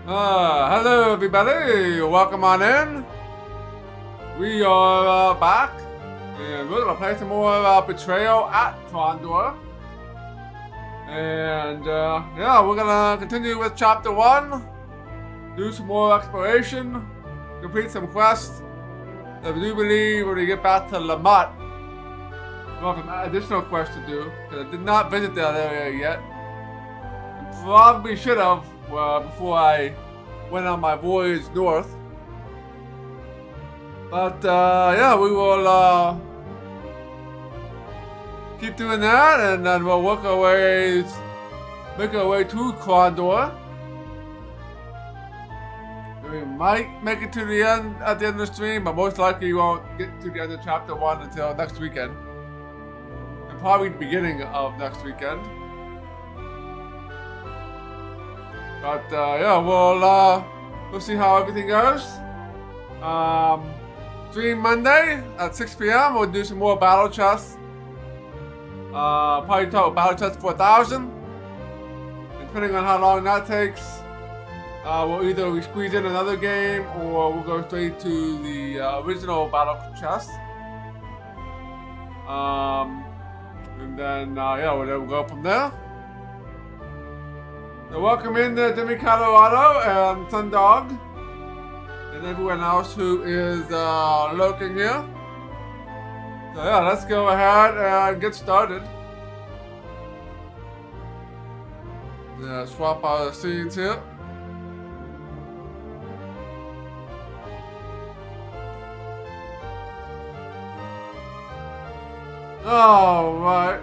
Hello everybody, welcome on in. We are back, and we're gonna play some more Betrayal at Krondor. And yeah, we're gonna continue with chapter 1, do some more exploration, complete some quests. I do believe when we get back to Lamont, we'll have some additional quests to do, because I did not visit that area yet. I probably should have before I went on my voyage north. But yeah, we will keep doing that, and then we'll work our way, make our way to Krondor. We might make it to the end at the end of the stream, but most likely we won't get to the end of chapter 1 until next weekend, and probably the beginning of next weekend. But yeah, we'll see how everything goes. Stream Monday at 6 p.m. We'll do some more battle chests. Probably talk about battle chests for 1,000. Depending on how long that takes, we'll either squeeze in another game or we'll go straight to the original battle chest. And then yeah, we'll go from there. So welcome in to Jimmy Colorado and Sundog and everyone else who is lurking here. So yeah, let's go ahead and get started. Yeah, swap out the scenes here. All right.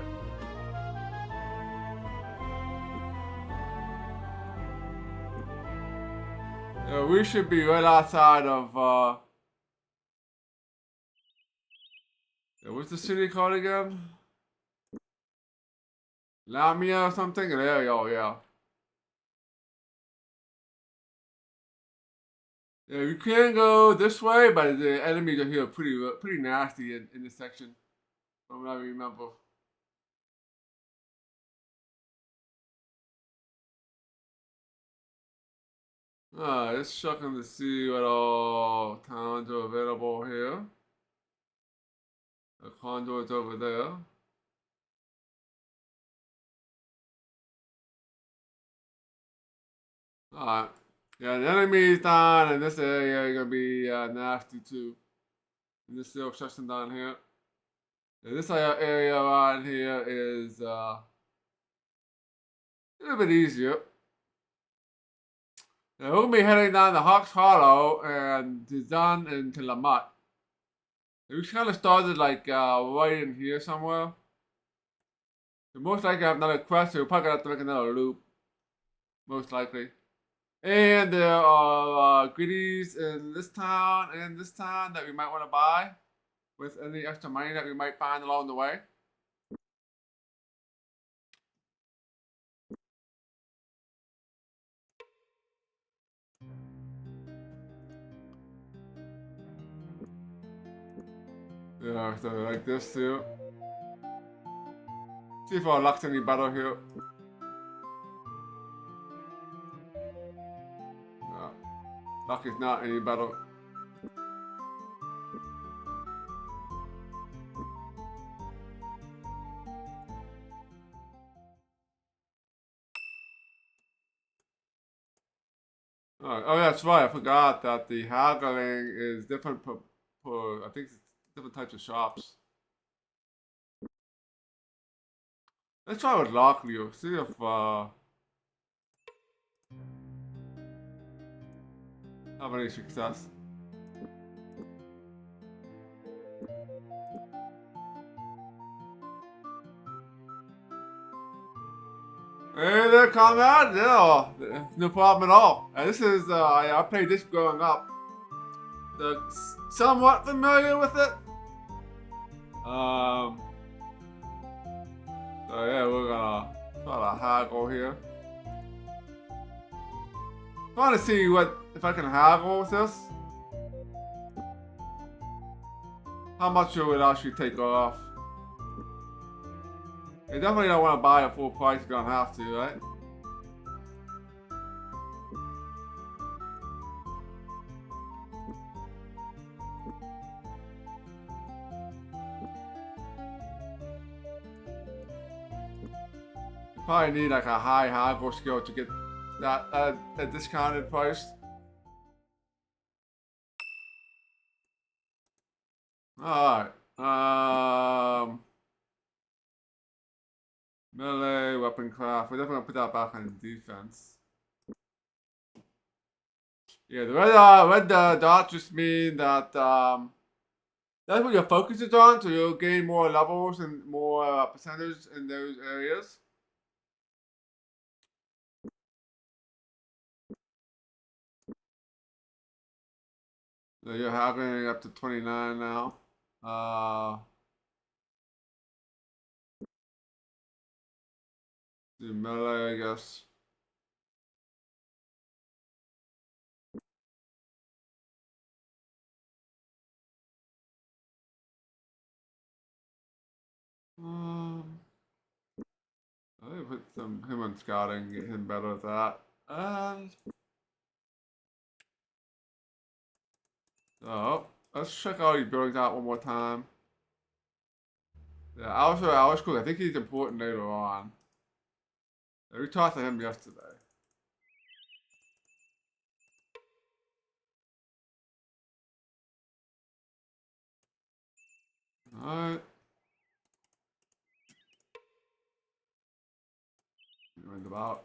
We should be right outside of, what's the city called again? Lamia or something? There you go, yeah. Yeah, you can go this way, but the enemies are here pretty nasty in this section, from what I remember. Just checking to see what all towns are available here. The Krondor is over there. Alright. Yeah, the enemies down in this area are gonna be nasty too. In this little section down here. Yeah, this area around here is a little bit easier. Yeah, we'll be heading down to Hawks Hollow and Dizan into Lamont. We kind of started like right in here somewhere. So most likely have another quest, so we're probably gonna have to make another loop. Most likely. And there are goodies in this town and this town that we might want to buy with any extra money that we might find along the way. Yeah, so like this too. See if our luck's any better here. No, luck is not any better. Alright, oh that's right, I forgot that the haggling is different per I think it's different types of shops. Let's try with Lockley, see if have any success. Hey there, comrade. Yeah, no problem at all. This is I played this growing up. Somewhat familiar with it. So yeah, we're gonna try to haggle here. I want to see if I can haggle with this. How much it would actually take off? You definitely don't want to buy at full price. You're gonna have to, right? Probably need like a high hardcore skill to get that at a discounted price. Alright. Melee, weapon craft. We're definitely gonna put that back on defense. Yeah, the red dots just mean that that's what your focus is on, so you'll gain more levels and more percentage in those areas. So you're having up to 29 now. Do melee, I guess. I put him on scouting, get him better at that. So let's check out his buildings out one more time. Yeah, Alice Cook. I think he's important later on. Yeah, we talked to him yesterday. Alright. Round about.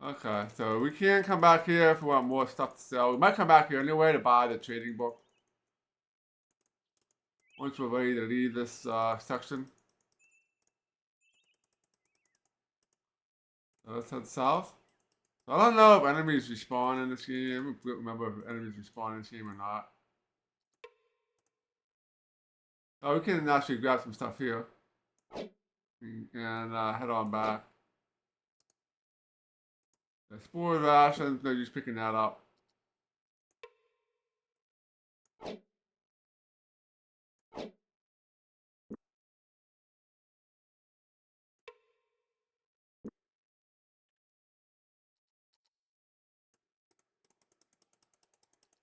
Okay, so we can come back here if we want more stuff to sell. We might come back here anyway to buy the trading book. Once we're ready to leave this section. So let's head south. I don't know if enemies respawn in this game. I don't remember if enemies respawn in this game or not. Oh, we can actually grab some stuff here. And head on back. The spore rations, they're just picking that up.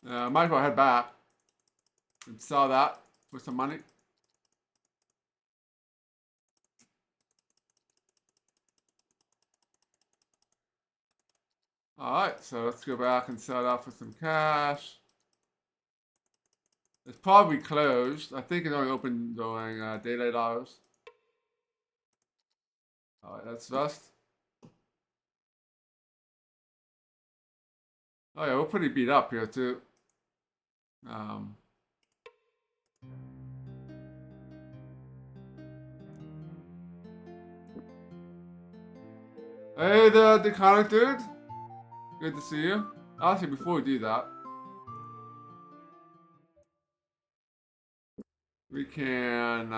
Might as well head back and sell that for some money. Alright, so let's go back and sell that for some cash. It's probably closed. I think it's only open during daylight hours. Alright, that's Vest. Oh yeah, we're pretty beat up here too. Hey the comic dude. Good to see you. Actually, before we do that, we can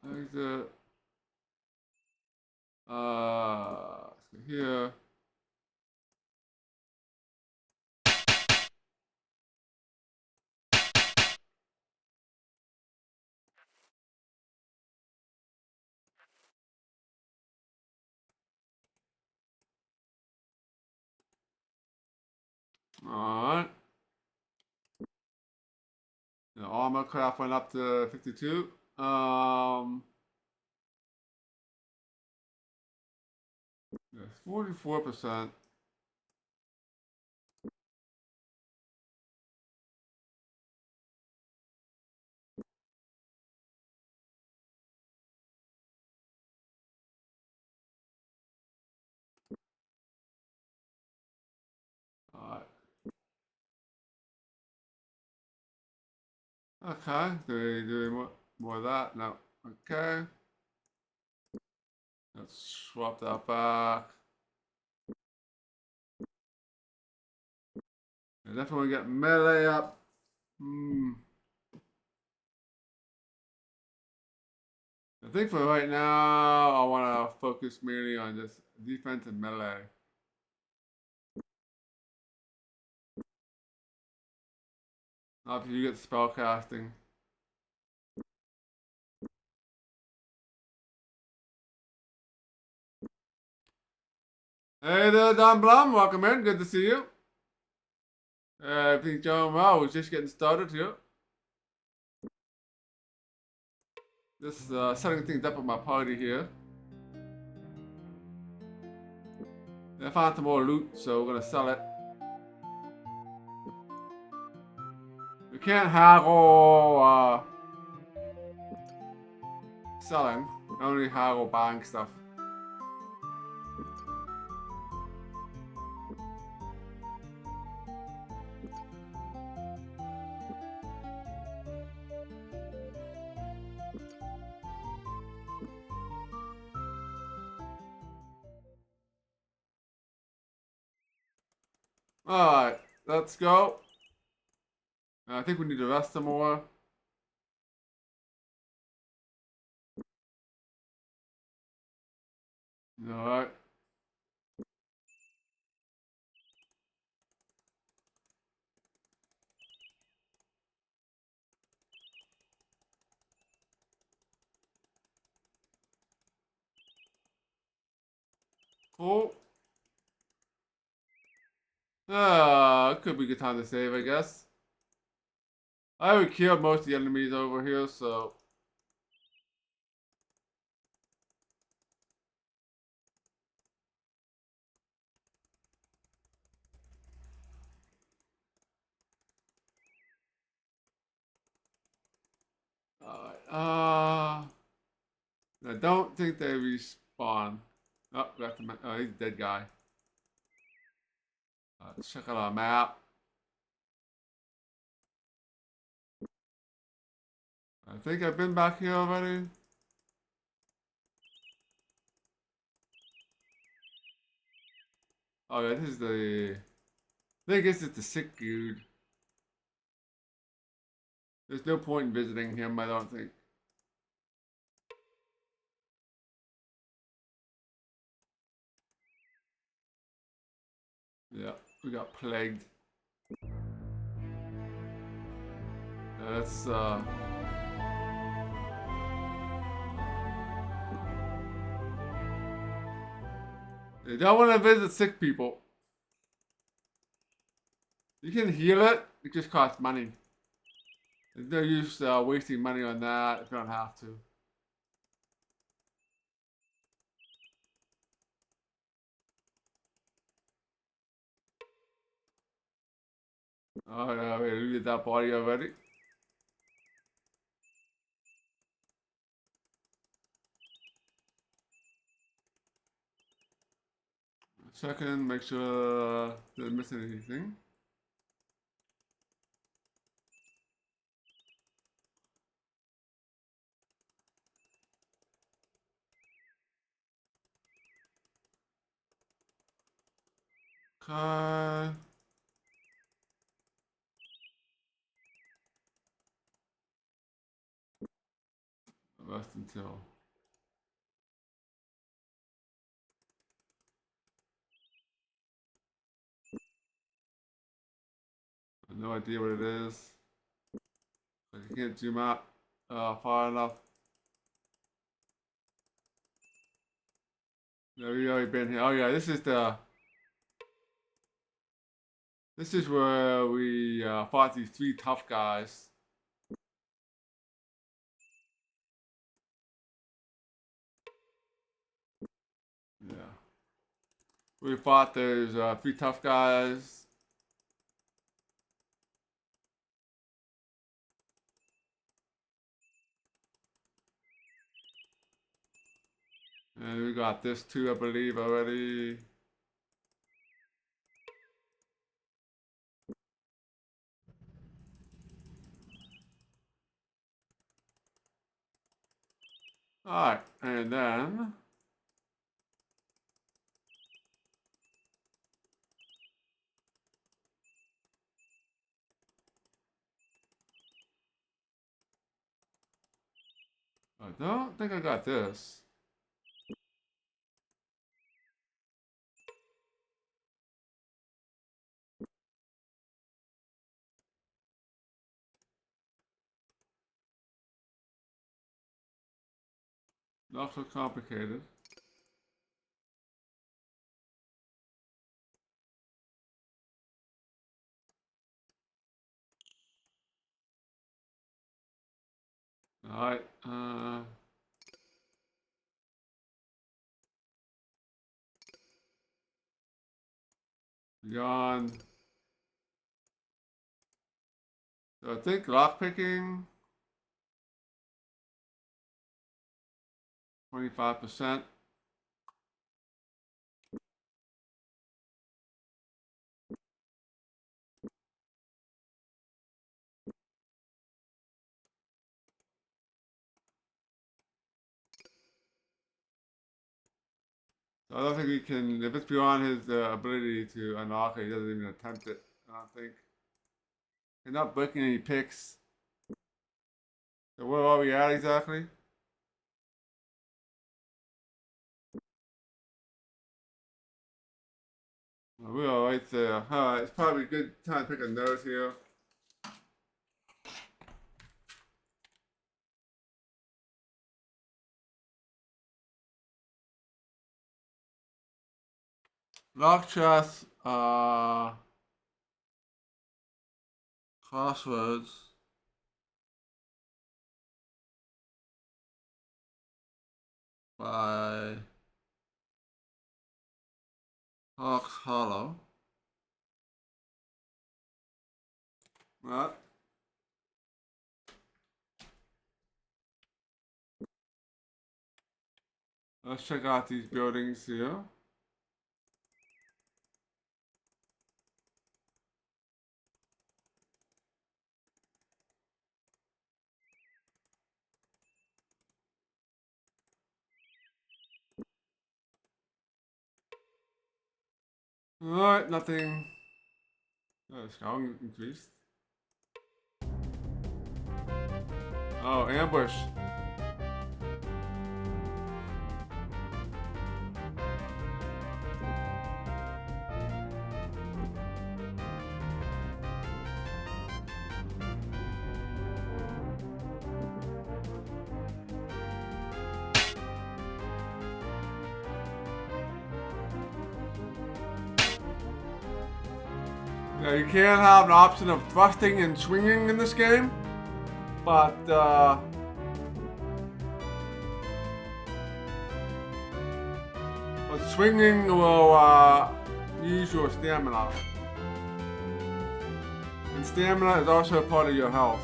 exit. So here. Alright. The armor craft went up to 52. Yes, 44%. Alright. Okay, do more of that? No. Okay. Let's swap that back. I definitely get melee up. I think for right now, I want to focus mainly on just defense and melee. After you get spell casting. Hey there, Don Blum. Welcome in. Good to see you. Everything's going well. We're just getting started here. Just setting things up with my party here. I found some more loot, so we're gonna sell it. We can't haggle selling. Only haggle buying stuff. Alright, let's go. I think we need to rest some more. Alright. Cool. It could be a good time to save, I guess. I already killed most of the enemies over here, so. Alright, I don't think they respawn. Oh, he's a dead guy. Let's check out our map. I think I've been back here already. Oh yeah, this is the. I think this is the sick dude. There's no point in visiting him, I don't think. Yeah, we got plagued. That's You don't want to visit sick people. You can heal it. It just costs money. There's no use wasting money on that if you don't have to. Oh yeah, we looted that body already. Second, make sure didn't miss anything. Okay. Rest until. I have no idea what it is. But you can't zoom out far enough. Yeah, we already been here. Oh yeah, this is the. This is where we fought these three tough guys. Yeah. We fought those three tough guys. And we got this too, I believe, already. Alright, and then. I don't think I got this. Not so complicated. Alright, beyond. So I think lockpicking, 25%. So I don't think he can, if it's beyond his ability to unlock it, he doesn't even attempt it, I don't think. He's not breaking any picks. So where are we at exactly? We are right there. It's probably a good time to pick a nose here. Lock chest, crossroads. By Hawks Hollow. Right. Let's check out these buildings here. Alright, nothing. Scouting increased. Oh, ambush. Yeah, you can have an option of thrusting and swinging in this game, but swinging will use your stamina. And stamina is also part of your health.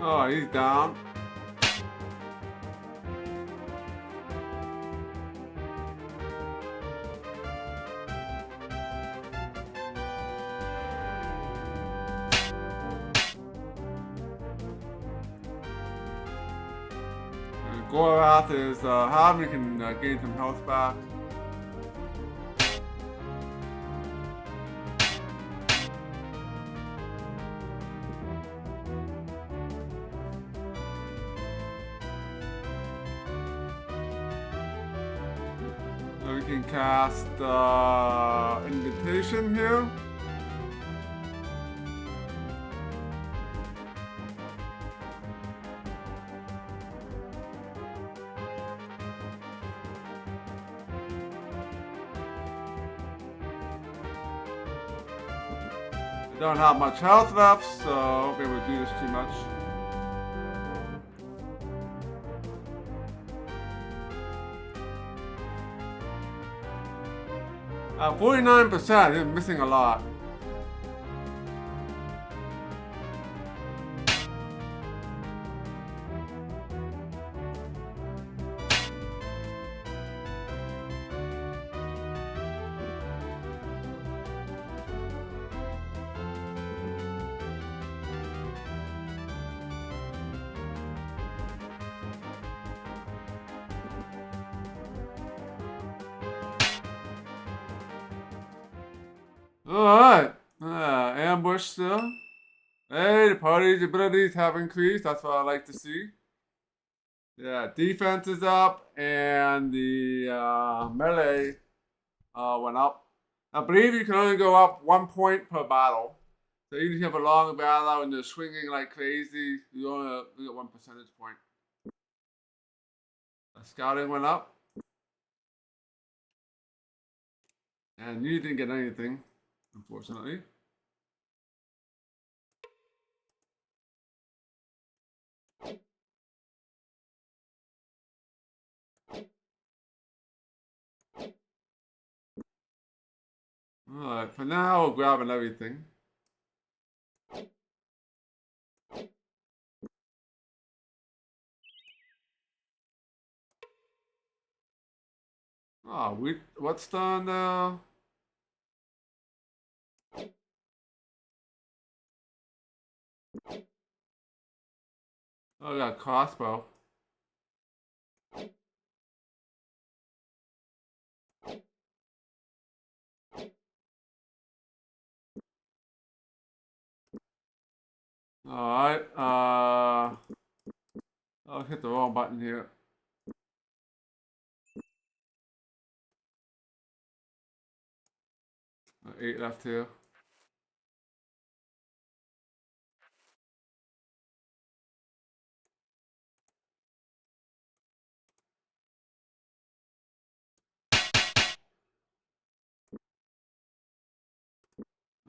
Oh, he's down. Gorath is how we can gain some health back. So we can cast Invitation here. Don't have much health left, so I won't be able to do this too much. 49%, you're missing a lot. Alright. Ambush still. Hey, the party's abilities have increased. That's what I like to see. Yeah, defense is up, and the melee went up. I believe you can only go up 1 point per battle. So even if you have a long battle and you're swinging like crazy, you only get 1 percentage point. Scouting went up. And you didn't get anything, unfortunately. Alright, for now, we're grabbing everything. Oh, what's done now? Oh, we got a crossbow. Alright, I'll hit the wrong button here. 8 left here.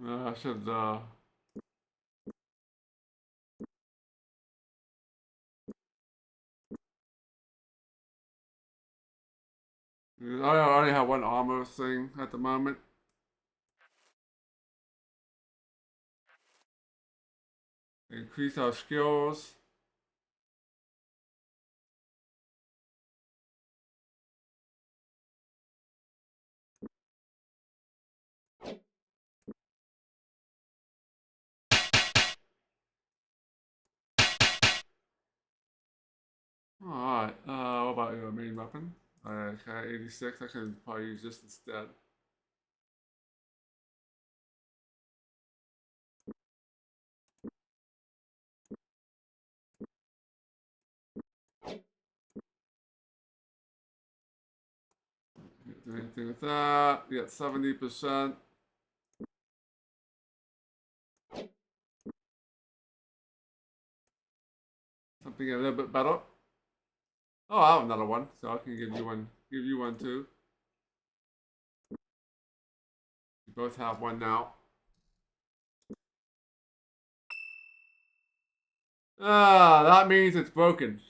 I should, I only have one armor thing at the moment. Increase our skills. Alright, what about your main weapon? Okay, 86, I can probably use this instead. Do anything with that. You got 70%. Something a little bit better. Oh, I have another one, so I can give you one. Give you one too. You both have one now. That means it's broken.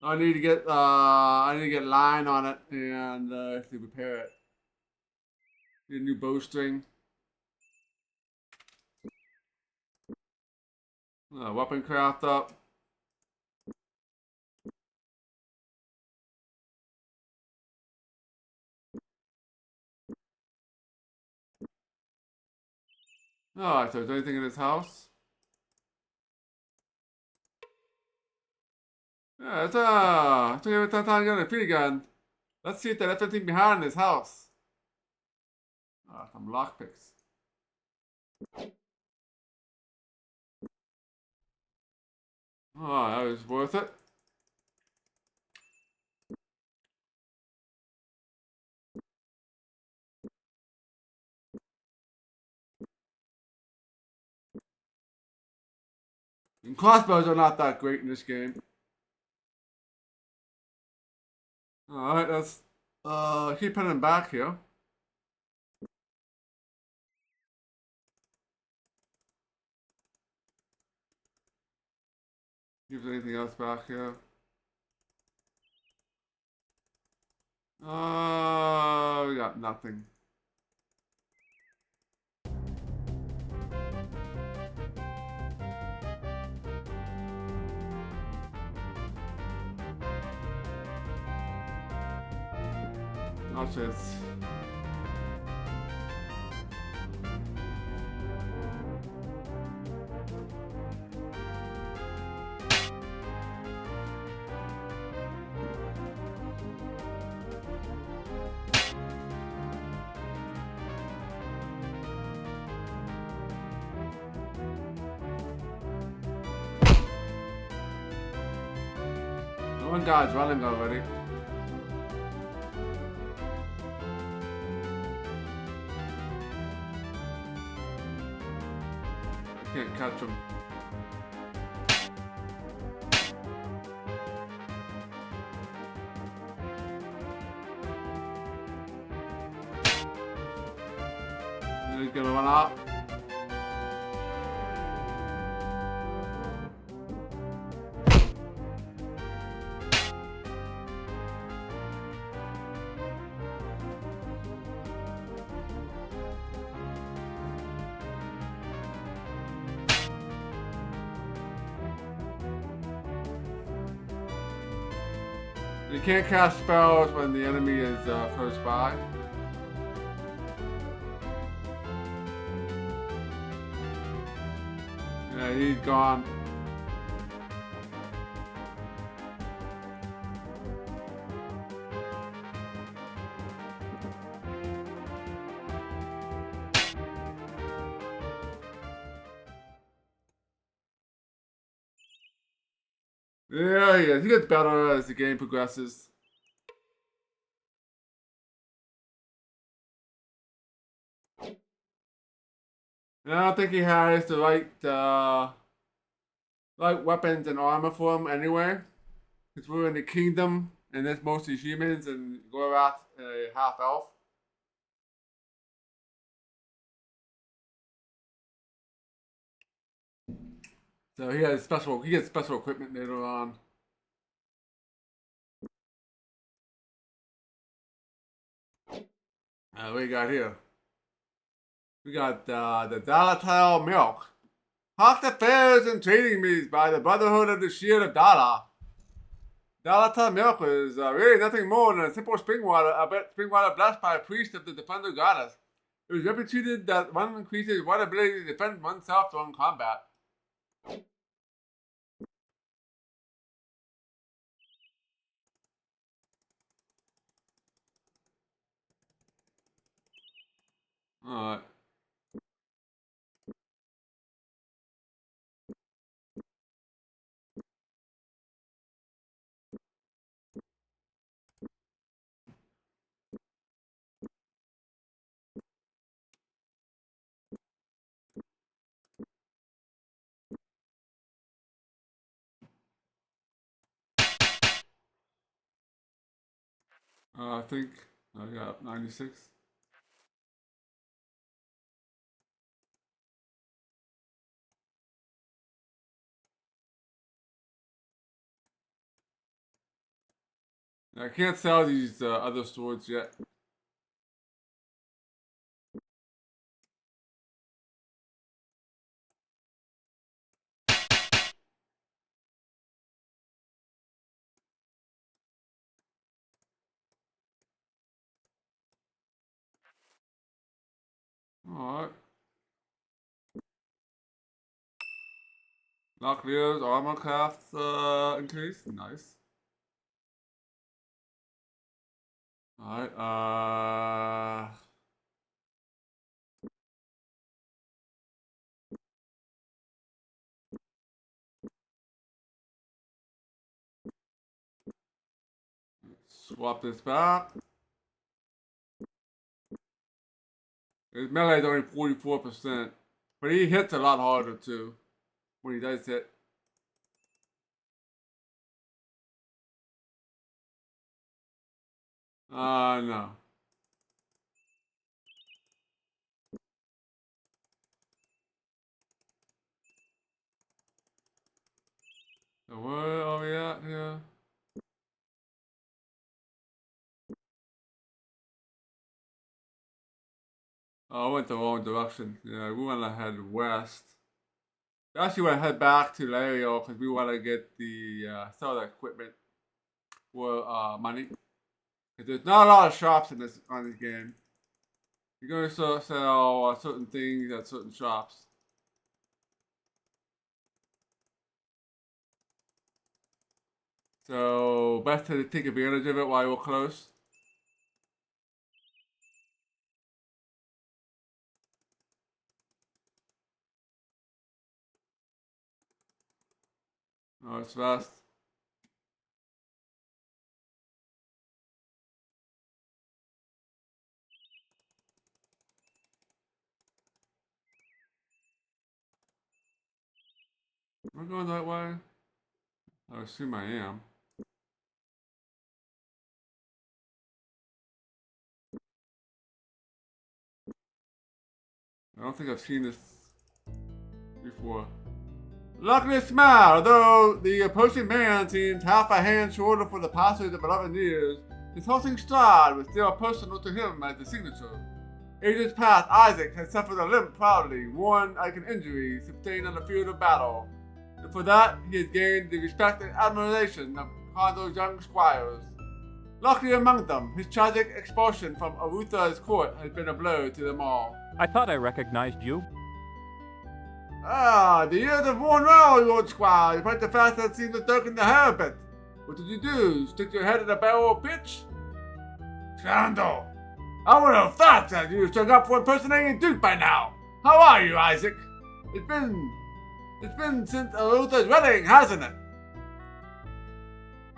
I need to get line on it and to repair it. Need a new bowstring. Weapon craft up. Alright, so is there anything in this house? Yeah, it's every time I get a free gun. Let's see if there's anything behind this house. Some lockpicks. Oh, that was worth it. And crossbows are not that great in this game. Alright, let's keep heading back here. See if there's anything else back here. We got nothing. Oh shit. One guy's running already. I can't catch him. He's gonna run out. You can't cast spells when the enemy is close by. Yeah, he's gone. Yeah, he is. He gets better as the game progresses. And I don't think he has the right weapons and armor for him anyway. Because we're in the kingdom, and there's mostly humans, and Gorath's a half elf. So he gets special equipment later on. What we got here? We got the Dalatal milk. Hawk the fairs and trading meets by the Brotherhood of the Shield of Dala. Dalatal milk is really nothing more than a simple spring water blessed by a priest of the Defender Goddess. It was reputed that one increases one's ability to defend oneself during combat. Alright. I think I got 96. I can't sell these other swords yet. Alright. Locklear's armor crafts increase. Nice. Alright, swap this back. His melee is only 44%. But he hits a lot harder too. When he does hit. No. So where are we at here? Oh, I went the wrong direction. Yeah, we want to head west. We actually want to head back to Lario because we want to get the sell the equipment for money. Because there's not a lot of shops on this game. You're going to sell certain things at certain shops. So best to take advantage of it while we're close. Oh, it's fast. Am I going that way? I assume I am. I don't think I've seen this before. Luckily smile, though the approaching man seems half a hand shorter for the passage of 11 years. His halting stride was still personal to him as the signature. Ages past, Isaac had suffered a limp proudly, worn like an injury sustained on the field of battle. And for that, he had gained the respect and admiration of Krondor's young squires. Luckily among them, his tragic expulsion from Arutha's court had been a blow to them all. I thought I recognized you. Ah, the years have worn well, you old squire. Despite the fact that it seems to darken the hair a bit. What did you do? Stick your head in a barrel of pitch? Scandal! I would have thought that you stuck up for impersonating Duke by now. How are you, Isaac? It's been since Arutha's wedding, hasn't it?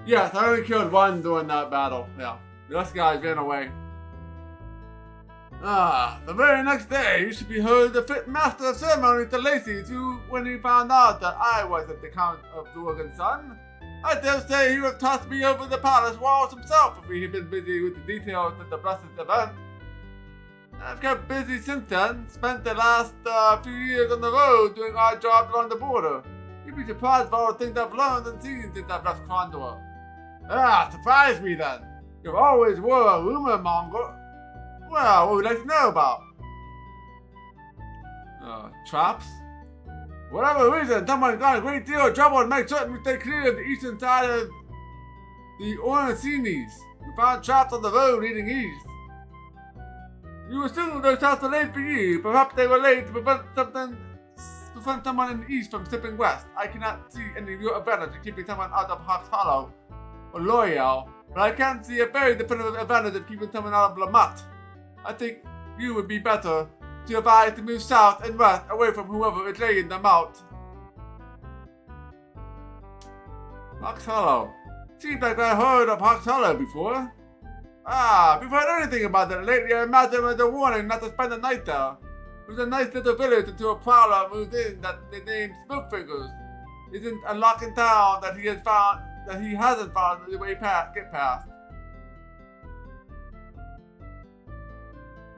Yes, I only killed one during that battle. Yeah, the rest guys ran away. Ah, the very next day, you should be heard the fit master of ceremony to Lacey too when he found out that I was at the Count of Dorgan's son. I dare say he would have tossed me over the palace walls himself if he had been busy with the details of the blessed event. I've kept busy since then, spent the last few years on the road doing odd jobs along the border. You'd be surprised by all the things I've learned and seen since I've left Krondor. Ah, surprise me then. You always were a rumor monger. Well, what would you like to know about? Traps? Whatever reason, someone got a great deal of trouble to make certain we stay clear of the eastern side of the Ornicinis. We found traps on the road leading east. You assume those traps were laid for you. Perhaps they were laid to prevent someone in the east from slipping west. I cannot see any real advantage in keeping someone out of Hawks Hollow or L'Oreal, but I can see a very definitive advantage of keeping someone out of Lamont. I think you would be better to advise to move south and west away from whoever is laying them out. Hawks Hollow. Seems like I heard of Hawks Hollow before. Ah, if you've heard anything about it lately, I imagine it was a warning not to spend the night there. It was a nice little village until a prowler moved in that they named Smokefingers. Isn't a lock in town that he hasn't found the way get past.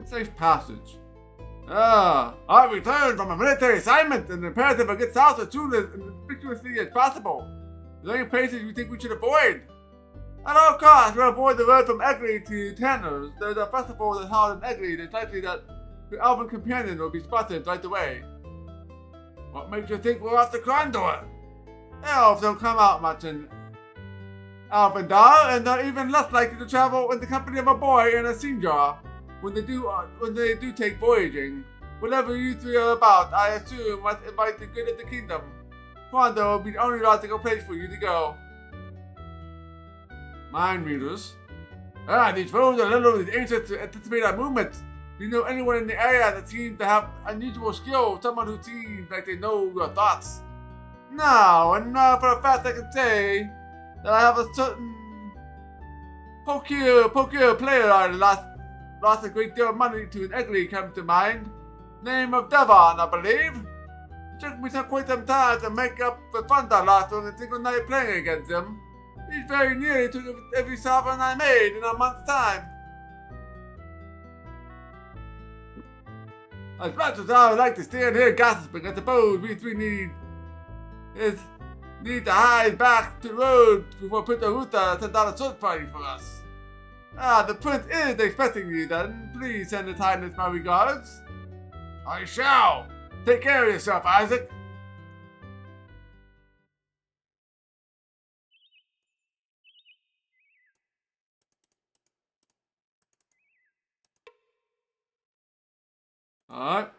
Safe passage. Ah, I returned from a military assignment and imperative to get south as soon as inconspicuously as possible. Are there any places you think we should avoid? At all costs, we'll avoid the road from Egley to Tanner's. There's a festival that's held in Egley. It's likely that your elven companion will be spotted right away. What makes you think we're off to Krondor? Elves don't come out much in Alvendar, and they're even less likely to travel in the company of a boy and a senior. When they do take voyaging, whatever you three are about, I assume must invite the good of the kingdom. Krondor will be the only logical place for you to go. Mind readers. Ah, these roads are little with anxious to anticipate our movements. Do you know anyone in the area that seems to have unusual skill? Someone who seems like they know your thoughts? No, and for a fact I can say that I have a certain poker player I lost a great deal of money to an Egley comes to mind. Name of Devon, I believe. It took me quite some time to make up the funds I lost on a single night playing against him. He very nearly took every sovereign I made in a month's time. As much as I would like to stand here gossiping, I suppose we three need to hide back to the road before Prince Arutha sent out a search party for us. Ah, the prince is expecting you then. Please send his highness my regards. I shall. Take care of yourself, Isaac. Alright.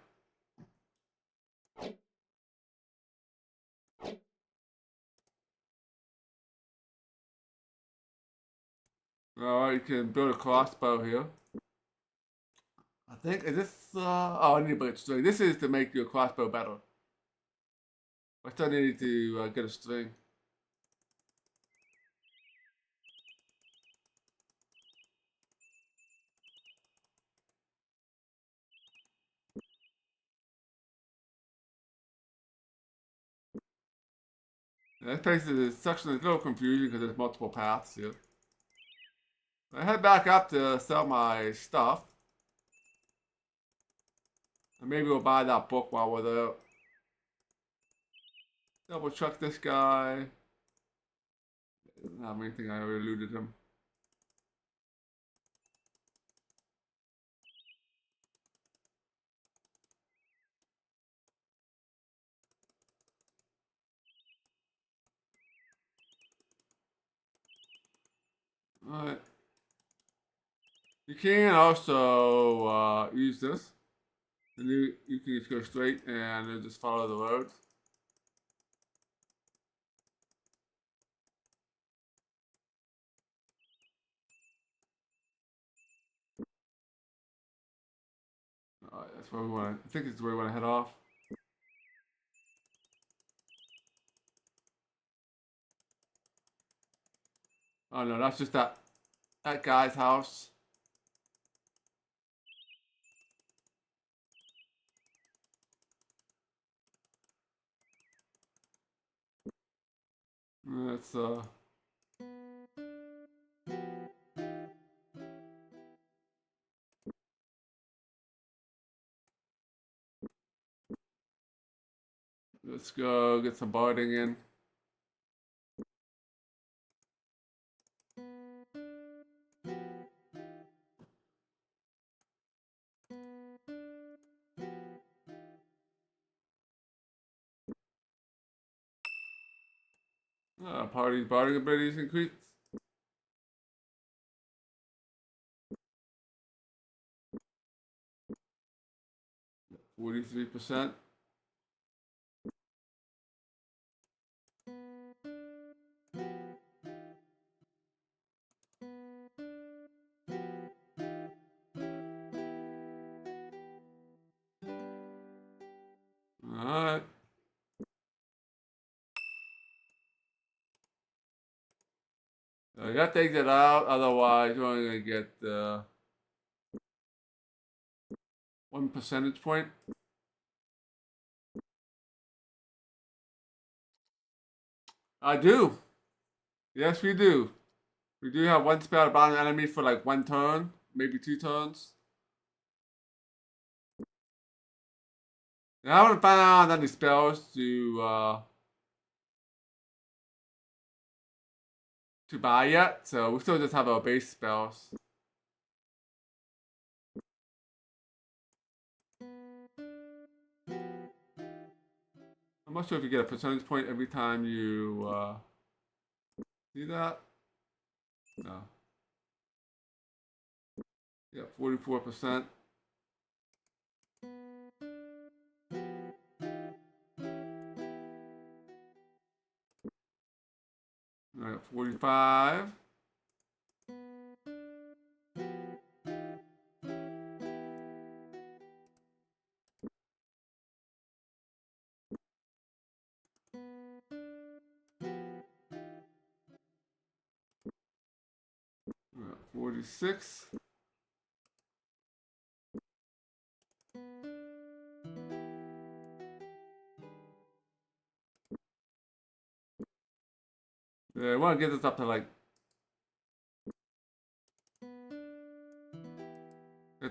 Alright, you can build a crossbow here. I think, is this, oh, I need a bunch of string. This is to make your crossbow better. I still need to get a string. This place is section is a little confusing because there's multiple paths here. I head back up to sell my stuff. And maybe we'll buy that book while we're there. Double check this guy. Doesn't have anything, I already looted him. Alright. You can also use this. And you can just go straight and just follow the roads. Alright, that's where we want to, I think it's where we want to head off. Oh no, that's just that guy's house. Let's let's go get some barding in. Party barding abilities increased. 43%. Alright. You gotta take that out, otherwise you're only gonna get 1 percentage point. I do. Yes, we do. We do have one spell to bind an enemy for like 1 turn, maybe 2 turns. Now I haven't found any spells to buy yet, so we still just have our base spells. I'm not sure if you get a percentage point every time you see that. No. Yeah, 44%. All right, 45. All right, 46. Yeah, I want to get this up to like.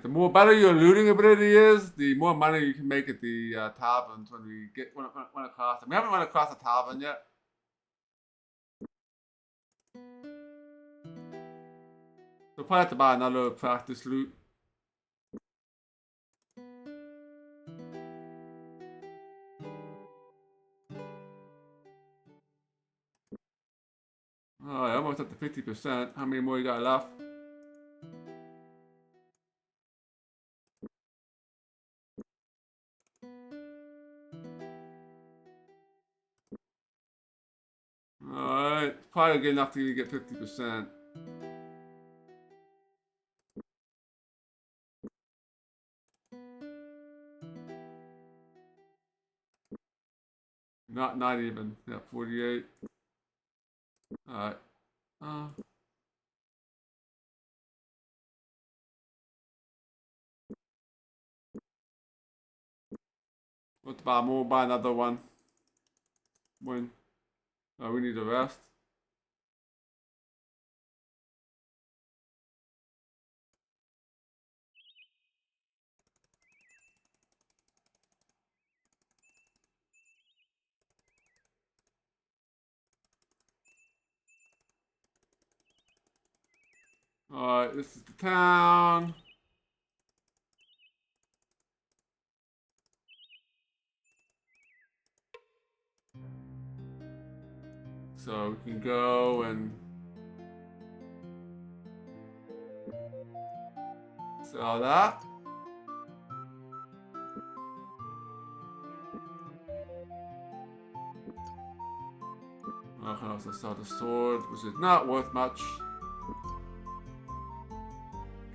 The more better your looting ability is, the more money you can make at the taverns when we get when across them. We haven't run across a tavern yet. We'll probably have to buy another practice loot. Alright, almost up to 50%. How many more you got left? Alright, probably good enough to get 50%. Not even. Yeah, 48. Alright. We'll buy more, buy another one. Win. Oh, we need a rest. Alright, this is the town. So we can go and sell that. I can also sell the sword, which is not worth much.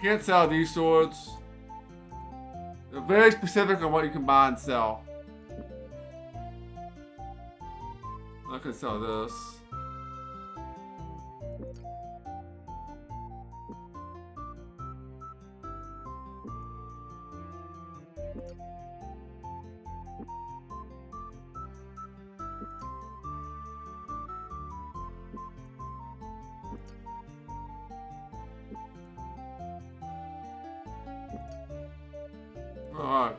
Can't sell these swords. They're very specific on what you can buy and sell. I can sell this. Alright.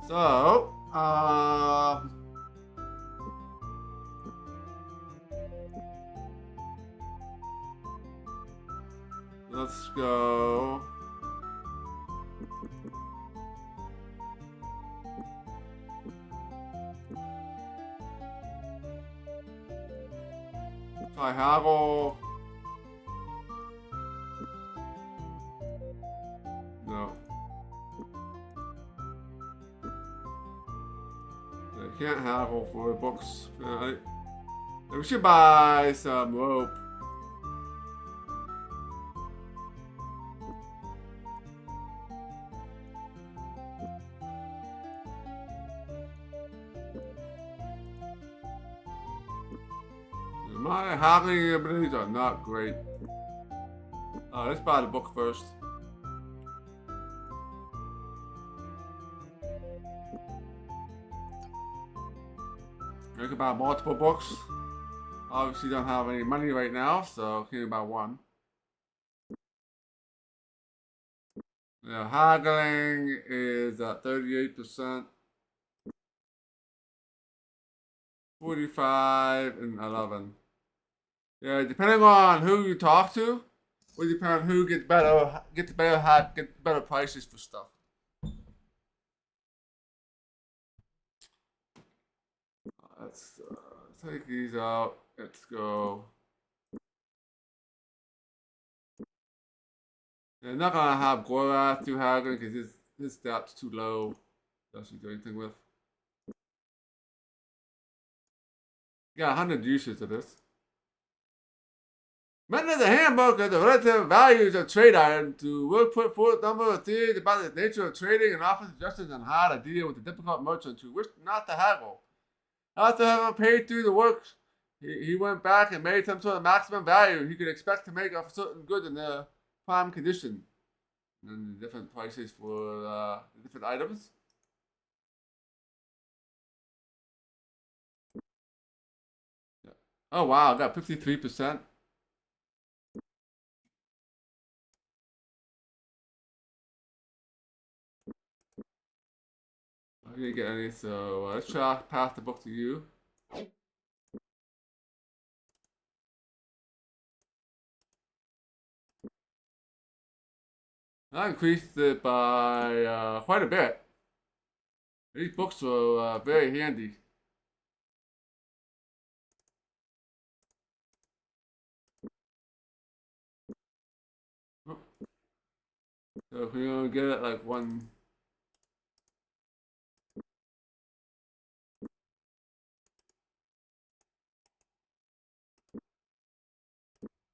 So, let's go. Try haggle. No. I can't haggle for books. We should buy some rope. My haggling abilities are not great. Let's buy the book first. I can buy multiple books. Obviously don't have any money right now, so can buy one. Yeah, haggling is at 38%. 45 and 11. Yeah, depending on who you talk to, will depend on who gets better prices for stuff. Let's take these out. Let's go. I'm not gonna have Gorath do haggling because his stats too low to actually do anything with. Got 100 uses of this. Amended the handbook of the relative values of trade items to will put forth a number of theories about the nature of trading and offer suggestions on how to deal with the difficult merchants who wish not to haggle. After having paid through the work, he went back and made some sort of maximum value he could expect to make off a certain good in their prime condition. And the different prices for the different items. Yeah. Oh wow, I got 53%. I didn't get any, so let's try to pass the book to you. I increased it by quite a bit. These books are very handy. So if we don't get it like one.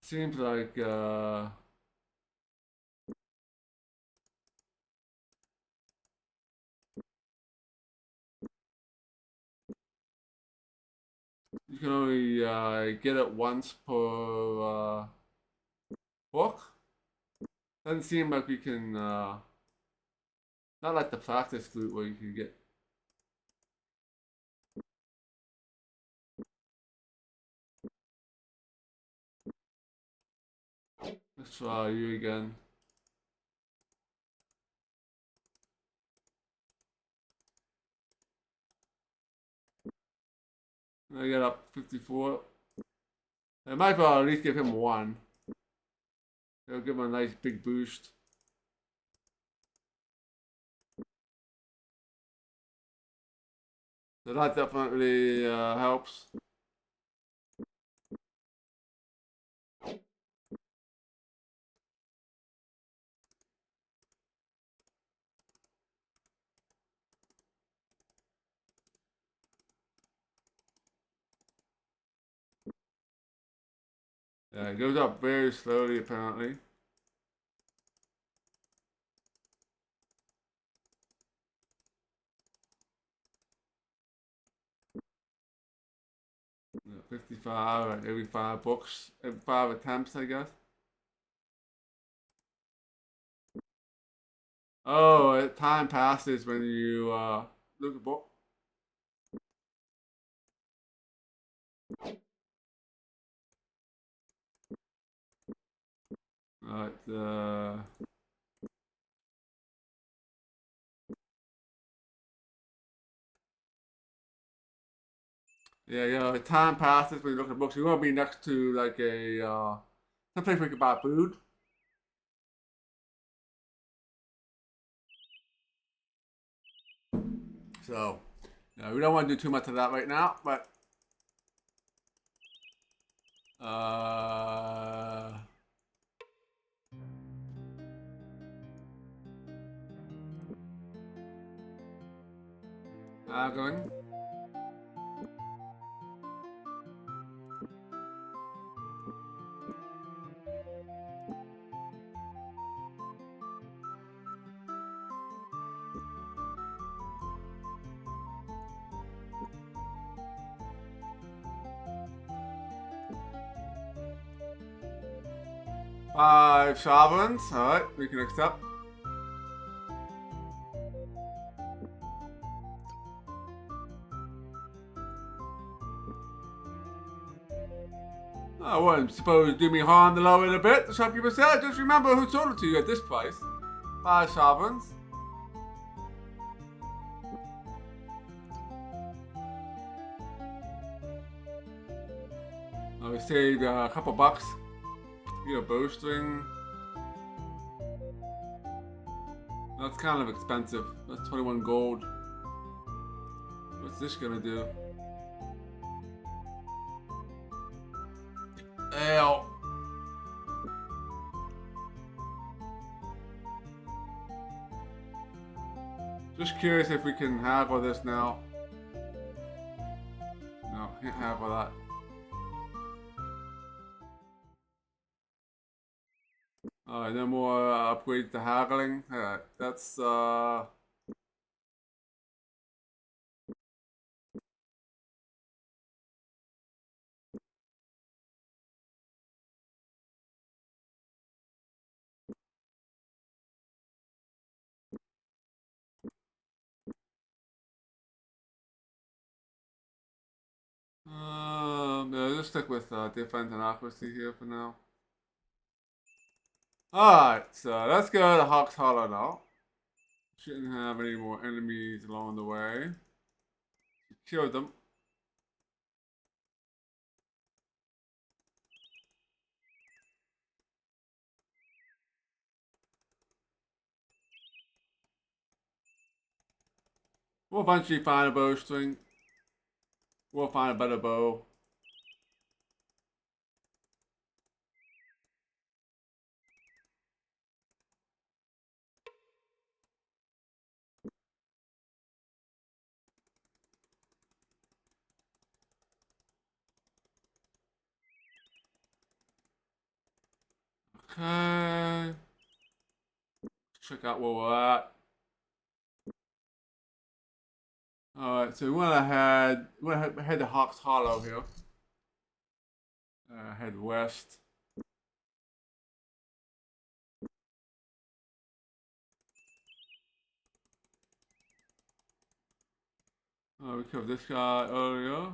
Seems like you can only get it once per book. Doesn't seem like we can Not like the practice loot where you can get. Let's try you again. I get up 54. I might as well at least give him one. It'll give him a nice big boost. So that definitely helps. Yeah, it goes up very slowly apparently. Yeah, 55 like every 5 books, every 5 attempts, I guess. Oh, time passes when you look at book. Right, yeah, time passes when you look at books. You want to be next to like a someplace where you can buy food. So, we don't want to do too much of that right now, but uh, haggling. 5 sovereigns. All right, we can accept. I wouldn't suppose do me harm to lower it a bit. The shopkeeper said, just remember who sold it to you at this price. 5 sovereigns. We saved a couple bucks. Get a bowstring. That's kind of expensive. That's 21 gold. What's this gonna do? Ale. Just curious if we can haggle this now. No, can't haggle that. Alright, no more upgrades to haggling. Alright, that's yeah, just stick with defense and accuracy here for now. Alright, so let's go to Hawk's Hollow now. Shouldn't have any more enemies along the way. Killed them. We'll eventually find a bowstring. We'll find a better bow. Okay. Check out where we're at. Alright, so we want to head to Hawk's Hollow here. Head west. we killed this guy earlier.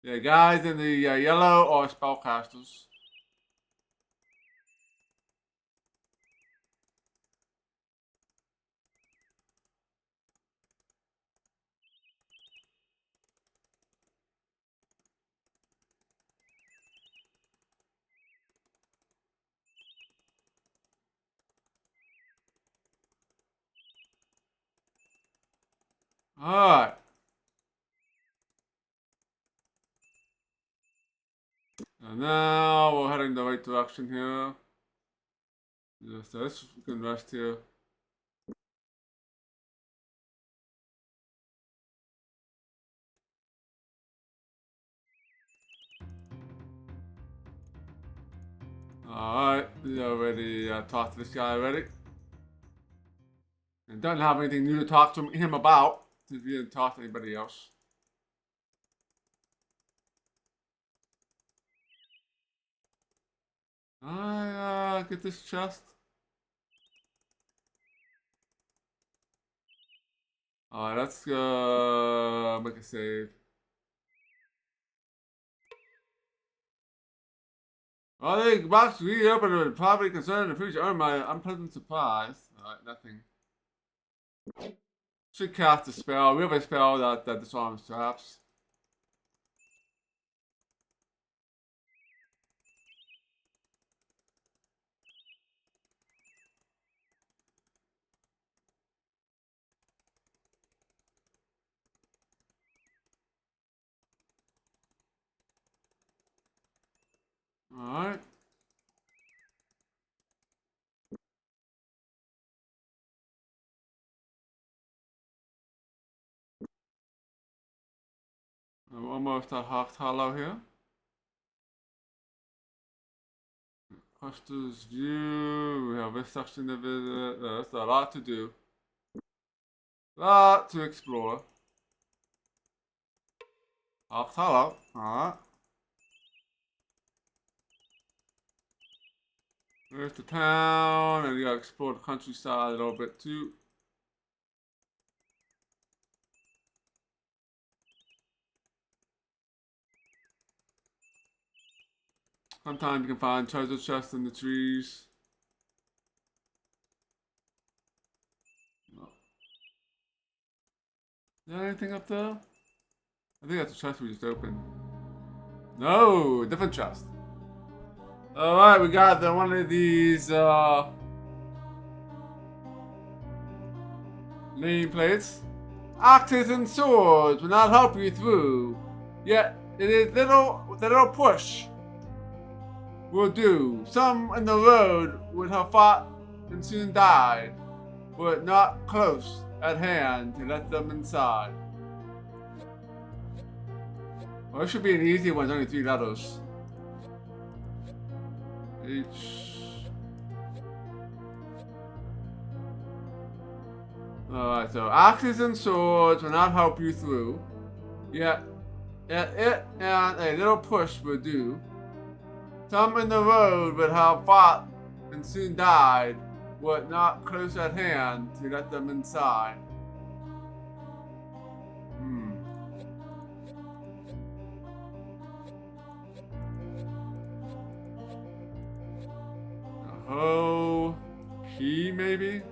Yeah, guys in the yellow are spellcasters. Alright. And now we're heading the right direction here. Just this, we can rest here. Alright, we already talked to this guy already. And doesn't have anything new to talk to him about, since we didn't talk to anybody else. I get this chest. Alright, let's make a save. Well, I think box reopened with property concern in the future. Earn my unpleasant surprise. Alright, nothing. Should cast a spell. We have a spell that disarms traps. Alright. I'm almost at Hawk's Hollow here. Cluster's View. We have this section to visit. There's a lot to do. Lot to explore. Hawk's Hollow. Alright. There's the town, and you gotta explore the countryside a little bit too. Sometimes you can find treasure chests in the trees. Is there anything up there? I think that's a chest we just opened. No, different chest. Alright, we got one of these nameplates. Axes and swords will not help you through. Yet it is little push will do. Some in the road would have fought and soon died, were it not close at hand to let them inside. Well, it should be an easy one, only 3 letters. H. Alright, so axes and swords will not help you through. Yet it and a little push will do. Some in the road would have fought and soon died, were it not close at hand to let them inside. Oh, key maybe?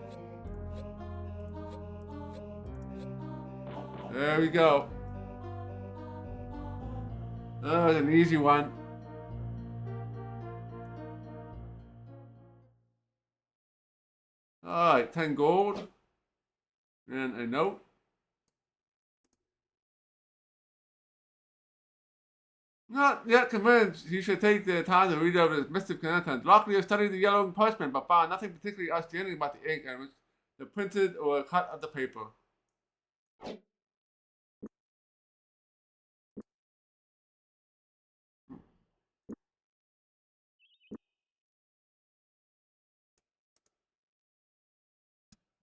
There we go. That was an easy one. Alright, 10 gold. And a note. Not yet convinced he should take the time to read over his mystic content. Luckily, studied the yellow parchment, but found nothing particularly outstanding about the ink and the printed or cut of the paper.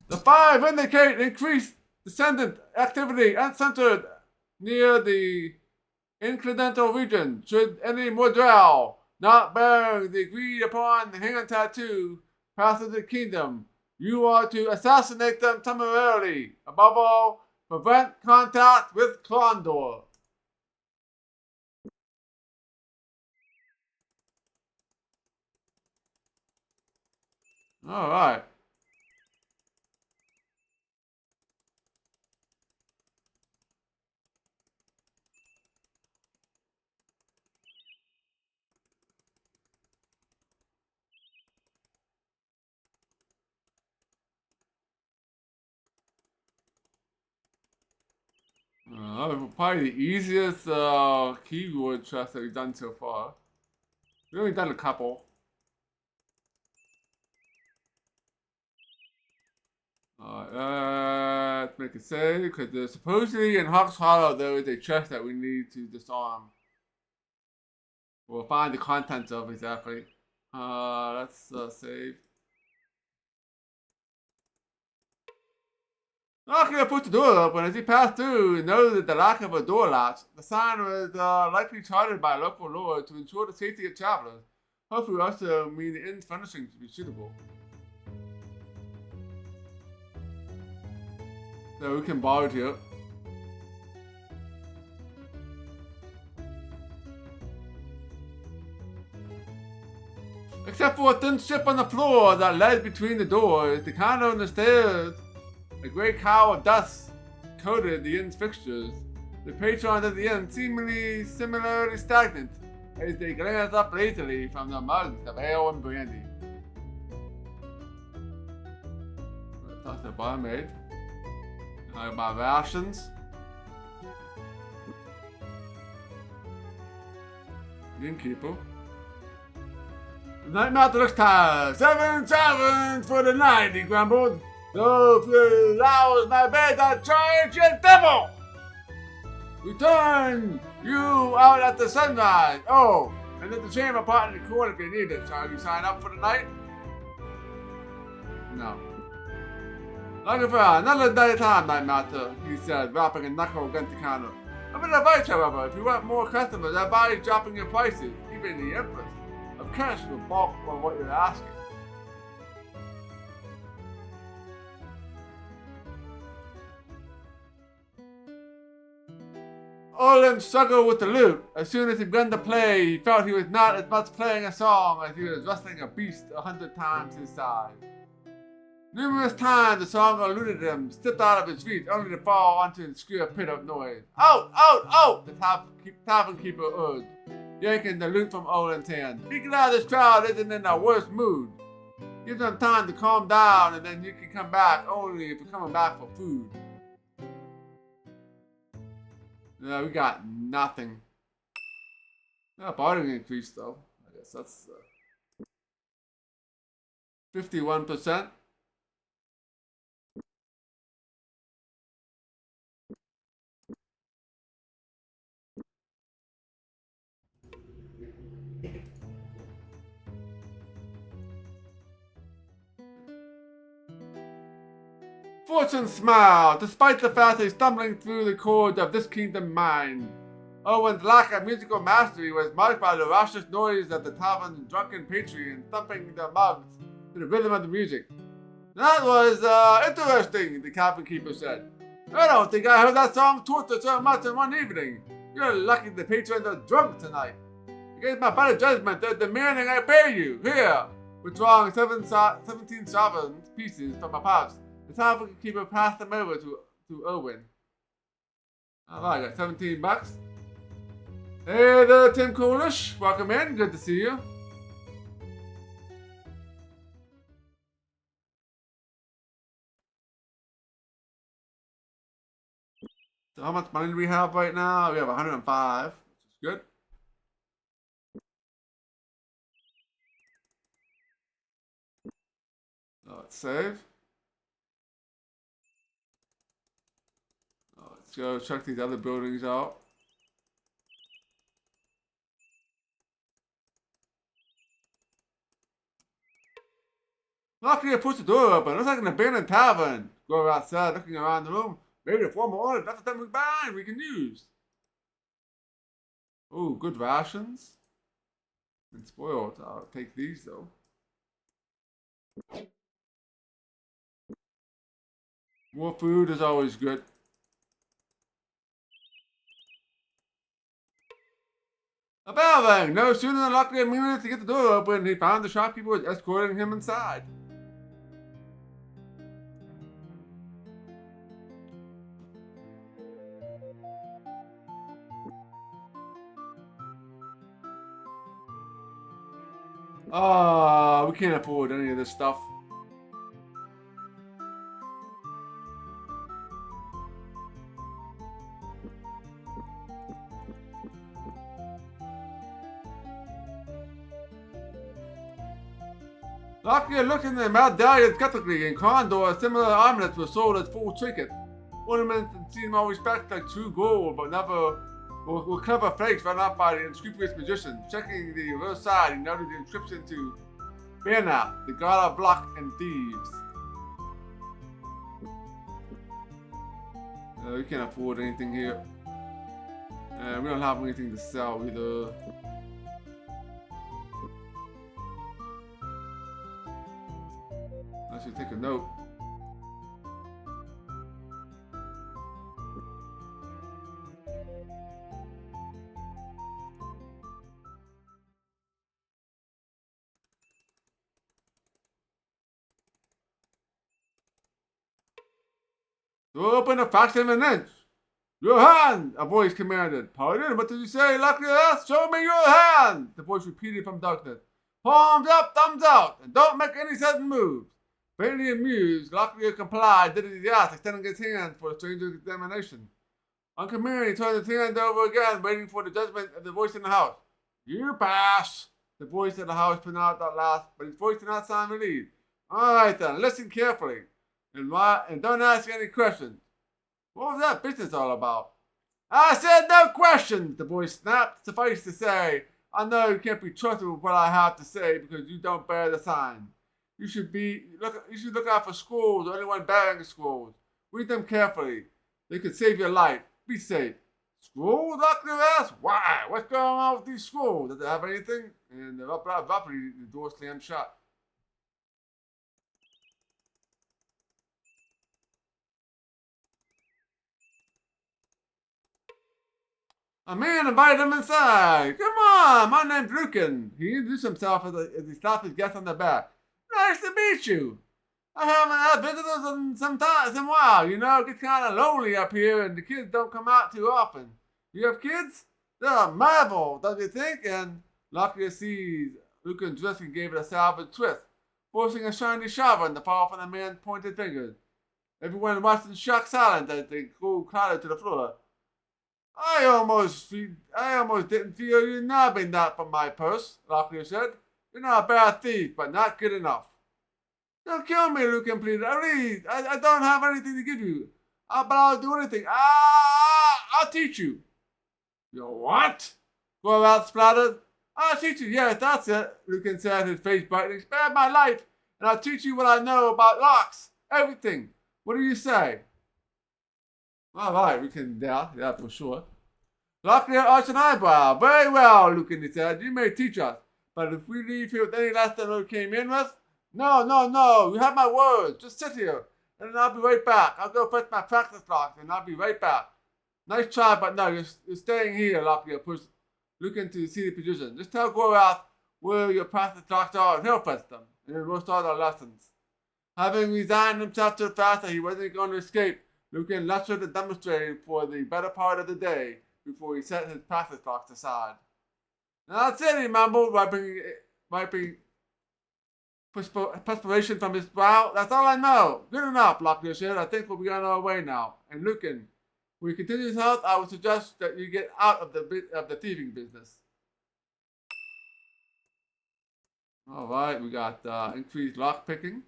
The 5 indicate increased descendant activity uncentered near the incidental region. Should any Mordrell not bearing the agreed upon hand tattoo pass through the kingdom, you are to assassinate them temporarily. Above all, Prevent contact with Krondor. Alright. Probably the easiest keyword chest that we've done so far. We've only done a couple. Let's make a save, because there's supposedly in Hawk's Hollow there is a chest that we need to disarm. We'll find the contents of exactly. Let's save. Not gonna put the door open. As he passed through, he noted the lack of a door latch. The sign was likely charted by local lord to ensure the safety of travelers. Hopefully also mean the inn's furnishings to be suitable. So we can borrow it here. Except for a thin strip on the floor that led between the doors, the counter and the stairs. A great cloud of dust coated the inn's fixtures. The patrons of the inn seemingly similarly stagnant as they glanced up lazily from the mugs of ale and brandy. That's the barmaid. My rations. The innkeeper. The night master looks tired. 7 sovereigns for the night, he grumbled. So few hours my bed I charge you devil! Return you out at the sunrise. Oh, and there's the chamber pot in the corner if you need it. Shall you sign up for the night? No. Looking for another daytime, Night Master, he said, rapping a knuckle against the counter. I'm an advice, however, if you want more customers, I advise dropping your prices. Even the Empress of cash will balk for what you're asking. Olin struggled with the lute. As soon as he began to play, he felt he was not as much playing a song as he was wrestling a beast 100 times his size. Numerous times the song eluded him, slipped out of his feet, only to fall onto an obscure pit of noise. Out! Out! Out! The tavern keeper urged, yanking the lute from Olin's hand. Be glad this crowd isn't in the worst mood. Give them time to calm down, and then you can come back only if you're coming back for food. No, we got nothing. Bartering increase though. I guess that's 51%. Fortune smiled, despite the fact he's stumbling through the chords of this kingdom mine. Owen's lack of musical mastery was marked by the raucous noise of the tavern's drunken patrons thumping their mugs to the rhythm of the music. That was, interesting, the cabin keeper said. I don't think I heard that song twice so much in one evening. You're lucky the patrons are drunk tonight. Against my better judgment, they're demanding I pay you. Here, withdrawing 17 sovereign pieces from my pouch. The tavern keeper passed them over to Owen. Alright, I got 17 bucks. Hey there, Tim Coolish. Welcome in. Good to see you. So how much money do we have right now? We have 105, which is good. So let's save. Let's go check these other buildings out. Luckily I pushed the door open. Looks like an abandoned tavern. Go outside looking around the room. Maybe the former owner left something behind we can use. Ooh, good rations. Been spoiled. I'll take these though. More food is always good. A bell rang. No sooner than Locklear managed to get the door open, he found the shopkeeper was escorting him inside. We can't afford any of this stuff. Locklear looked in the medallion skeptically, and Krondor similar armlets were sold as full trinkets. Ornaments that seemed always backed like true gold, but never were clever fakes run out by the unscrupulous magician. Checking the reverse side, he noted the inscription to Betrayal, the god of luck and thieves. We can't afford anything here. We don't have anything to sell either. I should take a note. Open the faction an inch. Your hand, a voice commanded. Pardon, what did you say, Locklear? Show me your hand, the voice repeated from darkness. Palms up, thumbs out, and don't make any sudden moves. Faintly amused, Locklear complied, did as he asked, extending his hand for a stranger's examination. On command, he turned his hand over again, waiting for the judgment of the voice in the house. You pass, the voice of the house pronounced at last, but his voice did not sound relieved. All right then, listen carefully. And don't ask any questions. What was that business all about? I said no questions, the boy snapped. Suffice to say, I know you can't be trusted with what I have to say because you don't bear the sign. You should look out for scrolls or anyone bearing scrolls. Read them carefully. They could save your life. Be safe. Scrolls? Locklear asked. Why? What's going on with these scrolls? Does it have anything? And abruptly, the door slammed shut. A man invited him inside. Come on, my name's Lucan. He introduced himself as he stopped his guest on the back. Nice to meet you. I haven't had visitors in some while. You know, it gets kind of lonely up here, and the kids don't come out too often. You have kids? They're a marvel, don't you think? And Locklear seized Lucan's dress and gave it a savage twist, forcing a shiny shower to fall from the man's pointed fingers. Everyone watched in shocked silence as they clattered to the floor. I almost didn't feel you nabbing that from my purse, Locklear said. You're not a bad thief, but not good enough. Don't kill me, Lucan pleaded. I don't have anything to give you. But I'll do anything. I'll teach you. You what? Gorath splattered. I'll teach you. Yes, that's it, Lucan said, his face brightening. Spare my life, and I'll teach you what I know about locks. Everything. What do you say? All right, we can, yeah, for sure. Locklear arched an eyebrow. Very well, Lucan said. You may teach us, but if we leave here with any less than we came in with, no. You have my words. Just sit here, and I'll be right back. I'll go fetch my practice locks, and I'll be right back. Nice try, but no, you're staying here, Locklear pushed Lucan to the seated position. Just tell Gorath where your practice locks are, and he'll fetch them, and then we'll start our lessons. Having resigned himself to the fact that he wasn't going to escape, Lucan lectured and demonstrated for the better part of the day before he set his practice locks aside. Now that's it, he mumbled, wiping perspiration from his brow. That's all I know. Good enough, Locklear said. I think we'll be on our way now. And Lucan, when you continue his health, I would suggest that you get out of the thieving business. All right, we got increased lock picking.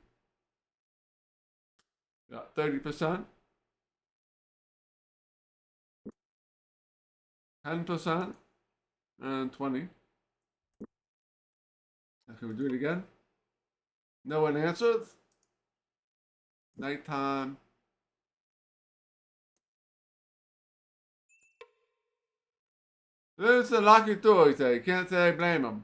Got 30%. 10% and 20. Can we do it again? No one answers. Nighttime. This is a lucky door, he said. You can't say I blame him.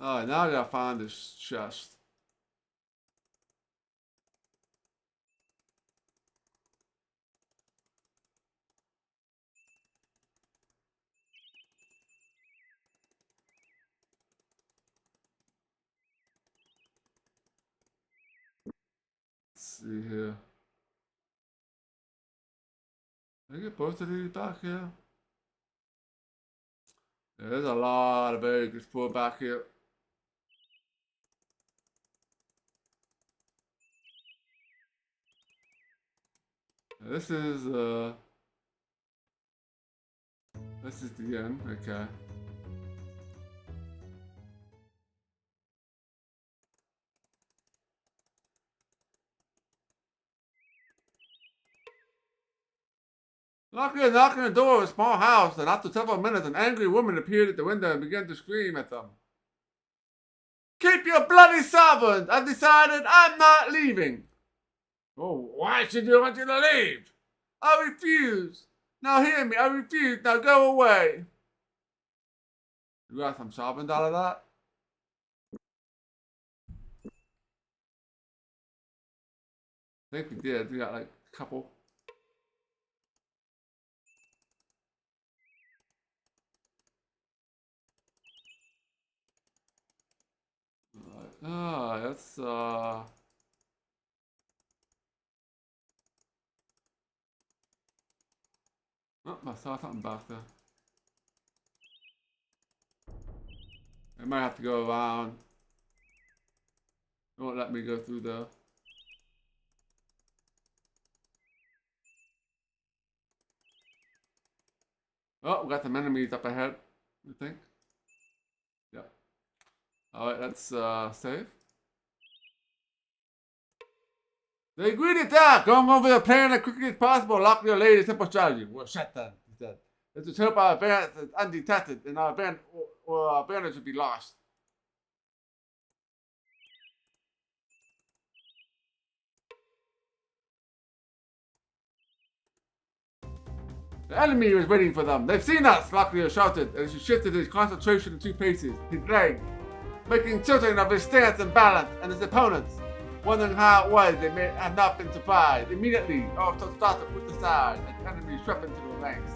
Alright, now I gotta find this chest. Did I get both of these back here? Yeah, there's a lot of eggs pulled back here. This is the end. Okay. Knocking on the door of a small house, and after several minutes, an angry woman appeared at the window and began to scream at them. Keep your bloody servant! I've decided I'm not leaving. Oh, why should you want you to leave? I refuse. Now hear me, I refuse. Now go away. You got some servant out of that? I think we did. We got like a couple. That's Oh, I saw something back there. I might have to go around. It won't let me go through there. Oh, we got some enemies up ahead, I think. Yeah. Alright, let's save. They agreed to attack! Going over the plan as quickly as possible, lock your lady simple strategy. Well, shut down, he said. This is help our advance is undetected, and our advantage would be lost. The enemy was waiting for them. They've seen us, Locklear shouted as he shifted his concentration 2 paces. He lagged, making certain of his stance and balance, and his opponents, wondering how it was they may have not been surprised. Immediately, also started to push aside as the enemy swept into the ranks.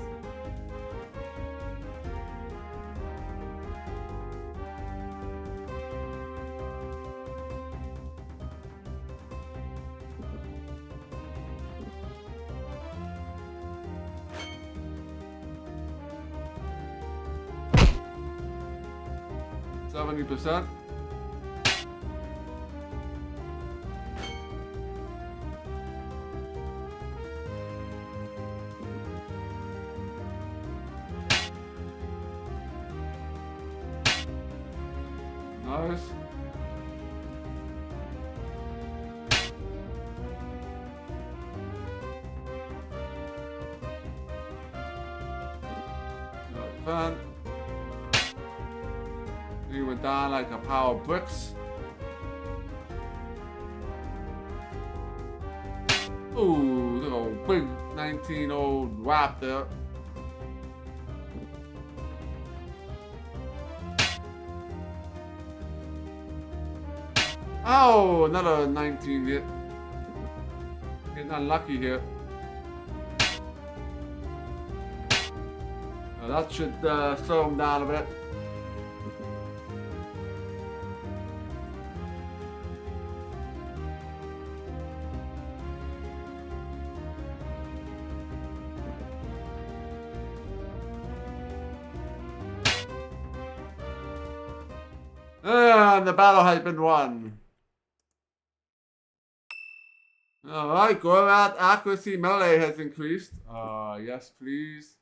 %. Nice. Not fun. He went down like a pile of bricks. Ooh, look at a big 19-old wrap there. Oh, another 19 hit. Getting unlucky here. That should slow him down a bit. And the battle has been won. Alright, Gorat accuracy melee has increased. Yes, please.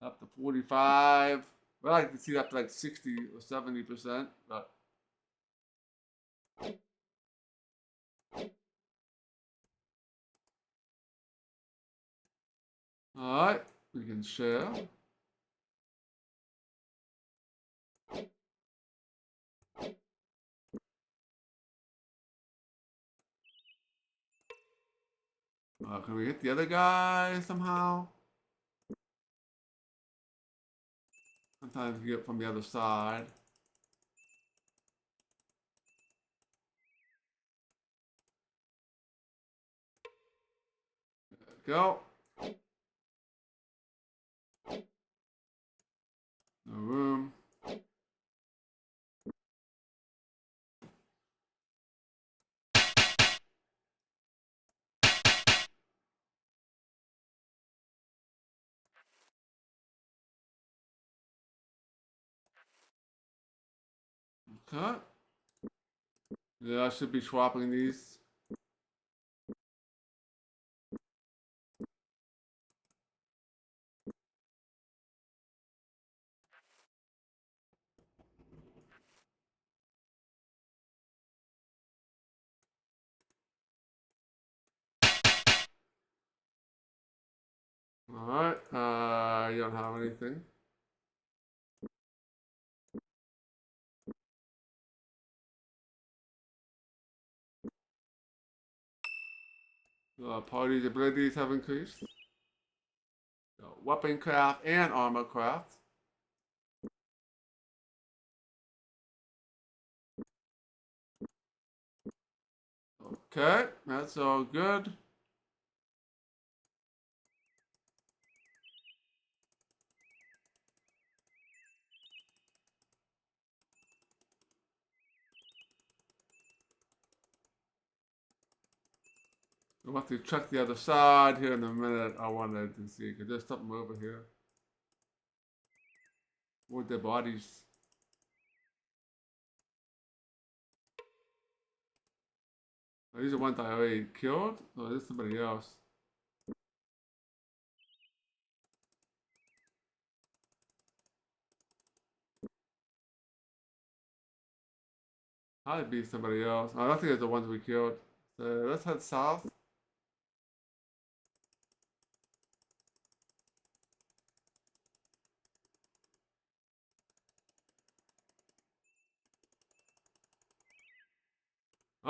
Up to 45. Well, I can see up to like 60 or 70%, but. Alright, we can share. Can we hit the other guy somehow? Sometimes we get from the other side. There we go. No room. Okay. Yeah, I should be swapping these. Alright, you don't have anything. Party's abilities have increased. Weapon craft and armor craft. Okay, that's all good. We'll have to check the other side here in a minute. I wanted to see, because there's something over here. With their bodies. Oh, these are ones I already killed? Or is this somebody else? I'd be somebody else. I don't think it's the ones we killed. So let's head south.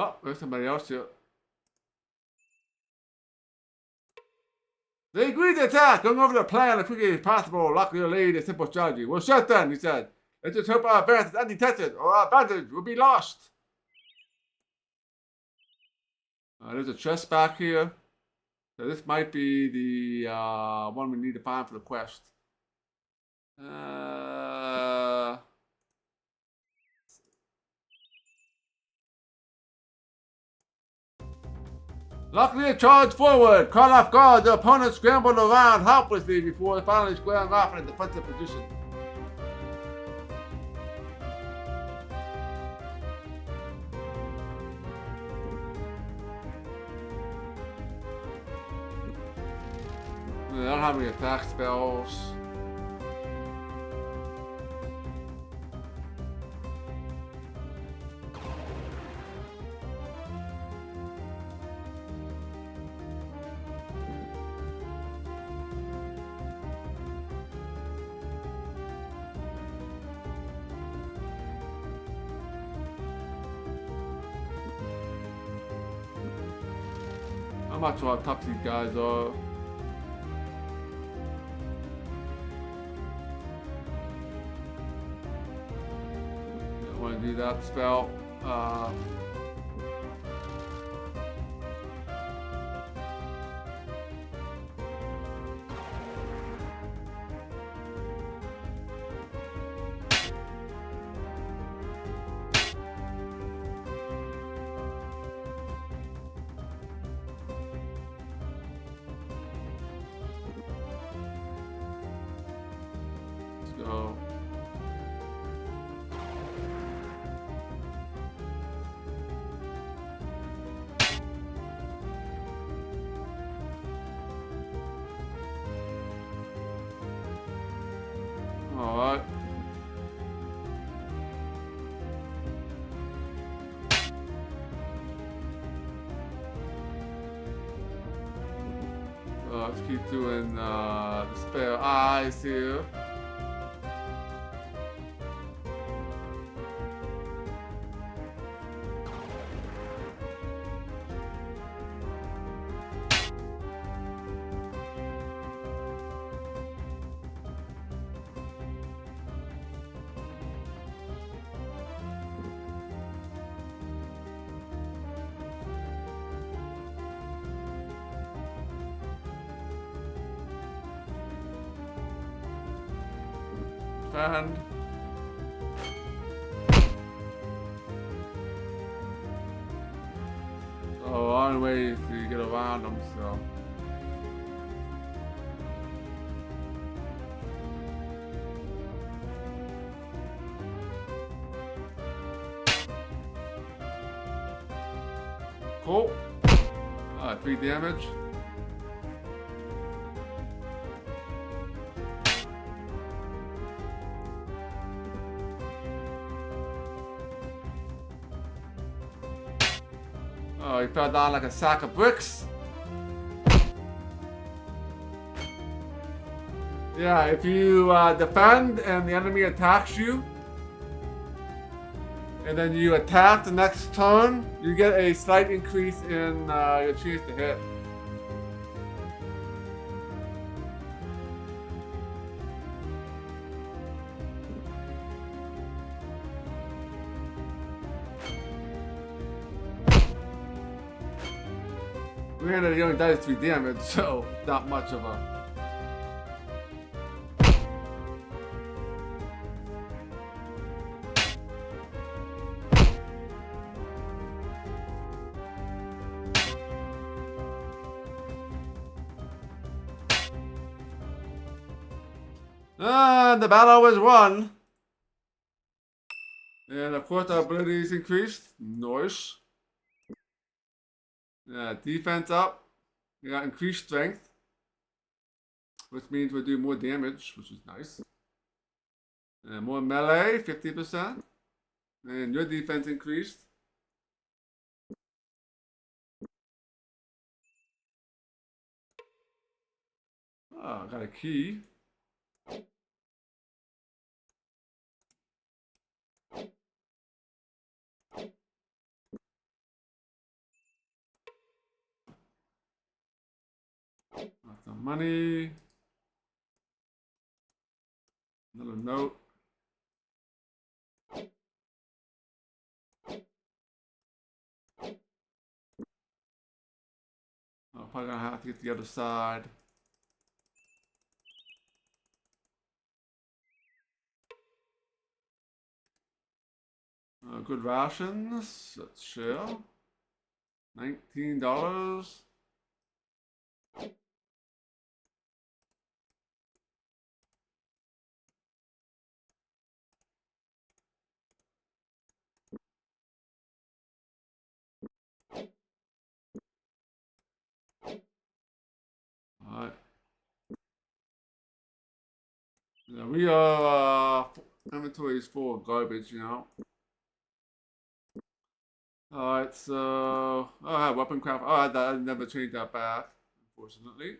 Oh, there's somebody else here. They agreed to attack, going over the plan as quickly as possible. Luckily, laid a simple strategy. Well, shut then, he said. Let's just hope our advance is undetected, or our advantage will be lost. There's a chest back here. So this might be the one we need to find for the quest. Luckily, it charged forward. Caught off guard, the opponent scrambled around helplessly before finally squaring off in a defensive position. I don't have any attack spells. I'm not sure how tough these guys are. I want to do that spell. Let's go. Alright. Let's keep doing the spare eyes here. And so on ways to get around them, so Cool. 3 damage. Oh, he fell down like a sack of bricks. Yeah, if you defend and the enemy attacks you, and then you attack the next turn, you get a slight increase in your chance to hit. Granted, he only does 3 damage, so not much of a... The battle was won. And of course our abilities increased. Nice. Defense up. We got increased strength, which means we'll do more damage, which is nice. And more melee, 50%. And your defense increased. Oh, I got a key. Got some money. Another note. I'm probably gonna have to get the other side. Good rations. Let's share. $19. Alright. Yeah, we are inventory is full of garbage, you know. Alright, so I have weapon craft. Oh, I never changed that back, unfortunately.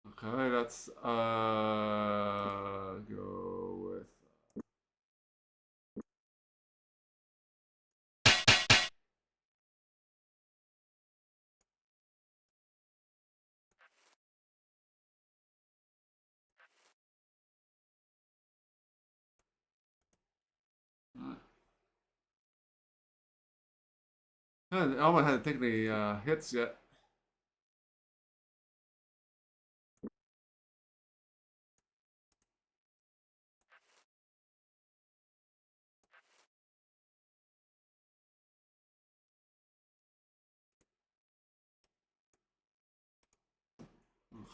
Okay, let's go with I almost hadn't taken any hits yet.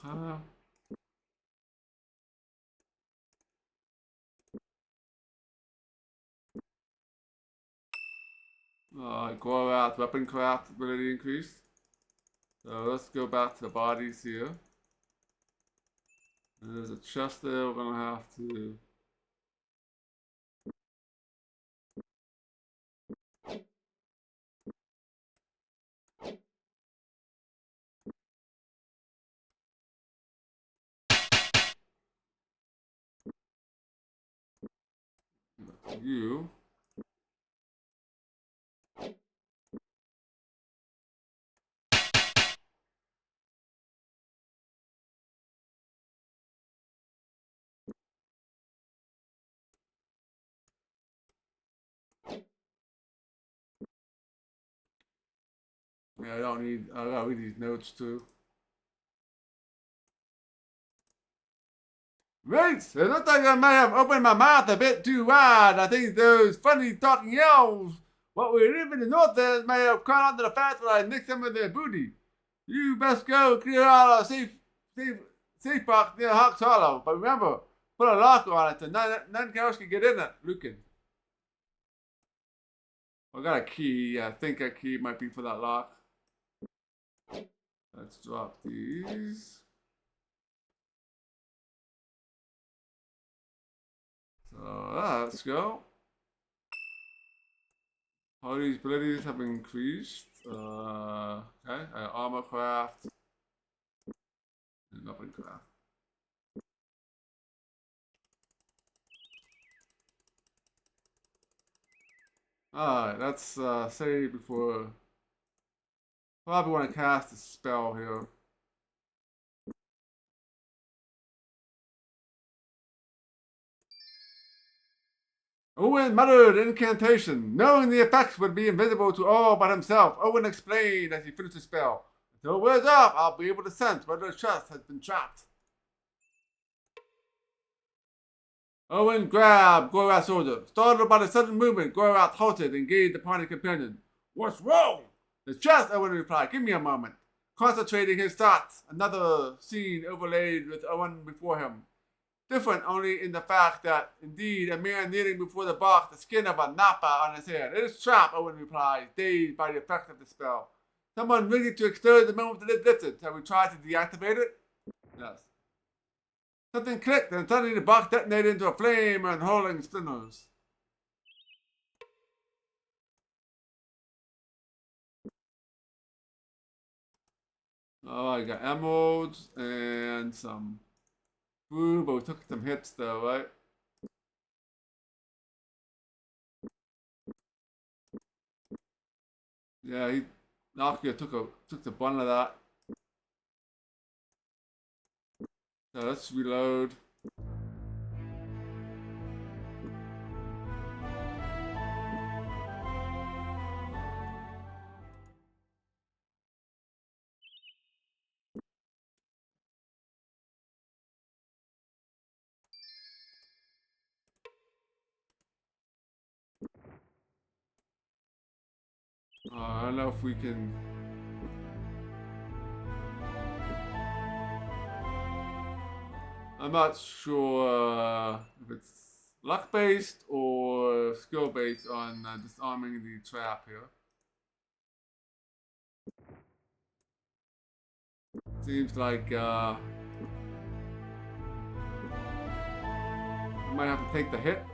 Okay. Go out weapon craft ability increased. So let's go back to the bodies here. And there's a chest there we're gonna have to. You. Yeah, I gotta read these notes too. Right, it looks like I may have opened my mouth a bit too wide. I think those funny talking elves, what we live in the north there, may have caught on to the fact that I nicked some of their booty. You best go clear out a safe box near Hawks Hollow. But remember, put a lock on it, so none else can get in it. Looking. I got a key. I think a key might be for that lock. Let's drop these. So let's go. All these abilities have increased. Okay, armor craft. And weapon craft. Alright, let's save before. Probably want to cast a spell here. Owen muttered an incantation. Knowing the effects would be invisible to all but himself, Owen explained as he finished the spell. Until it wears off, I'll be able to sense whether the chest has been trapped. Owen grabbed Gorat's shoulder. Startled by the sudden movement, Gorat halted and gazed upon his companion. What's wrong? The chest, Owen replied. Give me a moment. Concentrating his thoughts, another scene overlaid with Owen before him. Different only in the fact that, indeed, a man kneeling before the box, the skin of a nappa on his head. It is trapped, Owen replied, dazed by the effect of the spell. Someone ringing to extort the moment that it lifted. Shall we try to deactivate it? Yes. Something clicked, and suddenly the box detonated into a flame and hurling splinters. Oh, I got emeralds and some food, but we took some hits though, right? Yeah, Nokia took the brunt of that. So let's reload. I don't know if we can. I'm not sure if it's luck based or skill based on disarming the trap here. Seems like I might have to take the hit.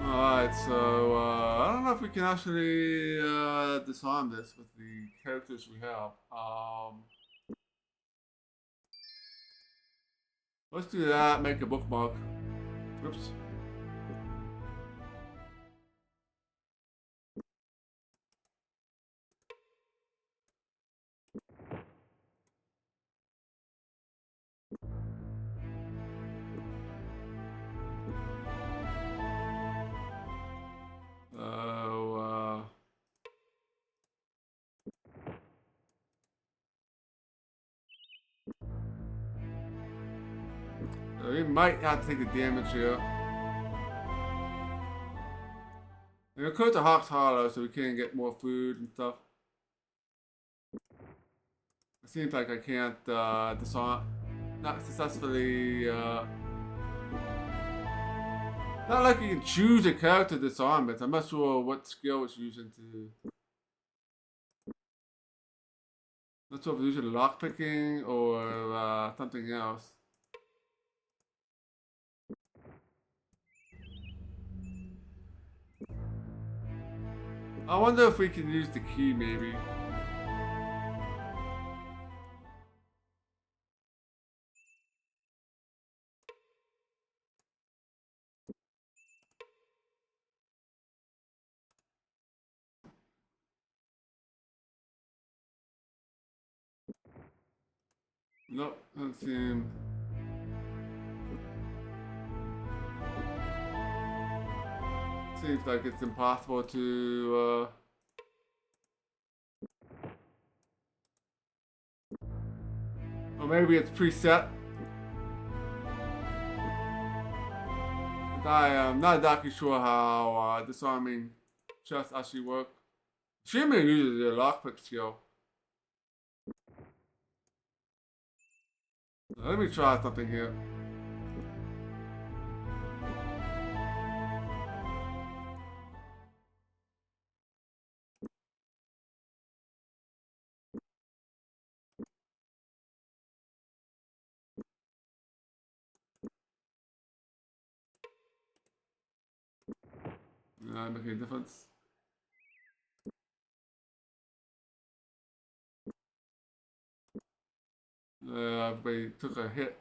Alright, so I don't know if we can actually disarm this with the characters we have. Let's do that, make a bookmark. Oops. We might have to take the damage here. And we'll go to Hawk's Hollow so we can get more food and stuff. It seems like I can't disarm, not successfully. Not like you can choose a character to disarm it. I'm not sure what skill it's using to. Not sure if it's using lockpicking or something else. I wonder if we can use the key, maybe. Nope, doesn't seem. Seems like it's impossible to. maybe it's preset. But I am not exactly sure how disarming chests actually work. Streaming uses a lockpick skill. Let me try something here. Making a difference. Everybody took a hit.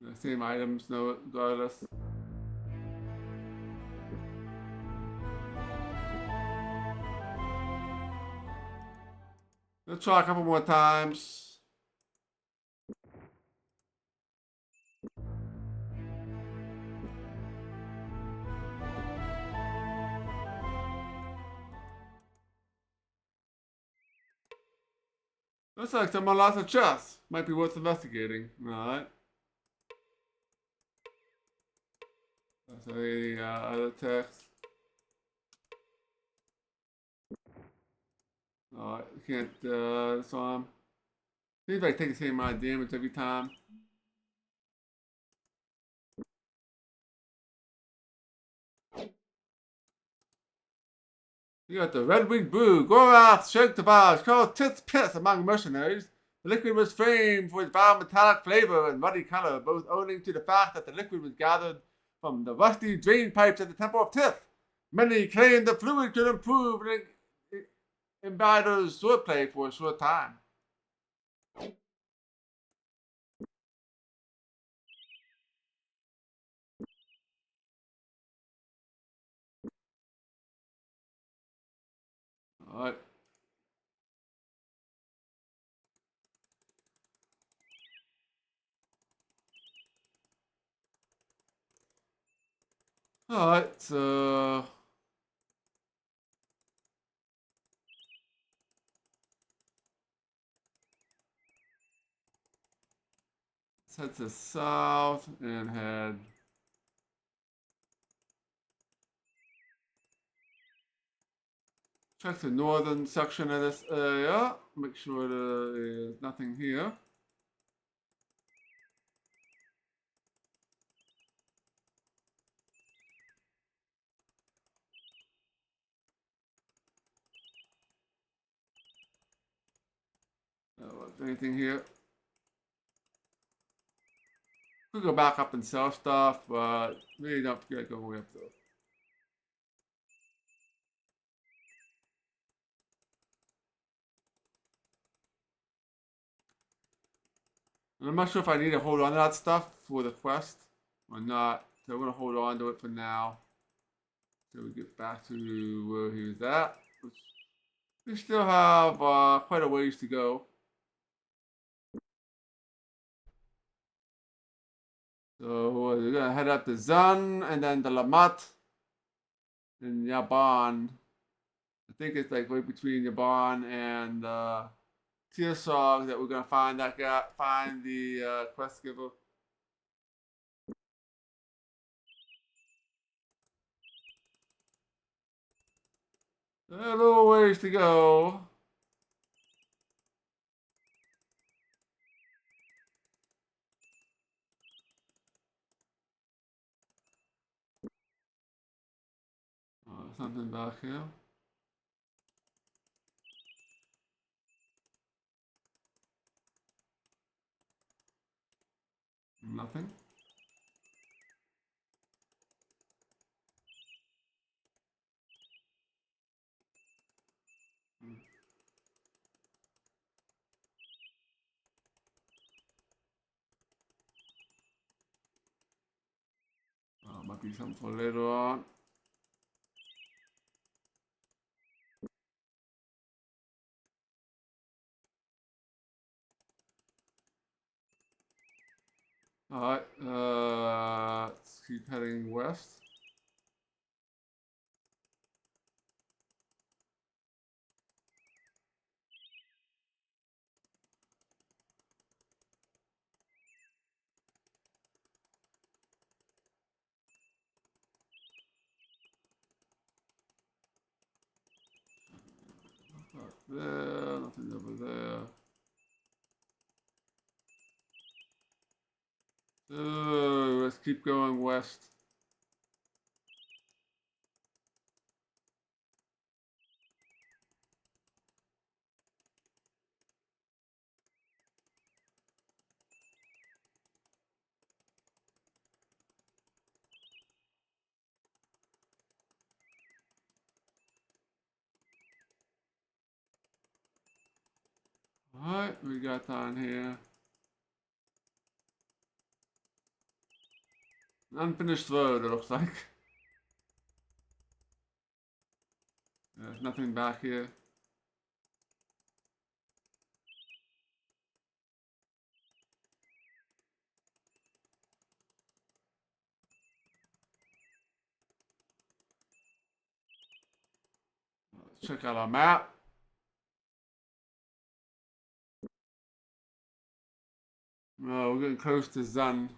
The same items, no, regardless. Let's try a couple more times. Looks like someone lost a chest. Might be worth investigating. Alright. That's a other text. Alright, can't disarm. Seems like take the same amount of damage every time. You got the Red Winged Brew, Gorath, Shake the Bars, called Tits Piss among mercenaries. The liquid was famed for its vile metallic flavor and muddy color, both owing to the fact that the liquid was gathered from the rusty drain pipes at the Temple of Tith. Many claimed the fluid could improve an imbider's swordplay for a short time. Alright. Alright, so let's head to south and head check the northern section of this area. Make sure there is nothing here. Anything here? Could go back up and sell stuff, but really don't feel like going way up though. And I'm not sure if I need to hold on to that stuff for the quest or not. So I'm gonna hold on to it for now. So we get back to where he was at. We still have quite a ways to go. So we're gonna head up to Zun and then the Lamat and Yaban. I think it's like right between Yaban and Tirsog that we're gonna find that guy, find the quest giver. A little ways to go. Something back here. Nothing. Might be something for later on. Alright, let's keep heading west. there, nothing over there. Let's keep going west. Alright, we got down here. Unfinished road, it looks like. There's nothing back here. Let's check out our map. Oh, we're getting close to Zun.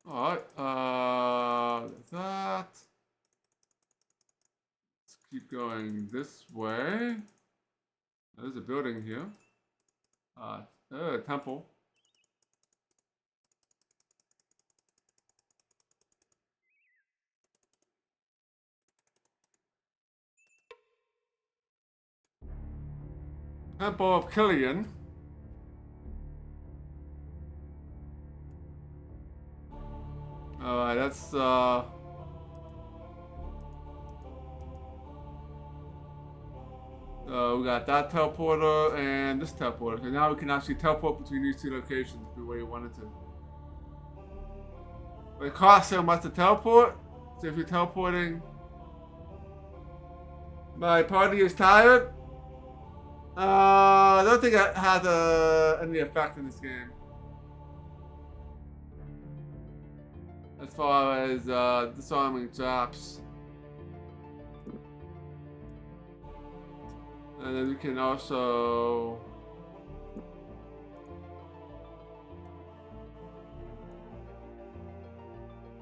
Alright, that. Let's keep going this way. There's a building here. A temple. Temple of Killian. Alright, that's we got that teleporter and this teleporter. So now we can actually teleport between these two locations if we wanted to. But it costs so much to teleport. So if you're teleporting, my party is tired. I don't think that has any effect in this game. As far as disarming traps. And then we can also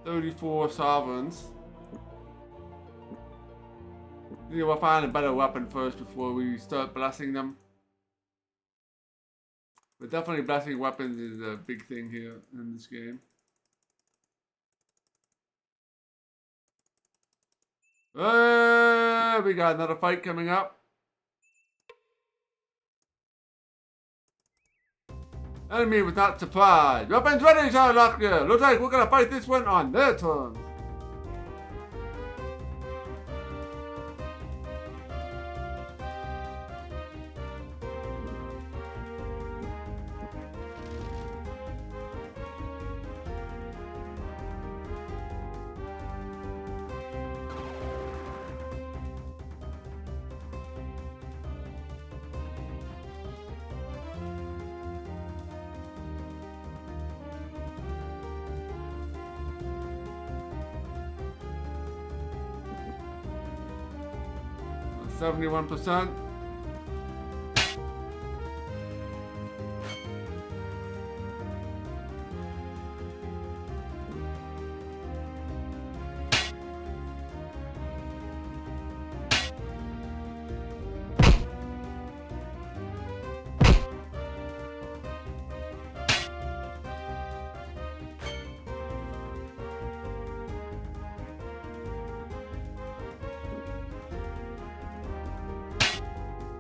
$34 sovereigns. Yeah, we'll find a better weapon first before we start blessing them. But definitely blessing weapons is a big thing here in this game. We got another fight coming up. Enemy was not surprised. Weapons ready, Sherlock. Looks like we're gonna fight this one on their terms. %71%.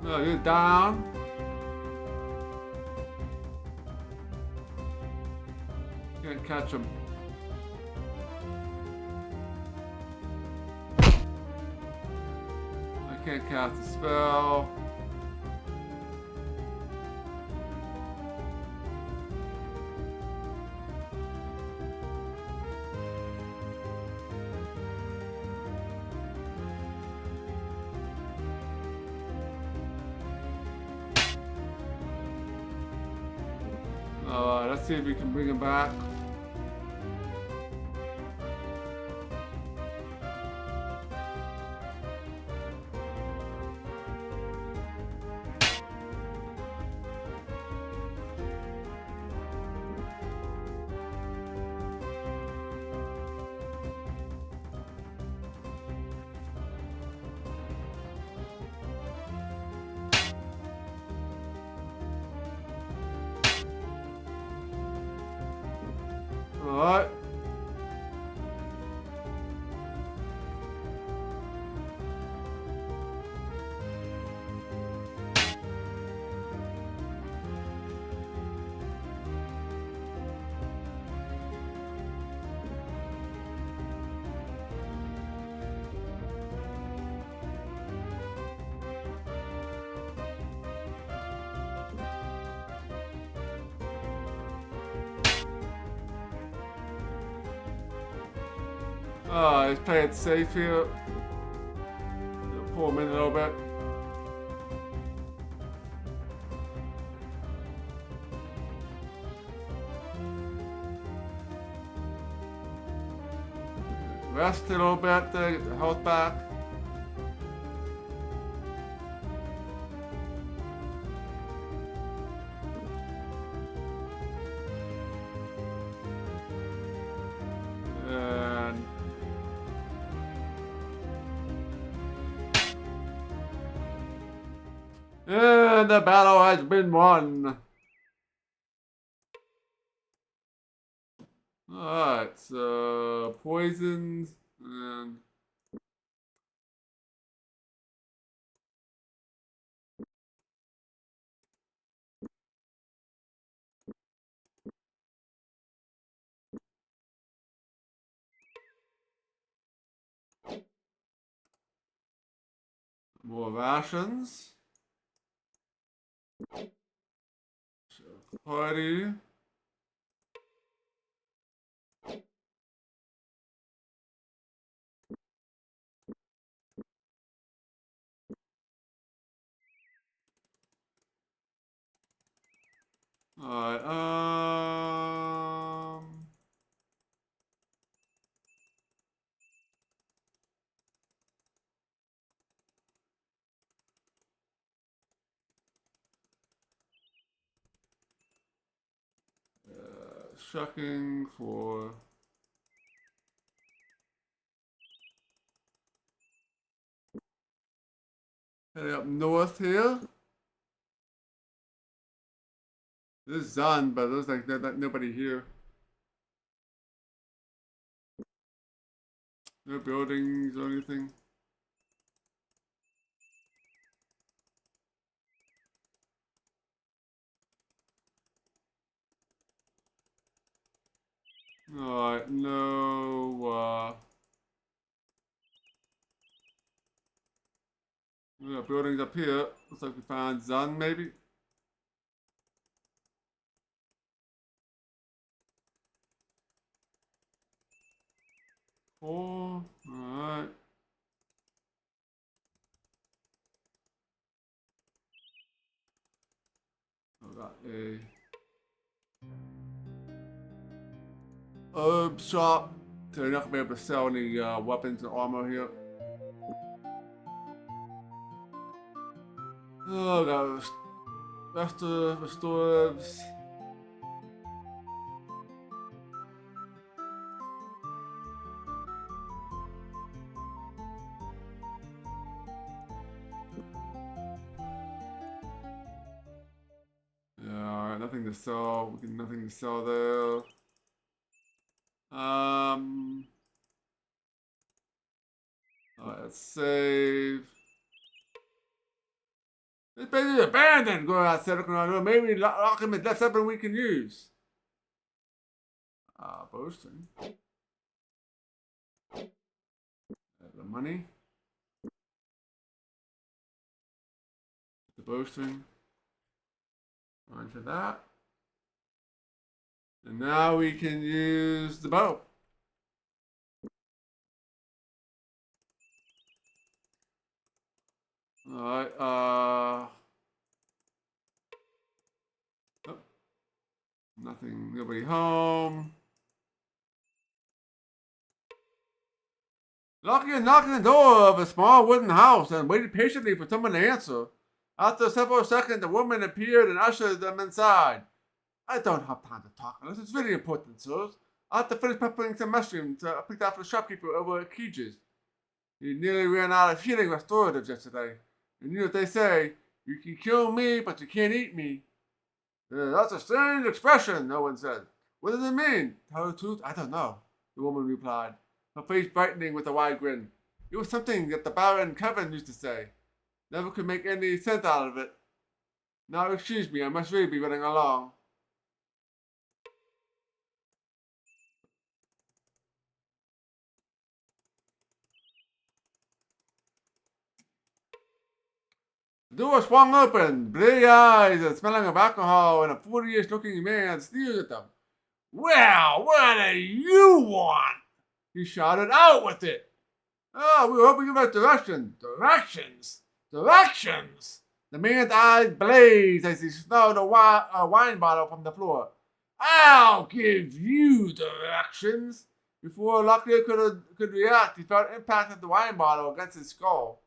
No, you're down. Can't catch him. I can't cast a spell. Let's see if we can bring him back. Alright. Let's play it safe here. Pull him in a little bit. Rest a little bit to get the health back. And the battle has been won. Alright, so poisons and more rations. Party. Alright, shucking for heading up north here. This is done, but there's like nobody here. No buildings or anything. Alright, no, we got buildings up here. Looks like we found Zun, maybe? Four, alright. I got a herb shop. So you're not gonna be able to sell any weapons and armor here. Oh, got restoratives. Yeah, alright, nothing to sell. We can nothing to sell there. Alright, let's save. It's basically abandoned. Go outside, maybe lock him. That's something we can use. Boasting. The money. The boasting. Onto that. And now we can use the bow. Alright, oh. Nothing, nobody home. Lucky knocked on the door of a small wooden house and waited patiently for someone to answer. After several seconds, the woman appeared and ushered them inside. I don't have time to talk unless it's really important, sirs. I have to finish peppering some mushrooms I picked out for the shopkeeper over at Keege's. He nearly ran out of healing restoratives yesterday. And you know what they say, you can kill me, but you can't eat me. That's a strange expression, no one said. What does it mean? Tell the truth? I don't know, the woman replied, her face brightening with a wide grin. It was something that the Baron Kevin used to say. Never could make any sense out of it. Now excuse me, I must really be running along. The door swung open, bleary eyes and smelling of alcohol, and a 40-ish looking man sneered at them. Well, what do you want? He shouted. Out with it! Oh, we were hoping about directions. Directions? Directions! The man's eyes blazed as he snowed a wine bottle from the floor. I'll give you directions. Before Locklear could react, he felt impact of the wine bottle against his skull.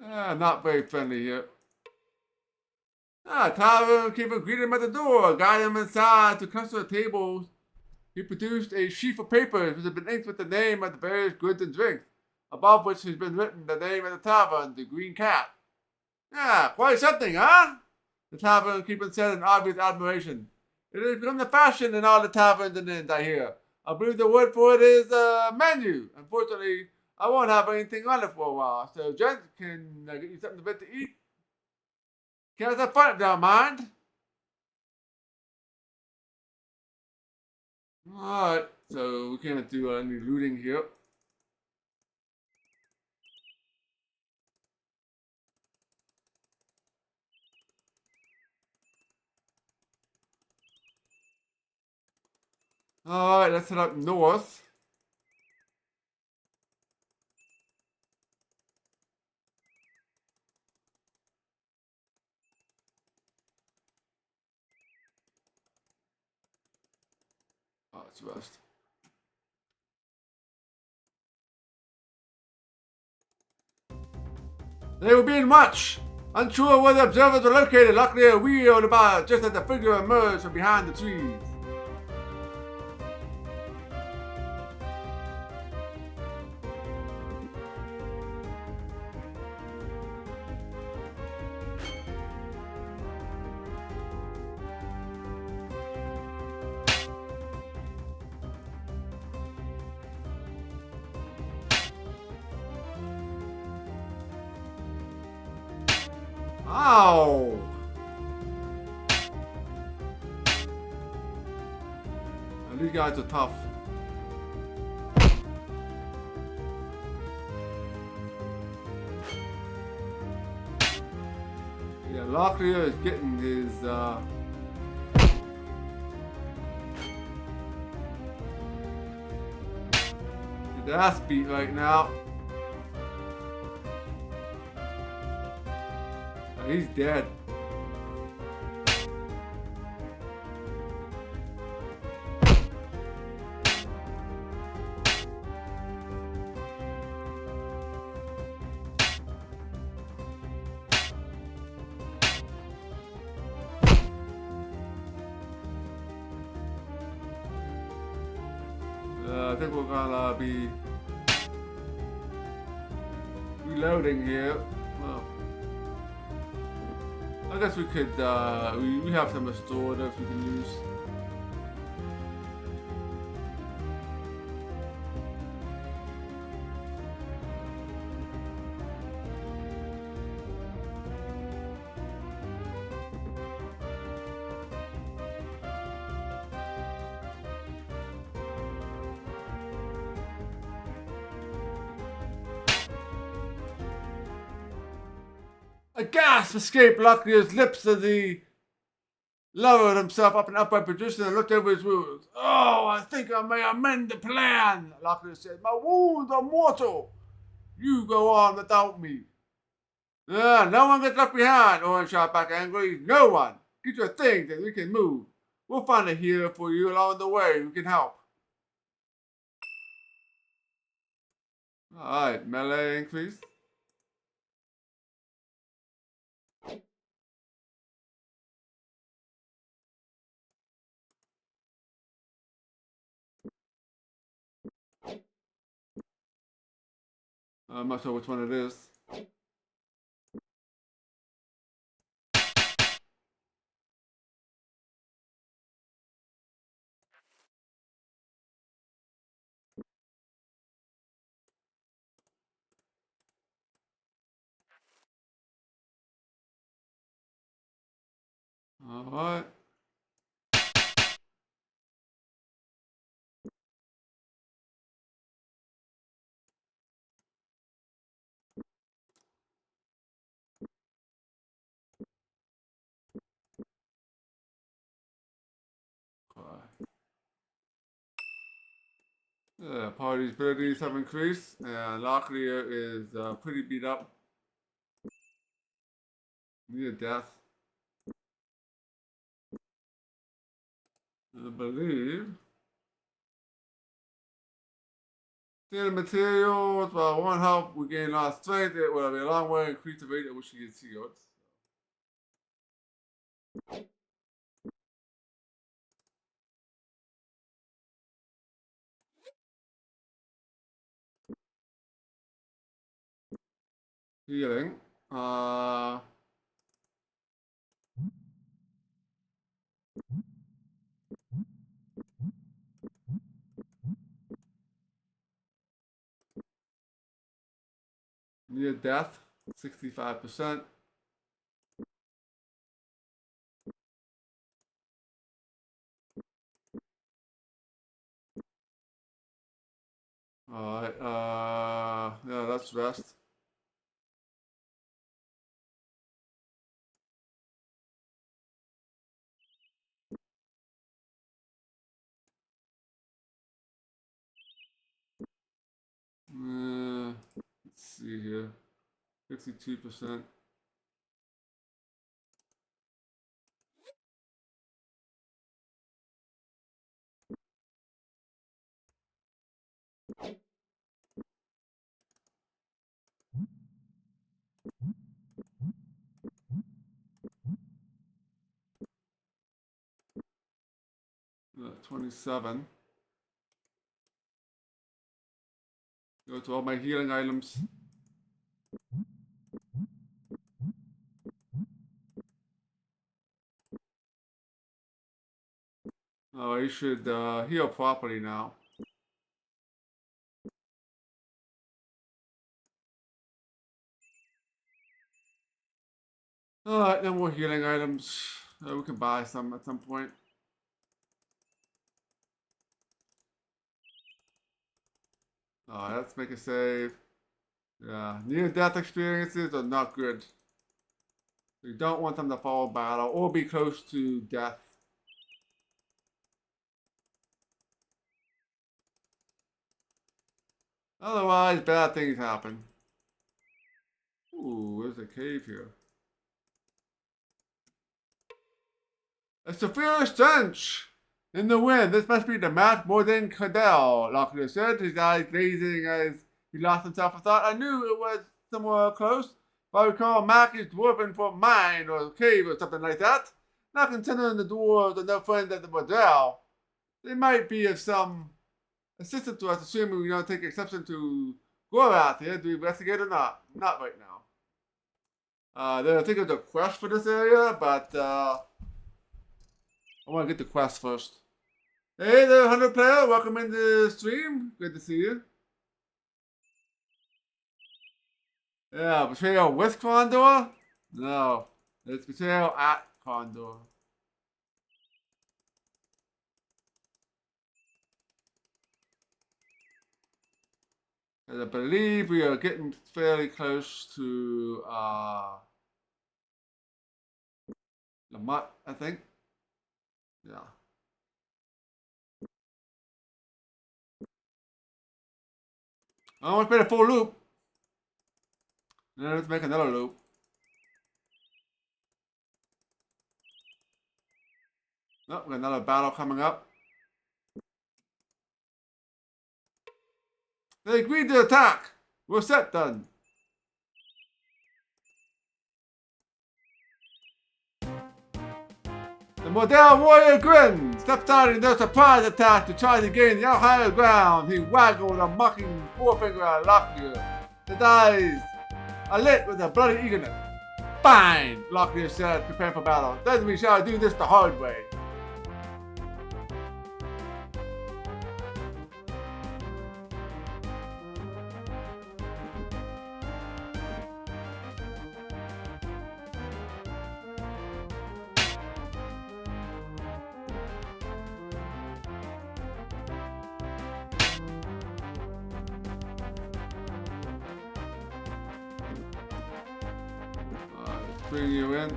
Not very friendly here. Tavern keeper greeted him at the door, guided him inside to customer tables. He produced a sheaf of papers which had been inked with the name of the various goods and drinks, above which has been written the name of the tavern, the Green Cat. Quite something, huh? The tavern keeper said in obvious admiration. It has become the fashion in all the taverns and inns, I hear. I believe the word for it is menu. Unfortunately, I won't have anything on it for a while, so gents, can I get you something a bit to eat? Can I have fun if you don't mind? Alright, so we can't do any looting here. Alright, let's head up north. Oh, it's rust. They were being watched. Unsure where the observers were located, luckily a wheeled about just as the figure emerged from behind the trees. Ow! And these guys are tough. Yeah, Locklear is getting his ass beat right now. He's dead. I think we're gonna be reloading here. Well, I guess we could, we have some restoratives we can use. A gasp escaped Locklear's lips as he lowered himself up in an upright position and looked over his wounds. Oh, I think I may amend the plan, Locklear said. My wounds are mortal. You go on without me. No one gets left behind, Owen shot back angrily. No one. Get your things and we can move. We'll find a healer for you along the way who can help. Alright, melee increase. I'm not sure which one it is. Alright. Party's abilities have increased, and Locklear is pretty beat up. Near death. I believe. Standard materials, while one help, we gain a lot of strength. It will be a long way increase the rate at which you get healed. Healing. Near death, 65%. Alright, yeah, that's rest. Let's see here. 52%. Uh, 27. Go to all my healing items. Oh, you should heal properly now. Alright, no more healing items. We can buy some at some point. Alright, let's make a save. Yeah, near-death experiences are not good. You don't want them to fall battle or be close to death. Otherwise, bad things happen. Ooh, there's a cave here. A severe stench in the wind. This must be the match more than Cadell, Locklear said, his eyes glazing as he lost himself in thought. I knew it was somewhere close. If I recall, Mac is dwarfing for mine or cave or something like that. Not considering the dwarves and their friends at the Betrayal. They might be of some assistance to us, assuming we don't take exception to go out here. Do we investigate or not? Not right now. I think there's a quest for this area, but I want to get the quest first. Hey there, 100 player. Welcome into the stream. Good to see you. Yeah, Betrayal with Krondor? No, it's Betrayal at Krondor. And I believe we are getting fairly close to Lamont, I think. Yeah. I almost made a full loop. Now let's make another loop. Oh, we got another battle coming up. They agreed to attack. We're set then. The Model warrior grinned, stepped out in their surprise attack to try to gain the higher ground. He waggled a mocking forefinger at Locklear. His eyes alit with a bloody eagerness. Fine, Locklear said, preparing for battle. Then we shall do this the hard way. Let's bring you in.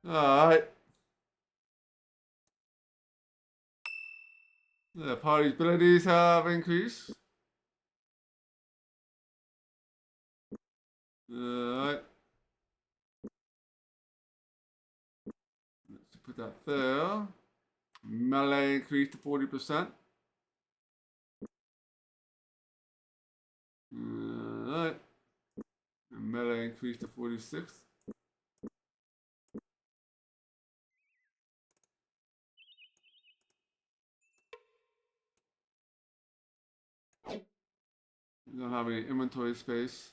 Alright. The party's abilities have increased. Alright. Let's put that there. Melee increased to 40%. Alright. And melee increased to 46. We don't have any inventory space.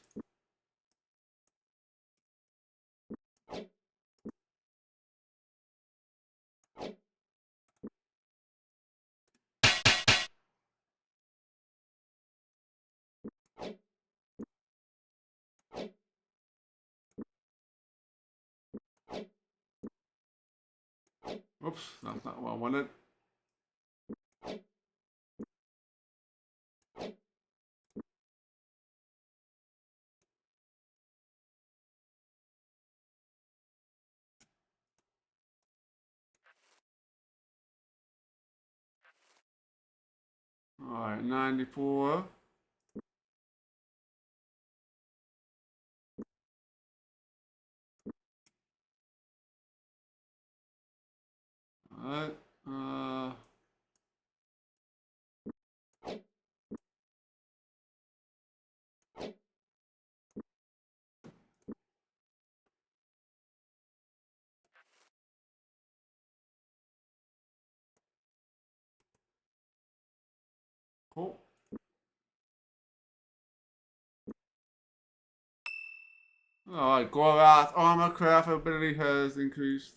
Oops, that's not what I wanted. Alright, 94. Alright, cool. Alright, Gorath armor craft ability has increased.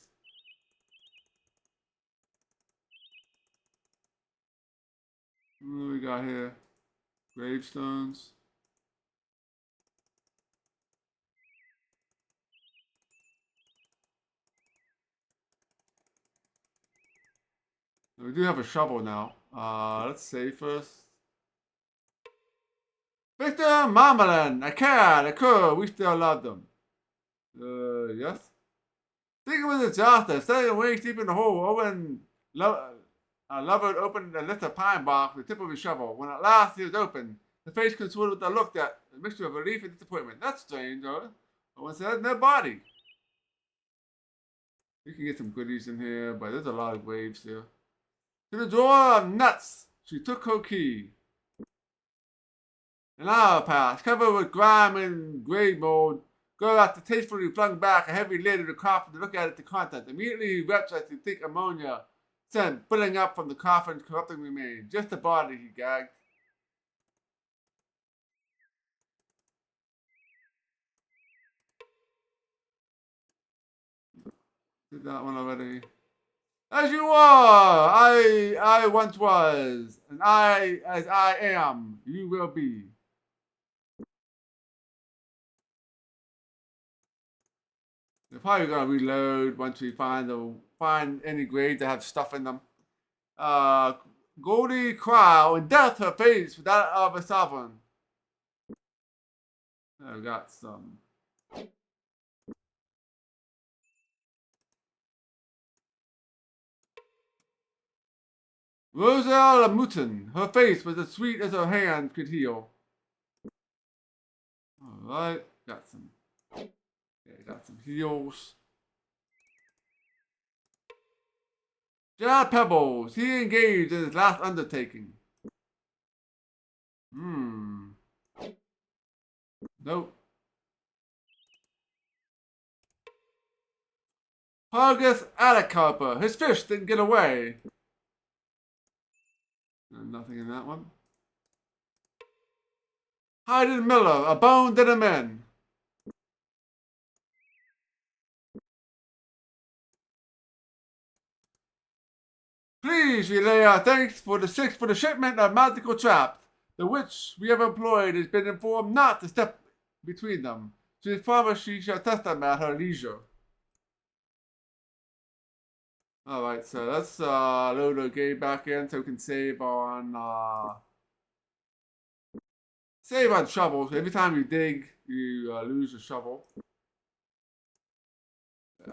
What do we got here? Gravestones. We do have a shovel now. Let's save first. Victor Marmalin, a cat, a cur, we still love them. Yes. Think it was a disaster. Standing waist deep in the hole, Lovett opened and lifted a pine box with the tip of his shovel. When at last he was open, the face contorted with a look that a mixture of relief and disappointment. That's strange, huh? No one said no body. You can get some goodies in here, but there's a lot of waves here. To the drawer of nuts, she took her key. An hour passed, covered with grime and grave mold. Gorath tastefully flung back a heavy lid of the coffin to look at its contents. Immediately he wept as he thick ammonia scent building up from the coffin's corrupting remains. Just the body, he gagged. Did that one already. As you are, I once was, and as I am, you will be. They're probably gonna reload once we find any graves that have stuff in them. Goldie Crow and death her face with that of a sovereign. I've got some Roselle Mouton. Her face was as sweet as her hand could heal. Alright, got some heals. John Pebbles. He engaged in his last undertaking. Nope. Hargus Atacarpa. His fish didn't get away. Nothing in that one. Hayden Miller. A bone did him in. Please relay our thanks for the shipment of magical traps, the which we have employed has been informed not to step between them. She has promised she shall test them at her leisure. Alright, so let's load the game back in so we can save on shovels. Every time you dig, you lose a shovel. Yeah.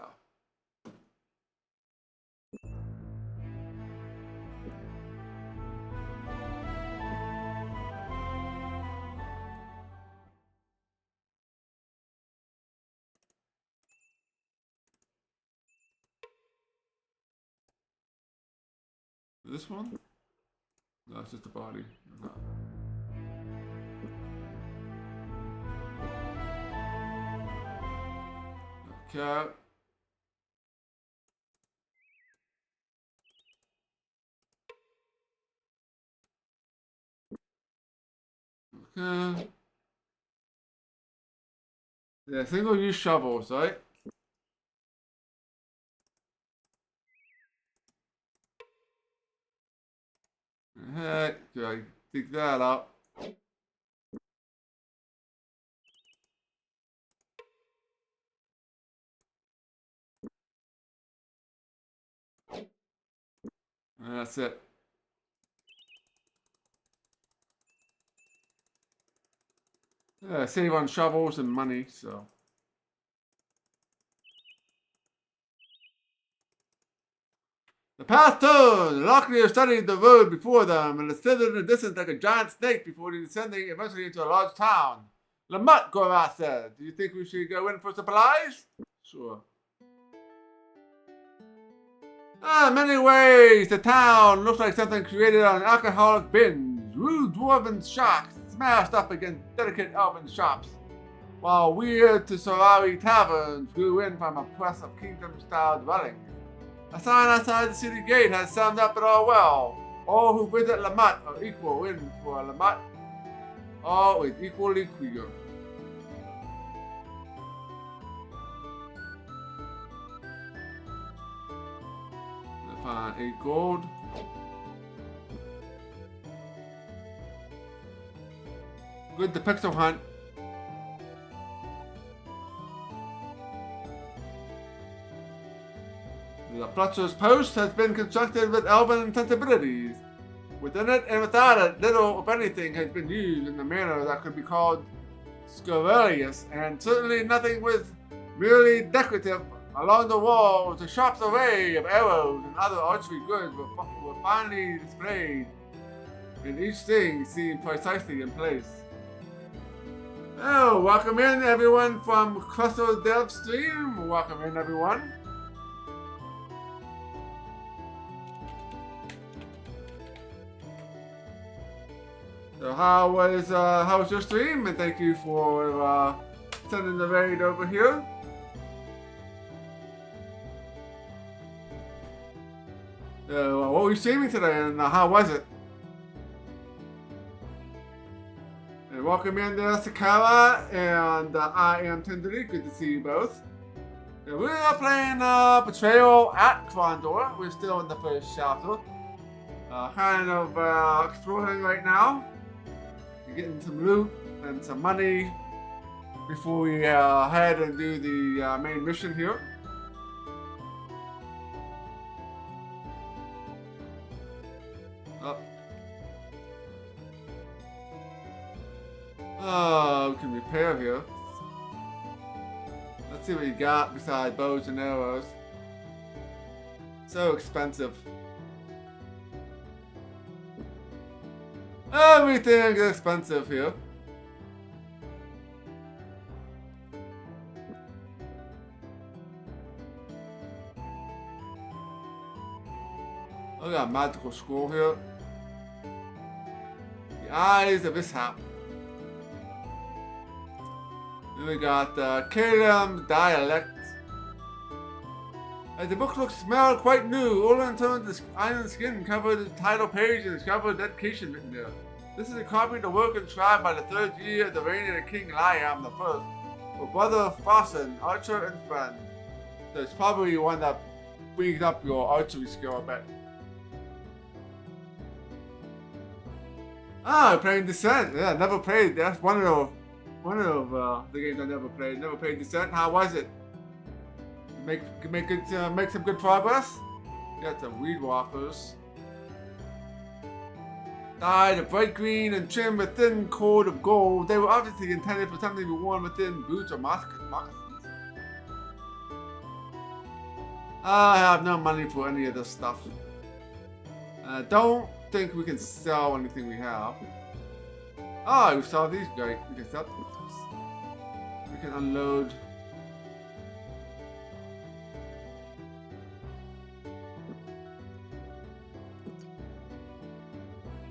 This one? No, it's just the body. No. Okay. Okay. Yeah, single-use shovels, right? Heck, I dig that up. And that's it. Yeah, save on shovels and money, so. The path turned. Locklear studied the road before them and slithered in the distance like a giant snake before descending eventually into a large town. Lamut, Gorath said. Do you think we should go in for supplies? Sure. Many ways. The town looks like something created on an alcoholic binge. Rude dwarven sharks smashed up against delicate elven shops, while weird to Sorari taverns grew in from a press of kingdom-style dwellings. A sign outside the city gate has summed up it all well. All who visit Lamut are equal in for Lamut. All is equally queer. Find 8 gold. Good to pixel hunt. The Fletcher's post has been constructed with elven sensibilities. Within it and without it, little, if anything, has been used in a manner that could be called scurrilous, and certainly nothing was merely decorative. Along the walls, a sharp array of arrows and other archery goods were finely displayed, and each thing seemed precisely in place. Oh, welcome in everyone from Krondor Dev Stream. Welcome in everyone. So how was your stream? And thank you for sending the raid over here. What were you streaming today, and how was it? And welcome in there, Sakara, and I am Tendery. Good to see you both. And we are playing Betrayal at Krondor. We're still in the first chapter. Kind of exploring right now. We're getting some loot and some money before we head and do the main mission here. Oh, we can repair here. Let's see what you got besides bows and arrows. So expensive. Everything's expensive here. I got a magical scroll here. The Eyes of Ishap. Then we got Kalem's Dialect. The book looks smell quite new. Olin turned the iron skin covered the title page and discovered dedication written there. This is a copy of the work inscribed by the third year of the reign of the King Liam the First, for Brother Fawson, archer and friend. So it's probably one that brings up your archery skill, I bet. Ah, playing Descent. Yeah, never played. That's one of the games I never played. Never played Descent. How was it? Make some good progress. Got some weed walkers. Dyed a bright green and trimmed with thin cord of gold. They were obviously intended for something to be worn within boots or moccasins. I have no money for any of this stuff. Don't think we can sell anything we have. Oh, we saw these guys. We can sell these. We can unload.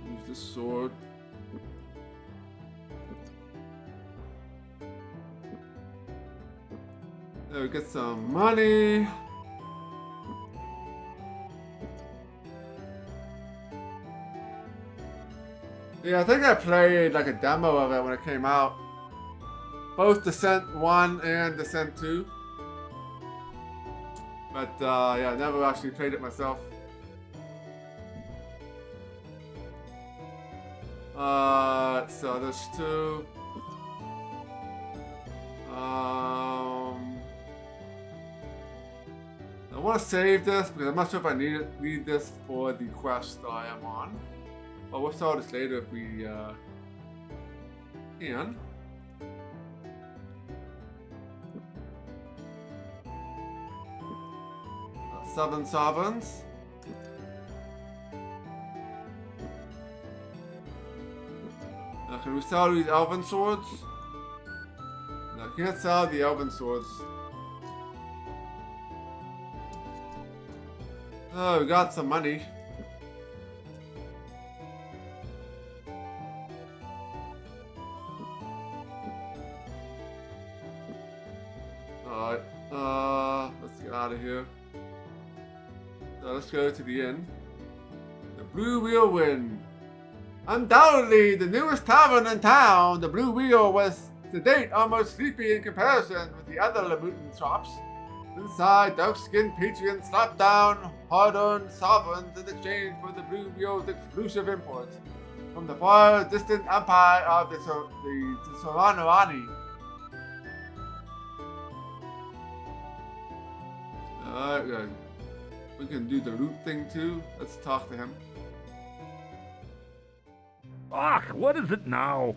Use this sword. There we get some money. Yeah, I think I played like a demo of it when it came out. Both Descent 1 and Descent 2. But yeah, I never actually played it myself. So there's two. I want to save this because I'm not sure if I need this for the quest that I am on. But we'll sell this later if we can. Seven sovereigns. Now, can we sell these elven swords? No, I can't sell the elven swords. Oh, we got some money. Alright, let's get out of here. So let's go to the inn. The Blue Wheel Win. Undoubtedly the newest tavern in town, the Blue Wheel was to date almost sleepy in comparison with the other Lamutin shops. Inside, dark-skinned patrons slapped down hard-earned sovereigns in exchange for the Blue Wheel's exclusive imports from the far distant empire of the Soranarani. Alright, good. We can do the loot thing too. Let's talk to him. Ach, what is it now?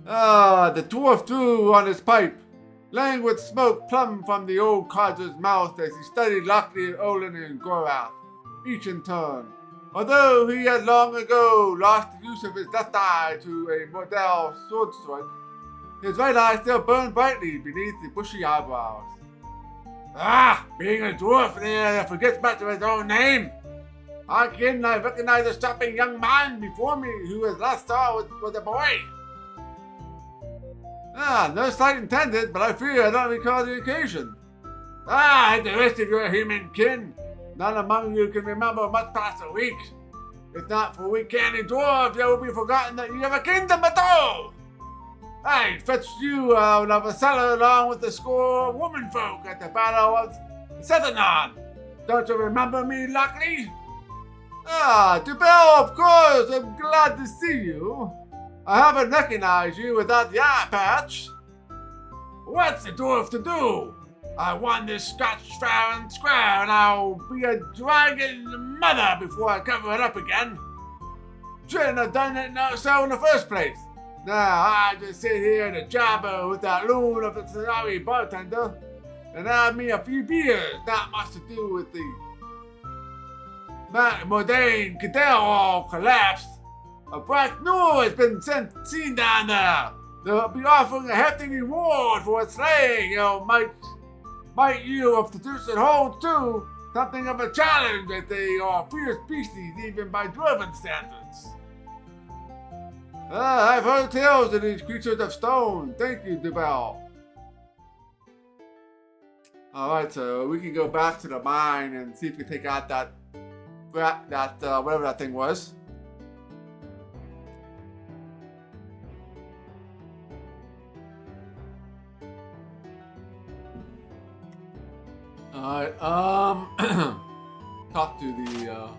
The dwarf drew on his pipe. Languid smoke plumbed from the old codger's mouth as he studied Locklear, Olin, and Gorath, each in turn. Although he had long ago lost the use of his left eye to a Mordell sword strike, his right eye still burned brightly beneath the bushy eyebrows. Ah, being a dwarf there forgets much of his own name. How can I recognize a strapping young man before me who his last saw was a boy? Ah, no slight intended, but I fear I don't recall the occasion. Ah, and the rest of your human kin. None among you can remember much past a week. If not for we canny dwarves, it will be forgotten that you have a kingdom at all. I fetched you out of a cellar along with a score of womenfolk at the Battle of Sethanon. Don't you remember me, Lockley? Ah, Dubell, of course, I'm glad to see you. I haven't recognized you without the eye patch. What's the dwarf to do? I won this Scotch fair and square, and I'll be a dragon mother before I cover it up again. Shouldn't have done it so in the first place. Now I just sit here and jabber with that loon of a Sonari bartender, and have me a few beers. Not much to do with the Mount Mordain Cadell all collapsed. A black Noor has been seen down there. They'll be offering a hefty reward for its slaying. Might you, if the deuce it holds too, something of a challenge that they are fierce species even by dwarven standards. I've heard tales of these creatures of stone. Thank you, Dubel. Alright, so we can go back to the mine and see if we can take out that whatever that thing was. Alright, talk to the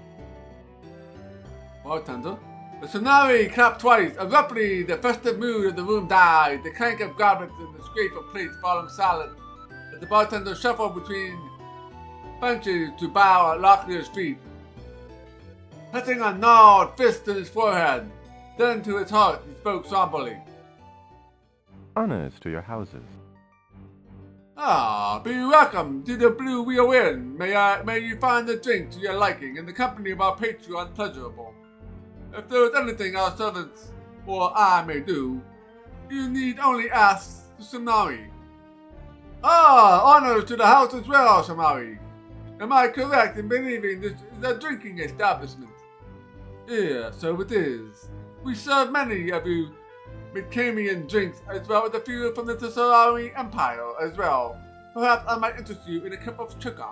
bartender. The tsunami clapped twice. Abruptly, the festive mood of the room died. The clank of goblets and the scrape of plates falling silent as the bartender shuffled between benches to bow at Locklear's feet, pressing a gnarled fist to his forehead. Then to his heart, he spoke somberly. Honors to your houses. Be welcome to the Blue Wheel Inn. May you find a drink to your liking in the company of our Patreon pleasurable. If there is anything our servants or I may do, you need only ask Tsunami. Honors to the house as well, Shamari. Am I correct in believing this is a drinking establishment? Yeah, so it is. We serve many of you Midcamian drinks as well as a few from the Tsunami Empire as well. Perhaps I might interest you in a cup of sugar.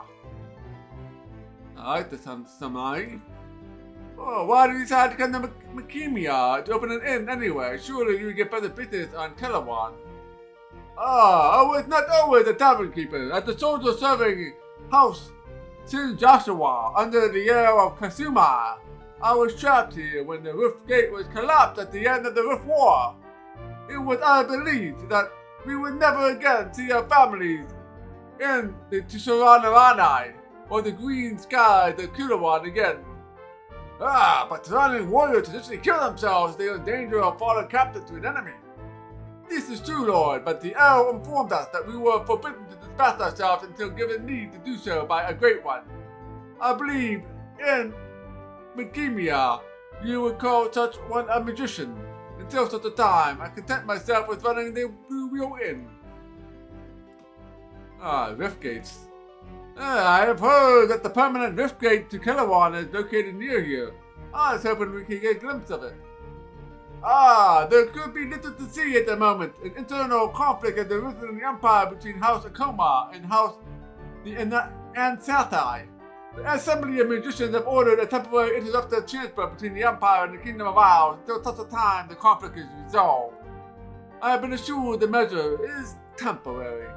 Alright, that sounds nice. Oh, why did you decide to come to Midcamia to open an inn anyway? Surely you would get better business on Telewan. I was not always a tavern keeper. At the soldier serving house Sin Joshua under the Earl of Kasuma. I was trapped here when the roof gate was collapsed at the end of the Roof War. It was our belief that we would never again see our families in the Tishoranarani or the green skies of Kulawan again. But surrounding warriors traditionally kill themselves if they are in danger of falling captive to an enemy. This is true, Lord, but the Earl informed us that we were forbidden to dispatch ourselves until given need to do so by a great one. I believe in Midcamia, you would call such one a magician. Until such a time, I content myself with running the Blue Wheel Inn. Rift Gates. I have heard that the permanent Rift Gate to Kilawan is located near here. I was hoping we could get a glimpse of it. There could be little to see at the moment. An internal conflict has arisen in the Empire between House Akoma and House Ansatai. The Assembly of Magicians have ordered a temporary interrupted transfer between the Empire and the Kingdom of Isles until such a time the conflict is resolved. I have been assured the measure is temporary.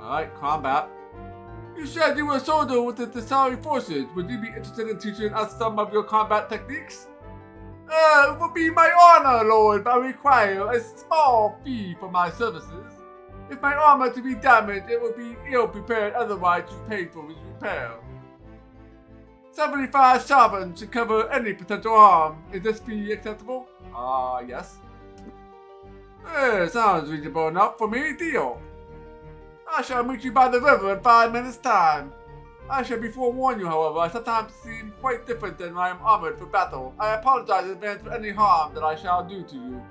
Alright, combat. You said you were a soldier with the Tasari forces. Would you be interested in teaching us some of your combat techniques? It would be my honor, Lord, but I require a small fee for my services. If my armor to be damaged, it would be ill-prepared otherwise to pay for its repair. 75 sovereigns should cover any potential harm. Is this fee acceptable? Yes. Sounds reasonable enough for me. Deal. I shall meet you by the river in 5 minutes' time. I shall be forewarn you, however, I sometimes seem quite different than when I am armored for battle. I apologize in advance for any harm that I shall do to you.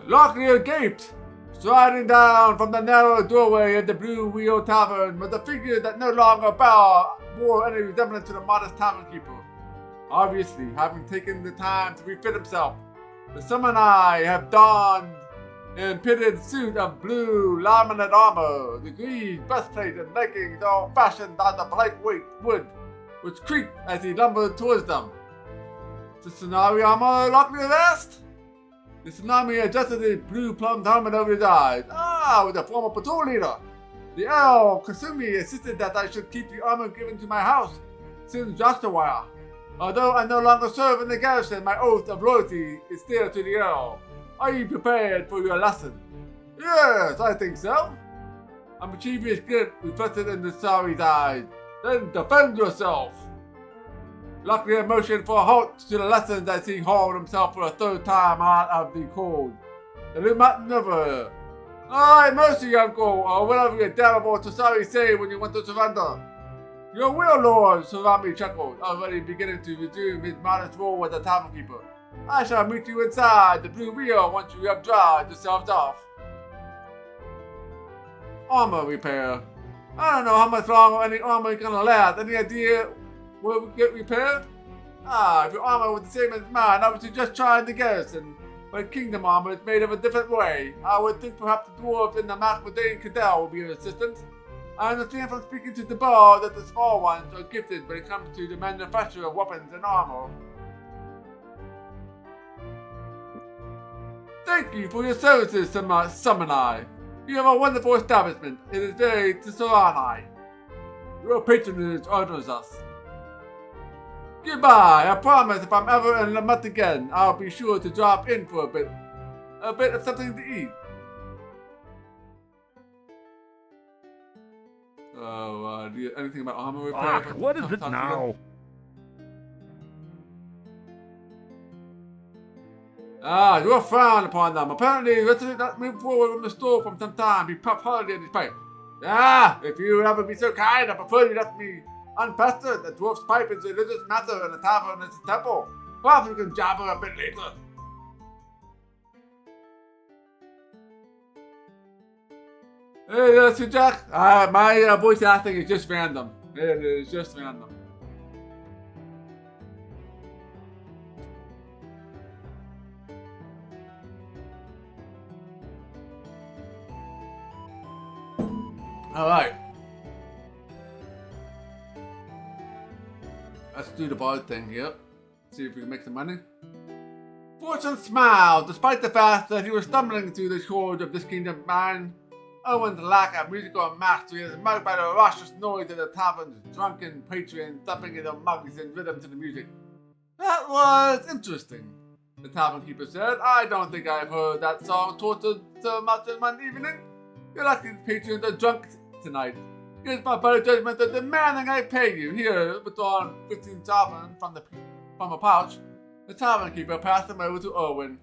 Locklear gaped. Striding down from the narrow doorway of the Blue Wheel Tavern was a figure that no longer bore any resemblance to the modest tavern keeper. Obviously, having taken the time to refit himself, the Samurai have donned an pitted suit of blue laminate armor, the greaves, breastplate, and leggings all fashioned out of lightweight wood, which creaked as he lumbered towards them. The Tsunami armor, Locklear asked? The Tsunami adjusted his blue-plumbed helmet over his eyes. With a former patrol leader. The Earl Kasumi insisted that I should keep the armor given to my house, since Joshua. Although I no longer serve in the garrison, my oath of loyalty is still to the Earl. Are you prepared for your lesson? Yes, I think so. A mischievous glint reflected in the Sari's eyes. Then defend yourself. Locklear motioned for a halt to the lessons as he hauled himself for a third time out of the cold. The Blue Mountain River. Alright, mercy, uncle, or whatever your damnable Tasari say when you want to surrender. Your warlord, Salami chuckled, already beginning to resume his modest role as a tavern keeper. I shall meet you inside the blue wheel once you have dried yourselves off. Armor repair. I don't know how much longer any armor is gonna last. Any idea where we get repaired? If your armor was the same as mine, I would suggest trying the garrison. But kingdom armor is made of a different way. I would think perhaps the dwarves in the Macbadane Cadell will be an assistance. I understand from speaking to the bar that the small ones are gifted when it comes to the manufacture of weapons and armor. Thank you for your services, Summonai. You have a wonderful establishment. It is very Tsuranai. Your patronage honors us. Goodbye. I promise if I'm ever in Lamut again, I'll be sure to drop in for a bit of something to eat. Do you anything about armor repair? What is it now? You are frowned upon them. Apparently, let's not move forward from the store from some time. He puffed hardly at his pipe. If you would ever be so kind, I prefer you left me unpestered. The dwarf's pipe is a religious matter, and the tavern is a temple. Perhaps we can jabber a bit later. Hey, Sir Jack. My voice acting is just random. It is just random. Alright. Let's do the bar thing here. See if we can make some money. Fortune smiled, despite the fact that he was stumbling through the chords of this kingdom mine. Owen's lack of musical mastery is marked by the raucous noise of the tavern's drunken patrons thumping their mugs in rhythm to the music. That was interesting, the tavern keeper said. I don't think I've heard that song tortured so much in one evening. You're lucky the patrons are drunk tonight. Here's my better judgment of demanding I pay you. Here, withdrawn 15 sovereigns from a pouch. The tavern keeper passed them over to Owen.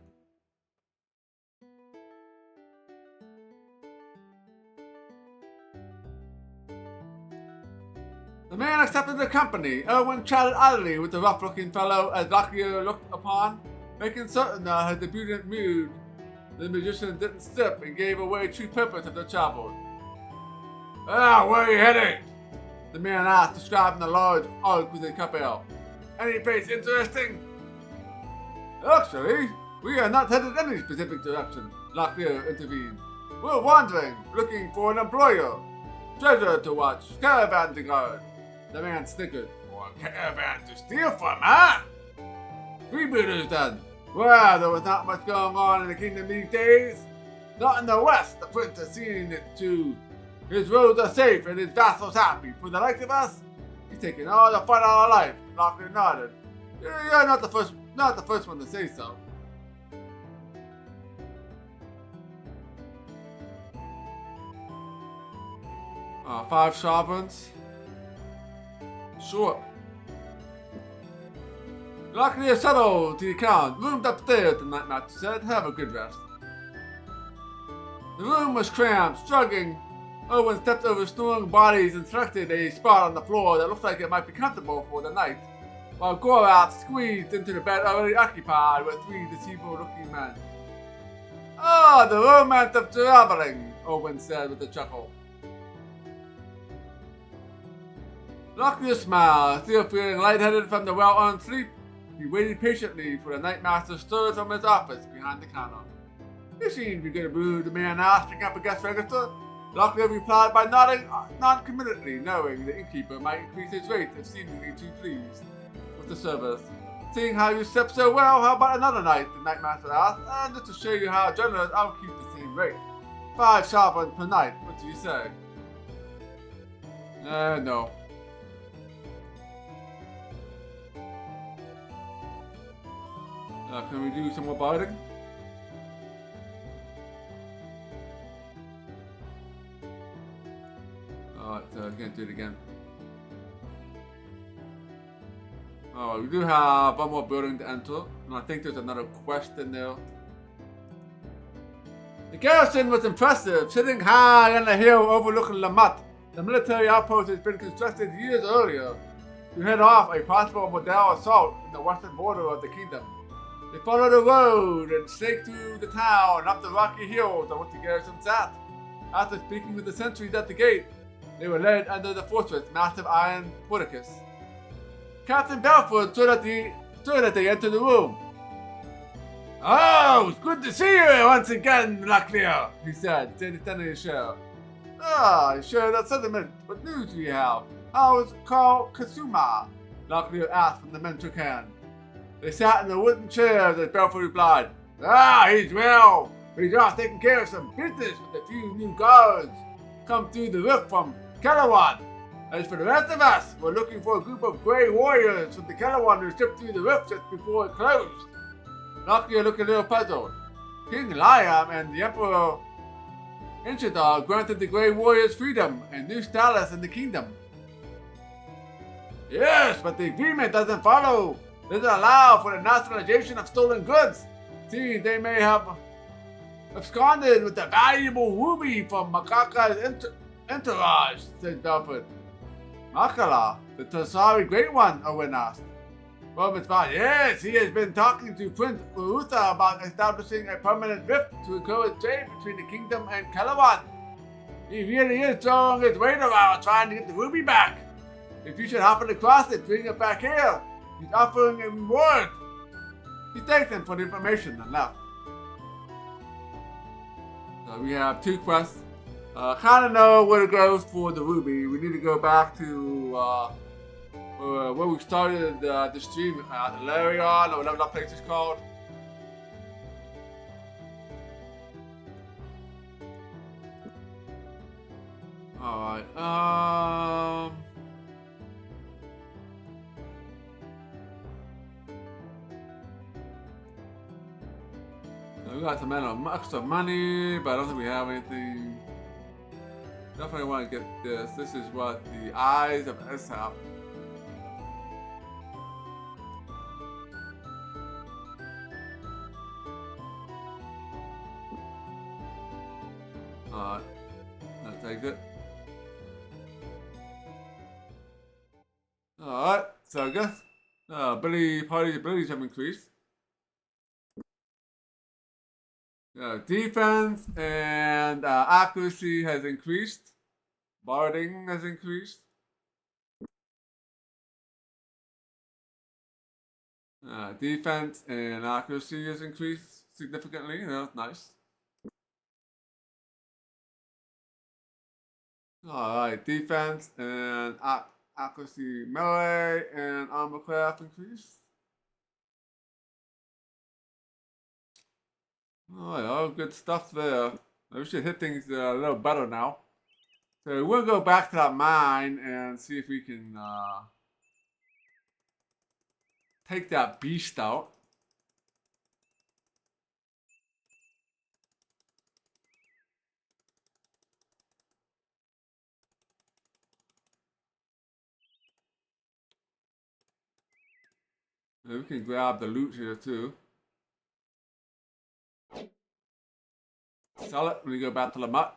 The man accepted the company. Owen chatted idly with the rough-looking fellow as Lockyer looked upon, making certain that his debutant mood, the magician didn't slip and gave away true purpose of their travel. Where are you heading? The man asked, describing a large oak with a cup ale. Any place interesting? Actually, we are not headed any specific direction, Lockyer intervened. We're wandering, looking for an employer. Treasure to watch, caravan to guard. The man snickered. Or a caravan to steal from, huh? Freebooters then. Well, there was not much going on in the kingdom these days. Not in the west, the prince has seen it too. His roads are safe and his vassals happy. For the likes of us, he's taking all the fun out of life. Lockyer nodded. You're not the first one to say so. Five sovereigns. Sure. Lockyer settled to the account. Roomed upstairs, the night master said. Have a good rest. The room was cramped, struggling. Owen stepped over snoring bodies and selected a spot on the floor that looked like it might be comfortable for the night, while Gorath squeezed into the bed already occupied with three deceitful-looking men. The romance of traveling, Owen said with a chuckle. Lockyer smiled, still feeling lightheaded from the well-earned sleep. He waited patiently for the night master stirred from his office behind the counter. You seem to be good mood, the man asked, picking up a guest register. Lockyer replied by nodding non-committedly, knowing the innkeeper might increase his rate if seemingly too pleased with the service. Seeing how you slept so well, how about another night? The night master asked. And just to show you how generous, I'll keep the same rate. 5 sovereigns per night. What do you say? No. Can we do some more biting? Can't do it again. We do have one more building to enter, and I think there's another quest in there. The garrison was impressive, sitting high on a hill overlooking Lamut. The military outpost has been constructed years earlier to head off a possible model assault in the western border of the kingdom. They followed the road and snaked through the town and up the rocky hills on which the garrison sat. After speaking with the sentries at the gate, they were led under the fortress' massive iron porticus. Captain Belford stood as they entered the room. "Oh, it's good to see you once again, Locklear," he said, standing his chair. "I share that sentiment. What news do you have? How is Carl Kasuma?" Locklear asked when the men shook hands. They sat in the wooden chairs as Belford replied, "He's well. He's off taking care of some business with a few new guards come through the rift from Calawan. As for the rest of us, we're looking for a group of grey warriors from the Calawan who slipped through the rift just before it closed." Locklear looked a little puzzled. King Liam and the Emperor Inchadar granted the Grey Warriors freedom and new status in the kingdom. "Yes, but the agreement doesn't allow for the nationalization of stolen goods. See, they may have absconded with the valuable ruby from Makaka's entourage," said Belford. "Makala, the Tasari Great One," Owen asked. Well, Miss Bond, yes, he has been talking to Prince Urutha about establishing a permanent rift to encourage trade between the kingdom and Calawan. He really is throwing his weight around trying to get the ruby back. If you should happen across it, bring it back here. He's offering a reward. He thanked them for the information and left. So we have two quests. Kind of know where it goes for the ruby. We need to go back to where we started the stream at Larion, or whatever that place is called. Alright, we got some extra money, but I don't think we have anything. Definitely want to get this. This is what the Eyes of Eshab. Alright, I'll take it. Alright, so I guess party's abilities have increased. Defense and accuracy has increased. Barding has increased. Defense and accuracy has increased significantly. That's nice. Alright, defense and accuracy, melee, and armor craft increased. Alright, all good stuff there. We should hit things a little better now. So we'll go back to that mine and see if we can take that beast out. We can grab the loot here too. Sell it when we go back to Lamut.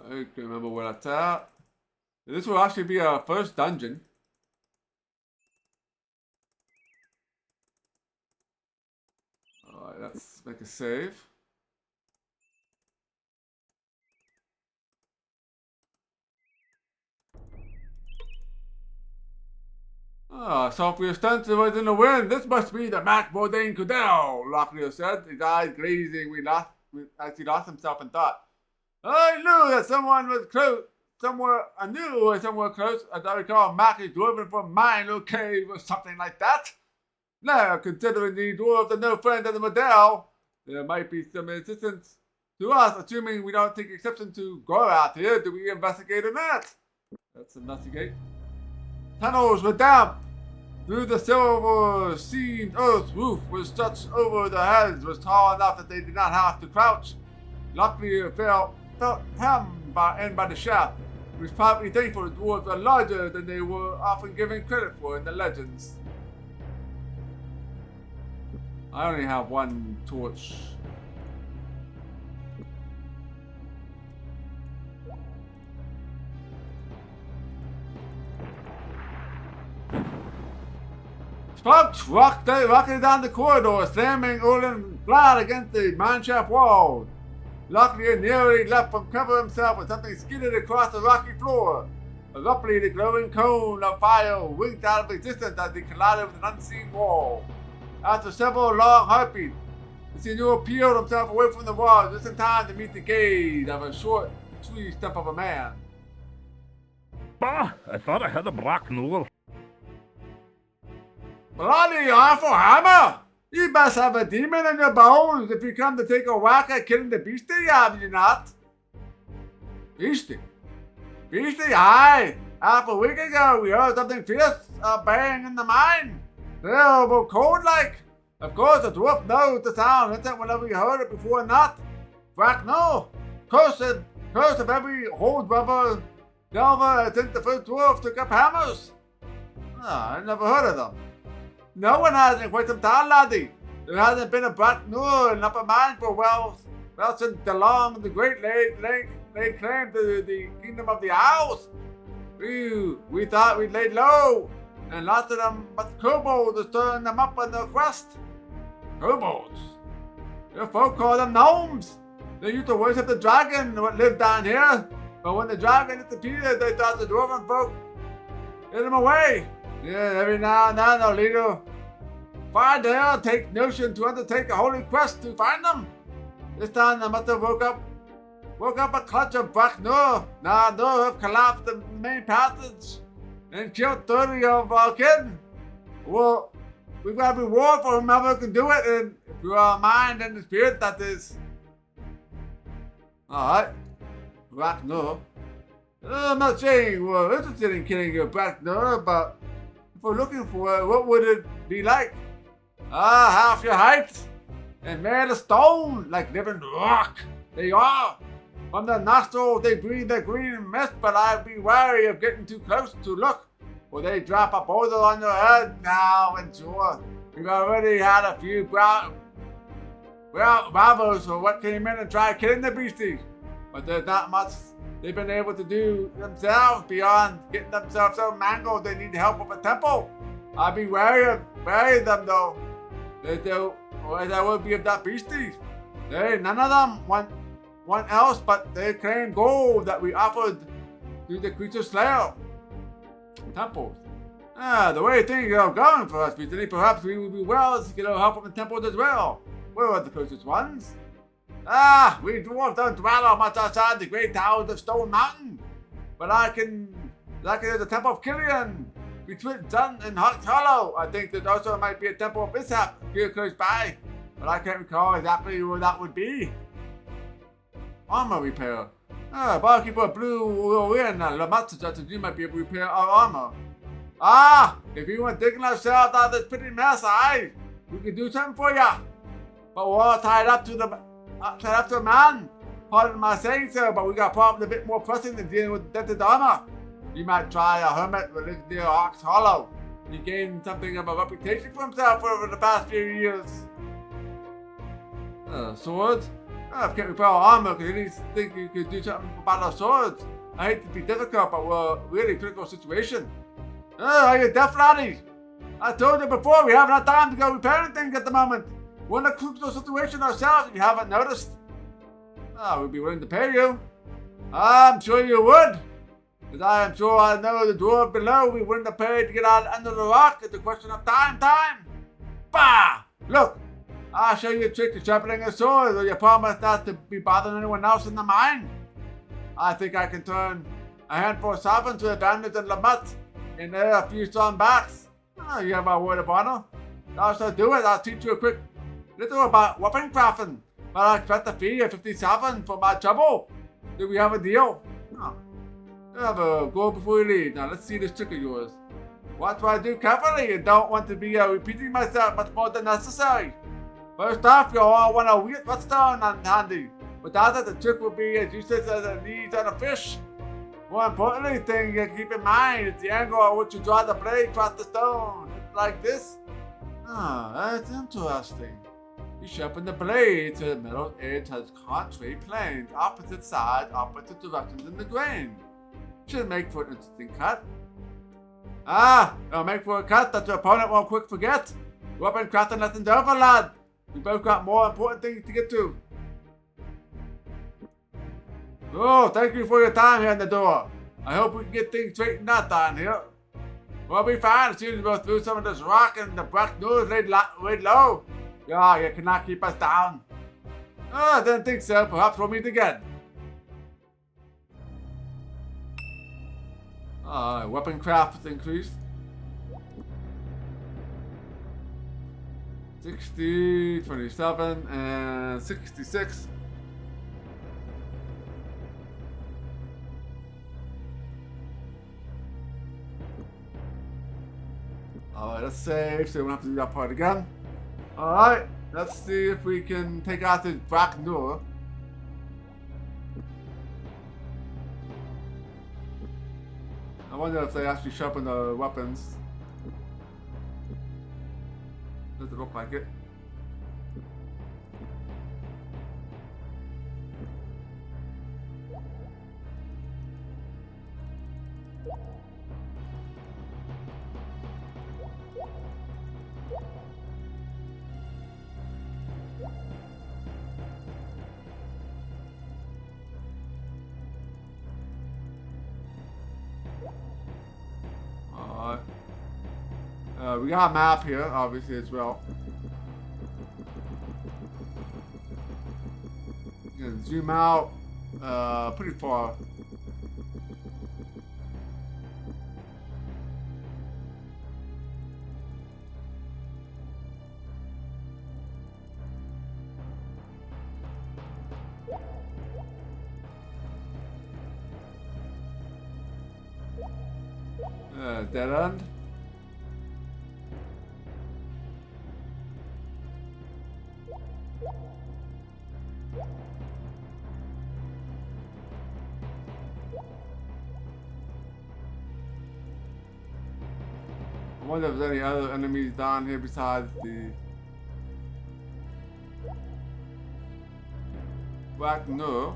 I can remember where that's at. This will actually be our first dungeon. Alright, let's make a save. So if we are stunted in the wind, this must be the Mac Bourdain Cudel, Locklear said, his eyes glazing. As he lost himself in thought. "I knew that someone was close, somewhere close. As I recall, Mac is driven from mine or cave or something like that. Now, considering the dwarves are no friends of the Model, there might be some resistance to us, assuming we don't take exception to Gorath here. Do we investigate or not?" Let's investigate. Tunnels were damp. Through the silver-seamed earth roof, which stretched over their heads, was tall enough that they did not have to crouch. Locklear felt hemmed by the shaft. He was probably thankful the dwarves were larger than they were often given credit for in the legends. I only have one torch. Sparks rocking down the corridor, slamming Olin flat against the mineshaft wall. Luckily, nearly left from cover himself when something skidded across the rocky floor. Abruptly, the glowing cone of fire winked out of existence as he collided with an unseen wall. After several long heartbeats, the Senor peeled himself away from the wall just in time to meet the gaze of a short, tree stump of a man. Bah, I thought I had a black noodle. Bloody awful hammer! You must have a demon in your bones if you come to take a whack at killing the beastie, have you not? Beastie? Beastie, aye! Half a week ago we heard something fierce baying in the mine. Terrible cold like. Of course the dwarf knows the sound instant whenever he heard it before not. Frack no! Curse of every hold rubber delver since the first dwarf took up hammers. I never heard of them. No one has in quite some time, laddie. There hasn't been a black Noor in Upper Mine for well since the Great laid claim to the kingdom of the Owls. We thought we'd laid low, and lots of them but kobolds are stirring them up on their quest. Kobolds? Your folk call them gnomes. They used to worship the dragon that lived down here, but when the dragon disappeared, they thought the dwarven folk hid him away. Yeah, every now and then a leader find there take notion to undertake a holy quest to find them. This time they must have woke up a clutch of black Noor. Now Noor have collapsed the main passage and killed 30 of our kin. Well, we've got a reward for whomever can do it, and if you are mind and the spirit, that is. Alright, black Noor. I'm not saying we're interested in killing your black Noor, but if we're looking for it, what would it be like? Half your height, and made of stone, like living rock. They are. From their nostrils they breathe their green mist, but I'd be wary of getting too close to look, or they drop a boulder on your head. Now, and sure, we've already had a few bravos for what came in and tried killing the beasties, but there's not much they've been able to do themselves beyond getting themselves so mangled they need help with a temple. I'd be wary of them though. There would be of that beasties. None of them want else but they claim gold that we offered to the creature slayer. Temples. The way things are going for us recently, perhaps we would be well to get help from the temples as well. Where are the closest ones? We dwarves don't dwell much outside the great towers of Stone Mountain. But there's the Temple of Killian, between Dun and Hawk's Hollow. I think there also might be a Temple of Mishap here close by, but I can't recall exactly where that would be. Armor repair. Barkeeper blew in Lamont suggested you might be able to repair our armor. If you want digging ourselves out of this pretty mess, we could do something for ya. But we're all tied up to a man. Pardon my saying so, but we got problems a bit more pressing than dealing with dented armor. You might try a hermit who lives near Hawk's Hollow. He gained something of a reputation for himself over the past few years. Swords? I can't repair our armor because you think you could do something about our swords. I hate to be difficult, but we're a really critical situation. Are you deaf, laddie? I told you before, we haven't had time to go repairing things at the moment. We're in a crucial situation ourselves if you haven't noticed. We'd be willing to pay you. I'm sure you would. As I am sure I know the dwarf below will be willing to pay to get out under the rock. It's a question of time. Bah! Look, I'll show you a trick to sharpening a sword, or you promise not to be bothering anyone else in the mine. I think I can turn a handful of sovereigns to advantage in Lamont and there a few strong backs. You have my word of honor. I'll also do it. I'll teach you a quick little about weapon crafting, but I expect a fee of 50 sovereigns for my trouble. Do we have a deal? Have a go before you leave. Now let's see this trick of yours. Watch what I do carefully and don't want to be repeating myself much more than necessary. First off, you'll all want a wheat whetstone on handy. Without it, the trick will be as useless as a lead on a fish. More importantly, the thing you keep in mind is the angle at which you draw the blade across the stone. It's like this. Ah, that's interesting. You sharpen the blade to the metal edge has contrary planes, opposite sides, opposite directions in the grain. Should make for an interesting cut. Ah, it'll make for a cut that your opponent won't quick forget. Weapon crafting lessons over, lad. We both got more important things to get to. Oh, thank you for your time here in the door. I hope we can get things straightened out down here. We'll be fine as soon as we go through some of this rock and the black nose laid low. Yeah, you cannot keep us down. Oh, I didn't think so. Perhaps we'll meet again. Weapon craft is increased. 60, 27, and 66. Alright, let's save so we don't have to do that part again. Alright, let's see if we can take out this Black Nur. I wonder if they actually sharpen the weapons. Does it look like it? We got a map here, obviously, as well. You can zoom out pretty far. Dead end. I wonder if there's any other enemies down here besides the Black Nur.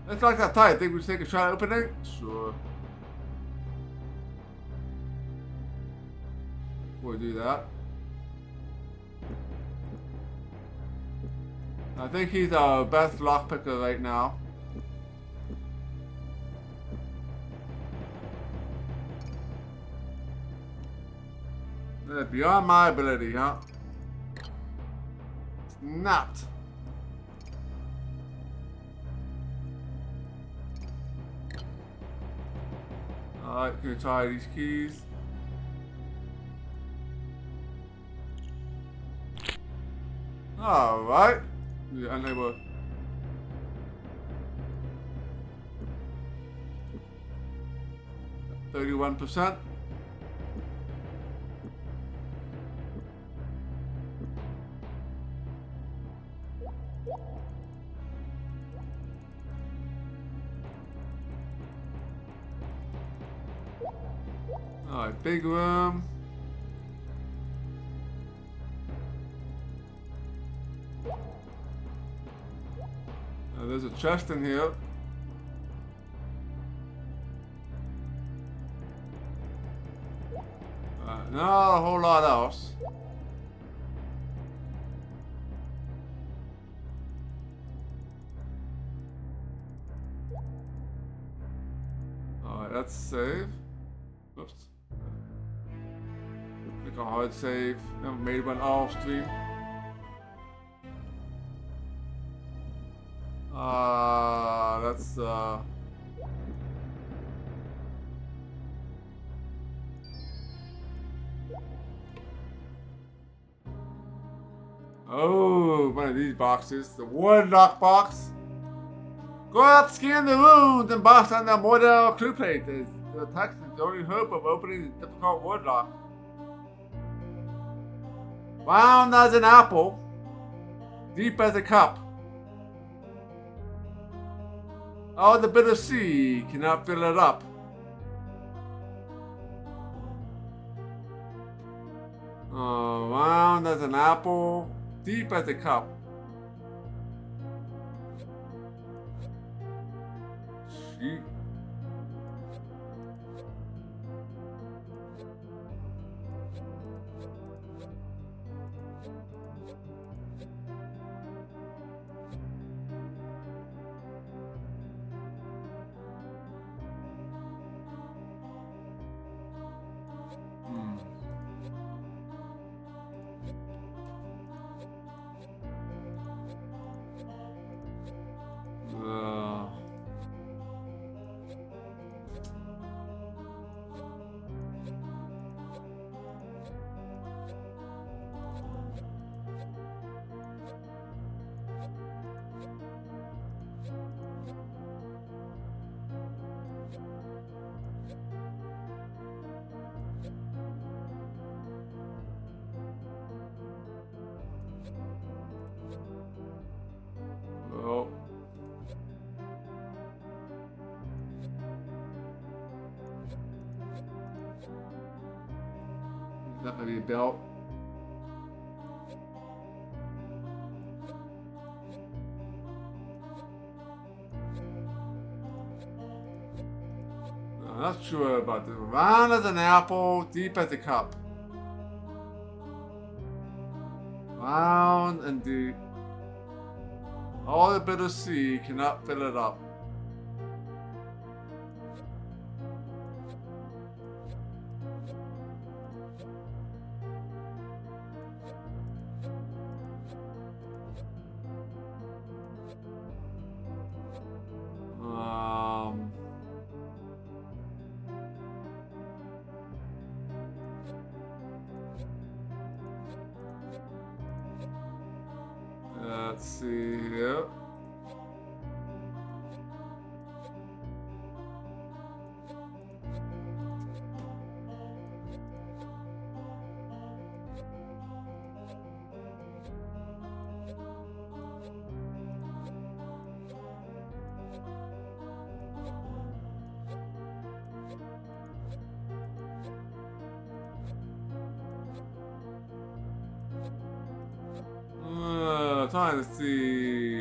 It's like that tight. Think we should take a shot at opening? Sure. Before we do that. I think he's our best lockpicker right now. Beyond my ability, huh? Snapped. Alright, gonna try these keys. Alright. Unable. %. Alright, big room. There's a chest in here. Not a whole lot else. Alright, let's save. Oops. Make a hard save. Never made one off stream. That's oh, one of these boxes. The Warlock box. Go out, scan the wounds, and box on the model crew plate. The text is the only hope of opening the difficult Warlock. Round as an apple, deep as a cup. All the bitter sea cannot fill it up. Round as an apple, deep as a cup. Sheep. Oh. That might be a belt. I'm not sure about this. Round as an apple, deep as a cup. Round and deep. All the bitter sea cannot fill it up. Let's see here. Trying to see.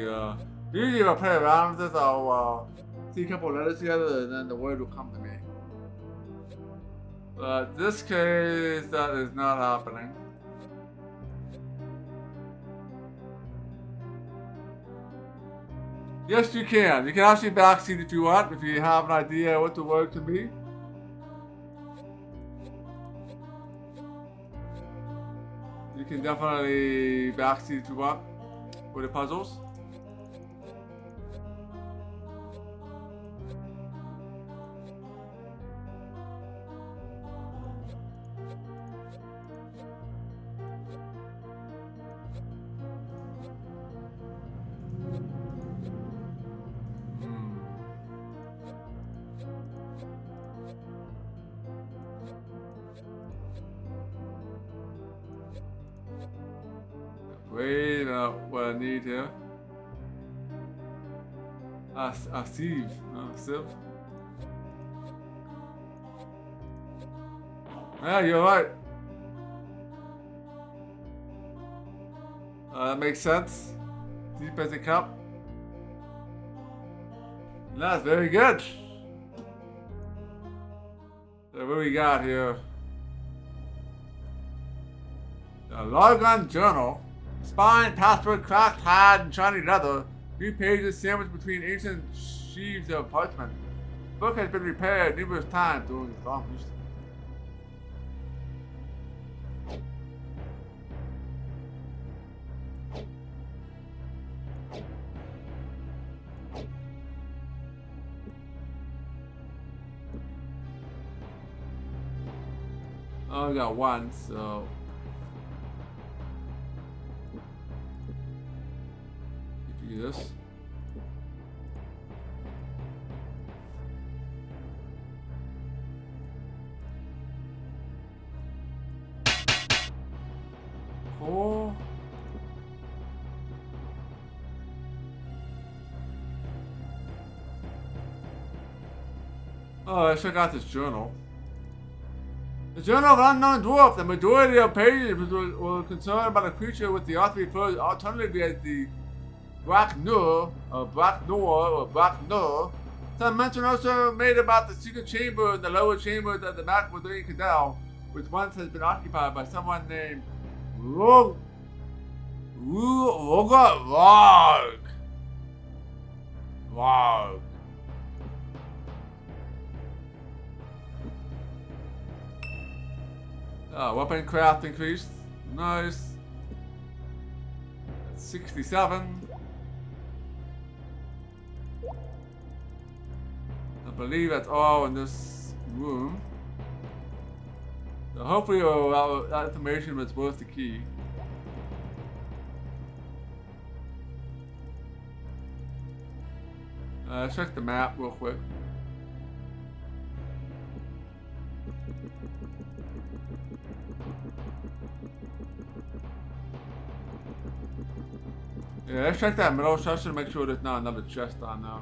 Usually, if I play around with this, I'll see a couple of letters together, and then the word will come to me. But this case, that is not happening. Yes, you can. You can actually backseat if you want, if you have an idea what the word could be. You can definitely backseat if you want for the puzzles. Wait, what I need here. Sieve. Sieve. Yeah, you're right. That makes sense. Deep as a cup. That's very good. So what we got here? A logon journal. Spine, password, cracked hide, and shiny leather. 3 pages sandwiched between ancient sheaves of parchment. The book has been repaired numerous times during its long history. I only got one, so. Do this. Cool. Oh, I check out this journal. The Journal of an Unknown Dwarf. The majority of pages were concerned about a creature with the earth refers alternatively as the Braknur, or Braknor, or Braknur. Some mention also made about the secret chamber in the lower chambers of the Macmillan Canal, which once has been occupied by someone named Rog. Weapon craft increased. Nice. 67. I believe that's all in this room. So hopefully that information was worth the key. Let's check the map real quick. Yeah, let's check that middle chest to make sure there's not another chest on now.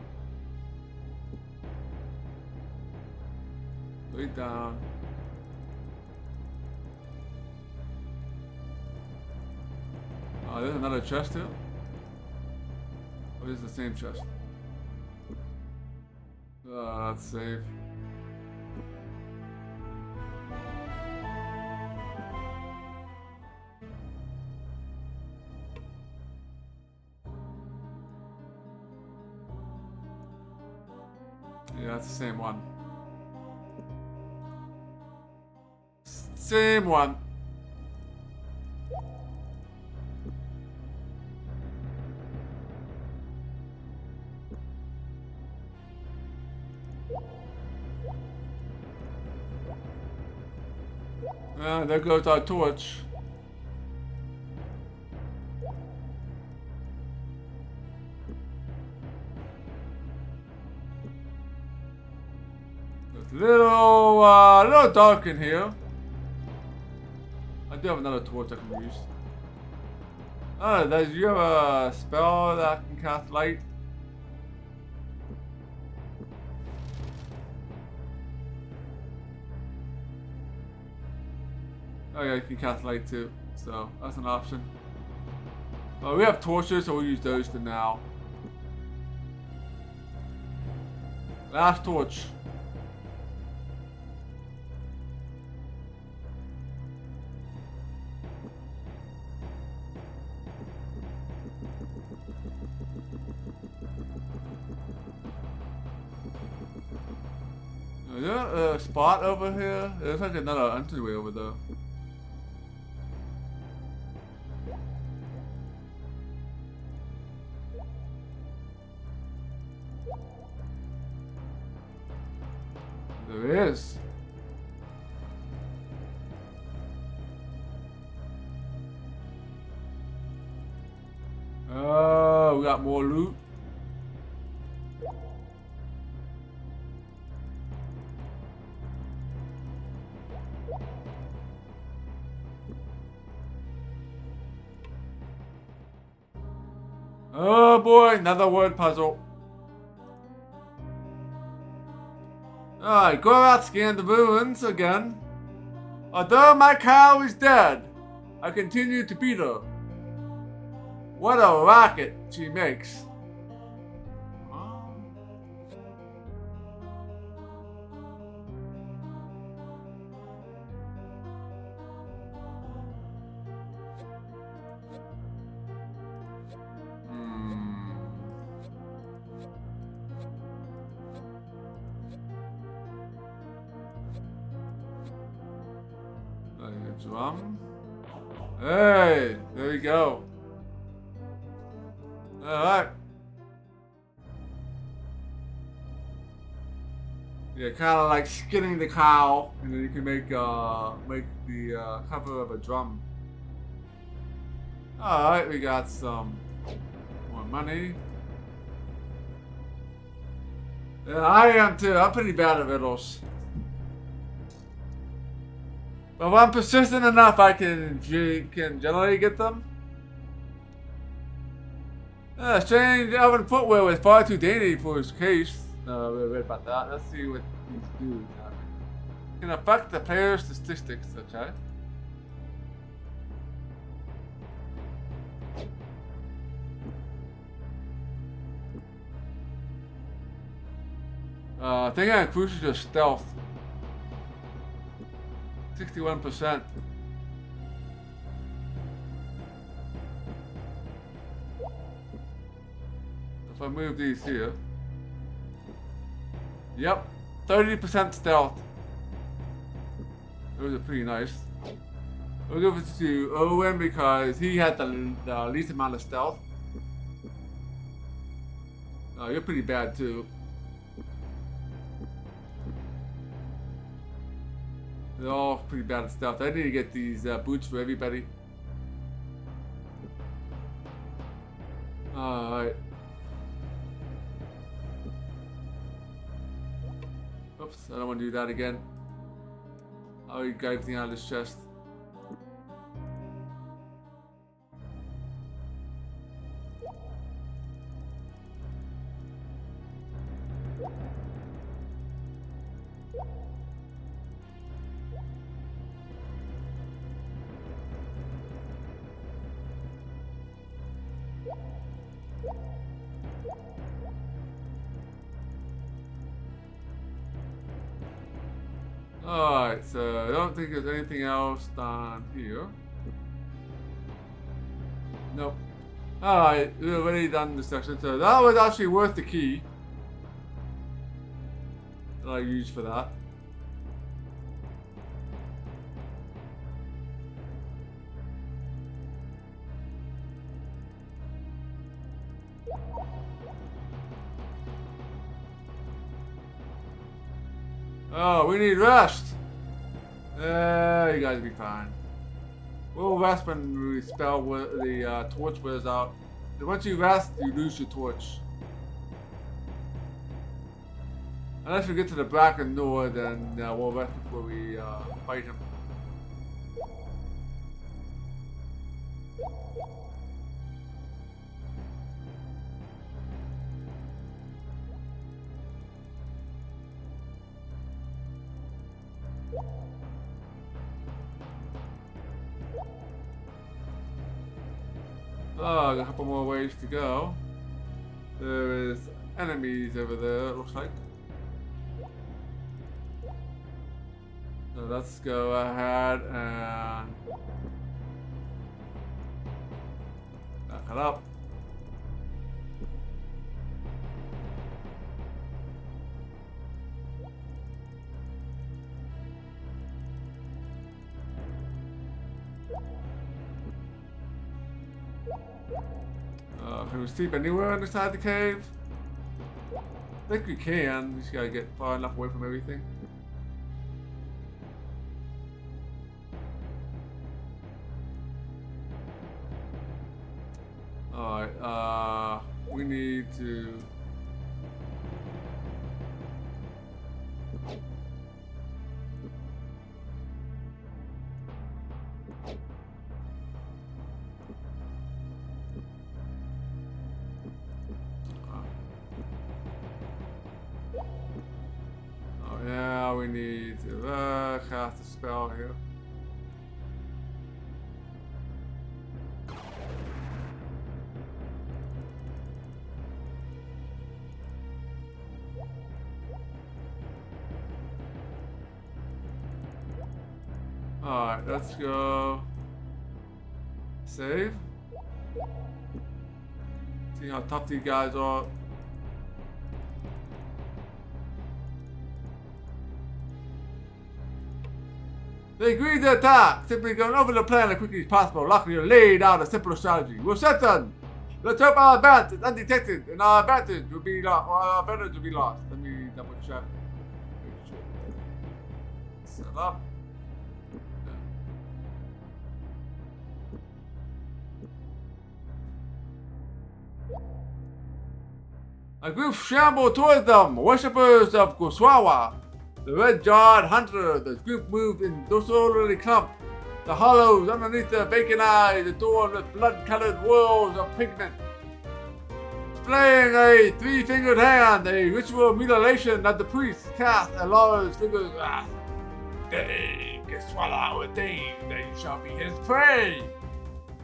Wait down. Oh, there's another chest here? Or is it the same chest? That's safe. Yeah, it's the same one. Same one. There goes our torch. It's a little dark in here. I do have another torch I can use. Oh, do you have a spell that can cast light? Oh yeah, you can cast light too, so that's an option. Oh, we have torches, so we'll use those for now. Last torch. Is there a spot over here? There's like another entryway over there. There is. Oh, we got more loot. Oh boy, another word puzzle. Alright, go out, scan the ruins again. Although my cow is dead, I continue to beat her. What a racket she makes. Drum. Hey, there we go. Alright. Yeah, kind of like skinning the cow, and then you can make the cover of a drum. Alright, we got some more money. Yeah, I am too. I'm pretty bad at riddles. But if I'm persistent enough, I can generally get them. Strange elven footwear was far too dainty for his case. No, we read about that. Let's see what these do. Can affect the player's statistics, okay. I think I increased your stealth. 61%. If I move these here. Yep, 30% stealth. Those are pretty nice. We'll give it to Owen because he had the least amount of stealth. You're pretty bad too. They're all pretty bad at stealth. I need to get these boots for everybody. Alright. Oops, I don't want to do that again. I'll get everything out of this chest. Alright, so I don't think there's anything else down here. Nope. Alright, we've already done this section, so that was actually worth the key that I used for that. Oh, we need rest. You guys will be fine. We'll rest when we spell the torch wears out. And once you rest, you lose your torch. Unless we get to the Bracken door, then we'll rest before we fight him. Oh, a couple more ways to go. There is enemies over there, it looks like. So let's go ahead and back it up. Can we sleep anywhere inside the cave? I think we can. We just gotta get far enough away from everything. Alright, we need to... Yeah, we need to cast a spell here. Alright, let's go. Save. See how tough these guys are. They agreed to attack, simply going over the plan as quickly as possible. Luckily, they laid out a simple strategy. We're set then. Let's hope our advance is undetected, and our advantage will be lost. Our advantage will be lost. Let me double check. Make sure. Set up. A group shambled towards them, worshippers of Goswawa. The red-jawed hunter, the group moved in disorderly clump. The hollows underneath their vacant eyes adorned with blood-colored whorls of pigment. Displaying a three-fingered hand, a ritual mutilation that the priest cast at Laura's fingers. They can swallow a thing, they shall be his prey.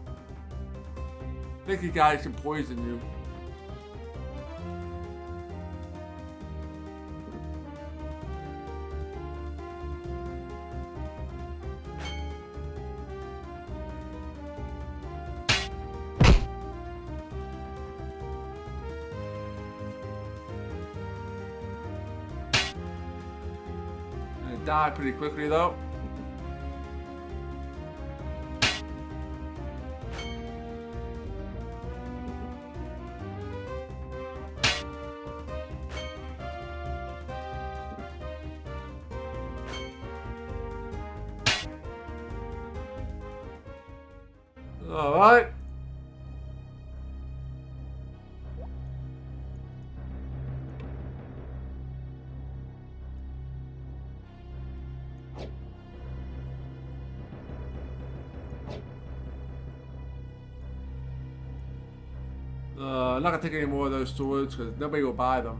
I think he guys can poison you. Die pretty quickly though. All right. I'm not gonna take any more of those swords because nobody will buy them.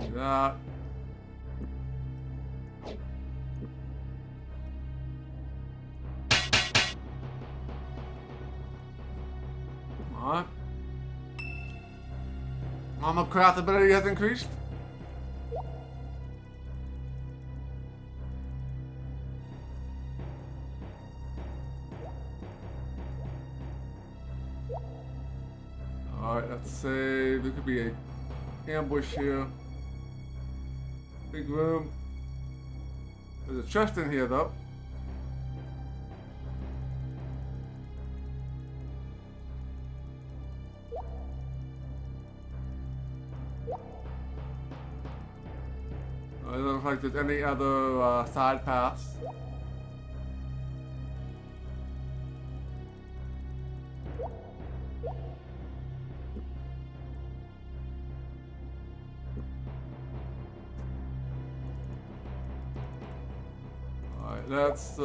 Do that. Alright. Armor craft ability has increased. Alright, let's say there could be a ambush here. Big room. There's a chest in here though. It doesn't look like there's any other side paths. Alright, let's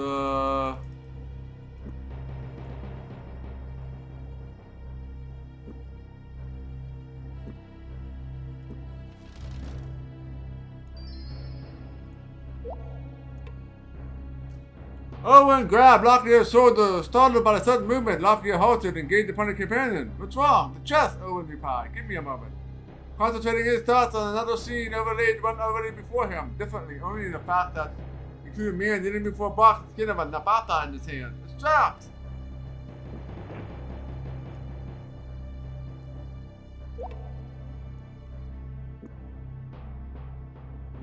Owen grabbed Lockyer's sword, startled by the sudden movement. Lockyer halted and gazed upon a companion. What's wrong? The chest, Owen replied. Give me a moment. Concentrating his thoughts on another scene overlaid one already before him. Differently, only the fact that included man kneeling before a box with the skin of a Nabata in his hand. It's trapped!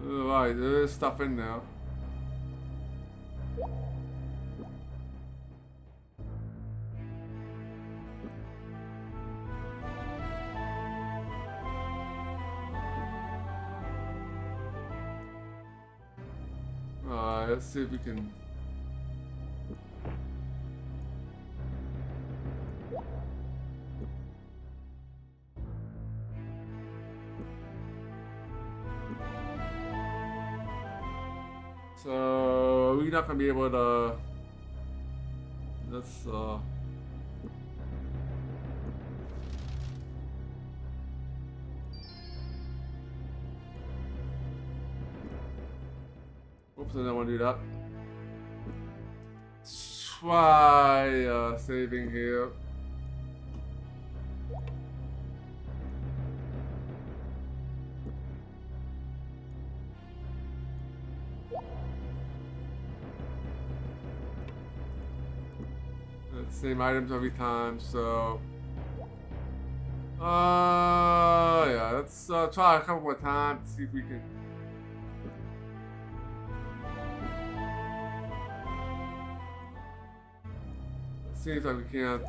Alright, there's stuff in there. Let's see if we can. So we're not gonna be able to. Let's Oops, I don't want to do that. Try saving here. Same items every time, so yeah, let's try a couple more times, see if we can. Seems like we can't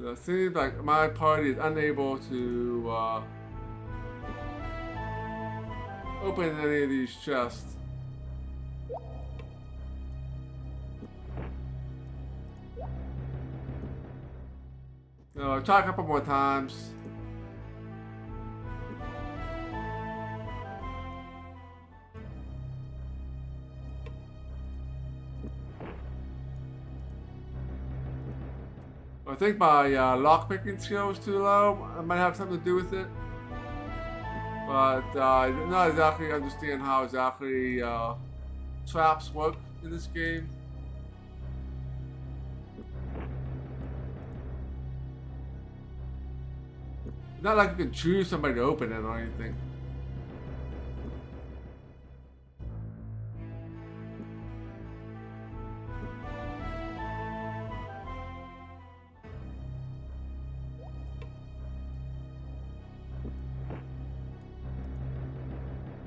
it seems like my party is unable to open any of these chests. So I'll try a couple more times. I think my lockpicking skill is too low. It might have something to do with it. But I do not exactly understand how exactly traps work in this game. It's not like you can choose somebody to open it or anything.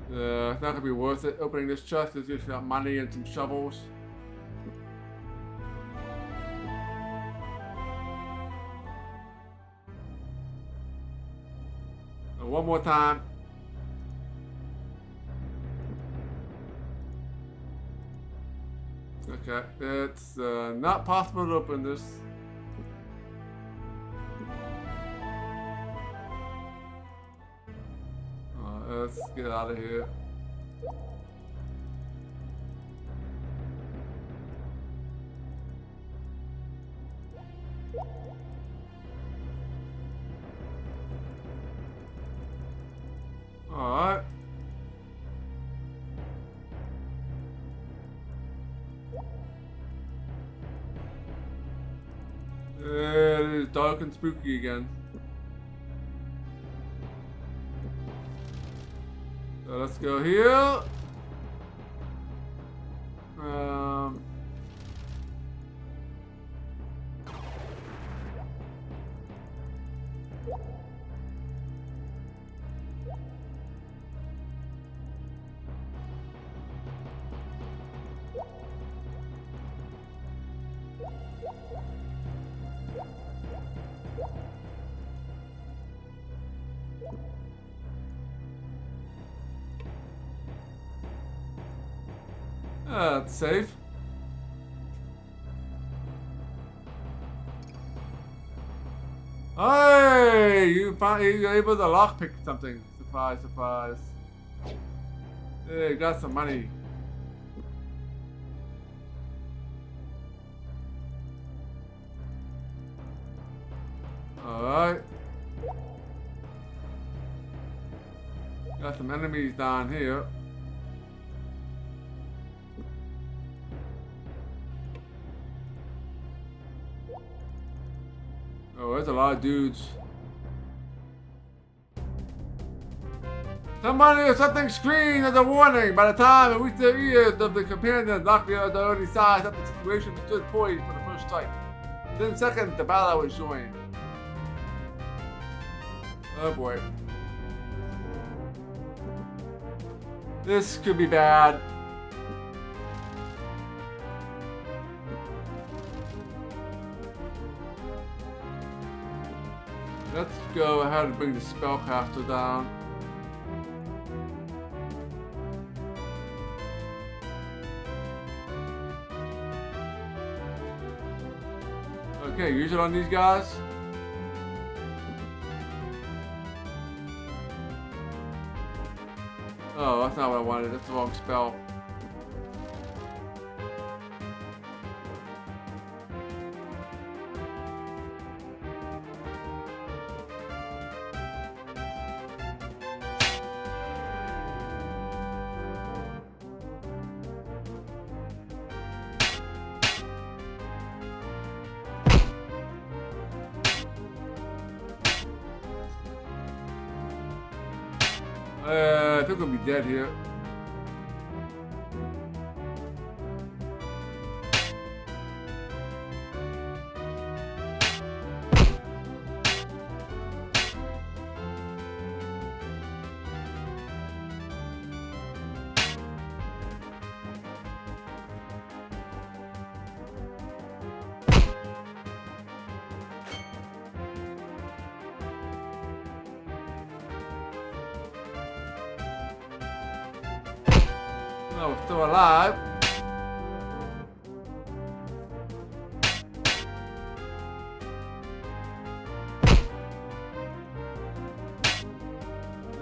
It's not gonna be worth it opening this chest. It's just got money and some shovels. And one more time. Okay, it's not possible to open this. Let's get out of here. Alright. It is dark and spooky again. So let's go here. That's safe. Hey, you're able to lockpick something. Surprise, surprise. Hey, you got some money. Alright. Got some enemies down here. Oh, there's a lot of dudes. Somebody or something screamed as a warning. By the time it reached the ears of the companions, Locklear had already sized up the situation and stood poised for the first strike. Within seconds, the battle was joined. Oh boy. This could be bad. Let's go ahead and bring the spellcaster down. Okay, use it on these guys. Oh, that's not what I wanted. That's the wrong spell. I think we'll be dead here. No, we're still alive.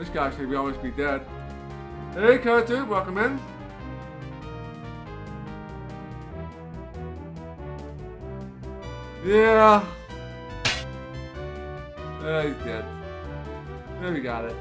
This guy should almost be dead. Hey, Cartoon, welcome in. Yeah. He's dead. There we got it.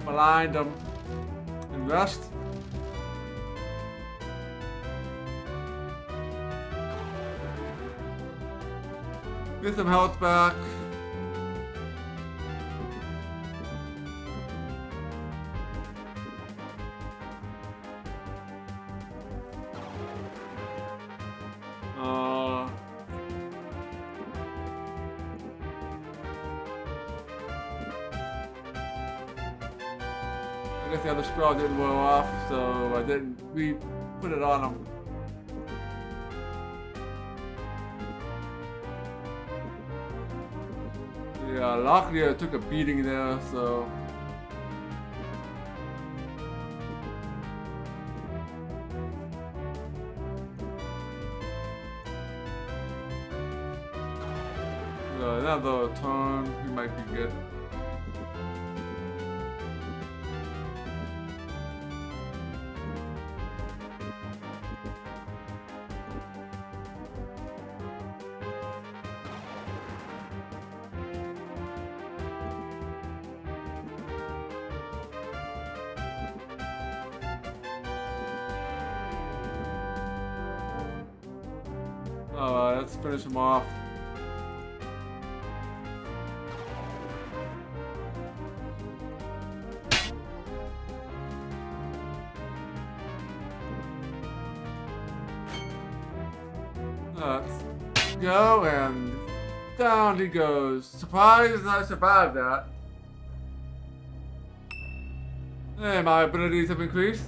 Blind them and rest. Get some health back. I guess the other scroll didn't wear off, so I didn't put it on him. Yeah, luckily I took a beating there, so. Another turn, he might be good. Let's finish him off. Let's go, and down he goes. Surprised I survived that. Hey, my abilities have increased.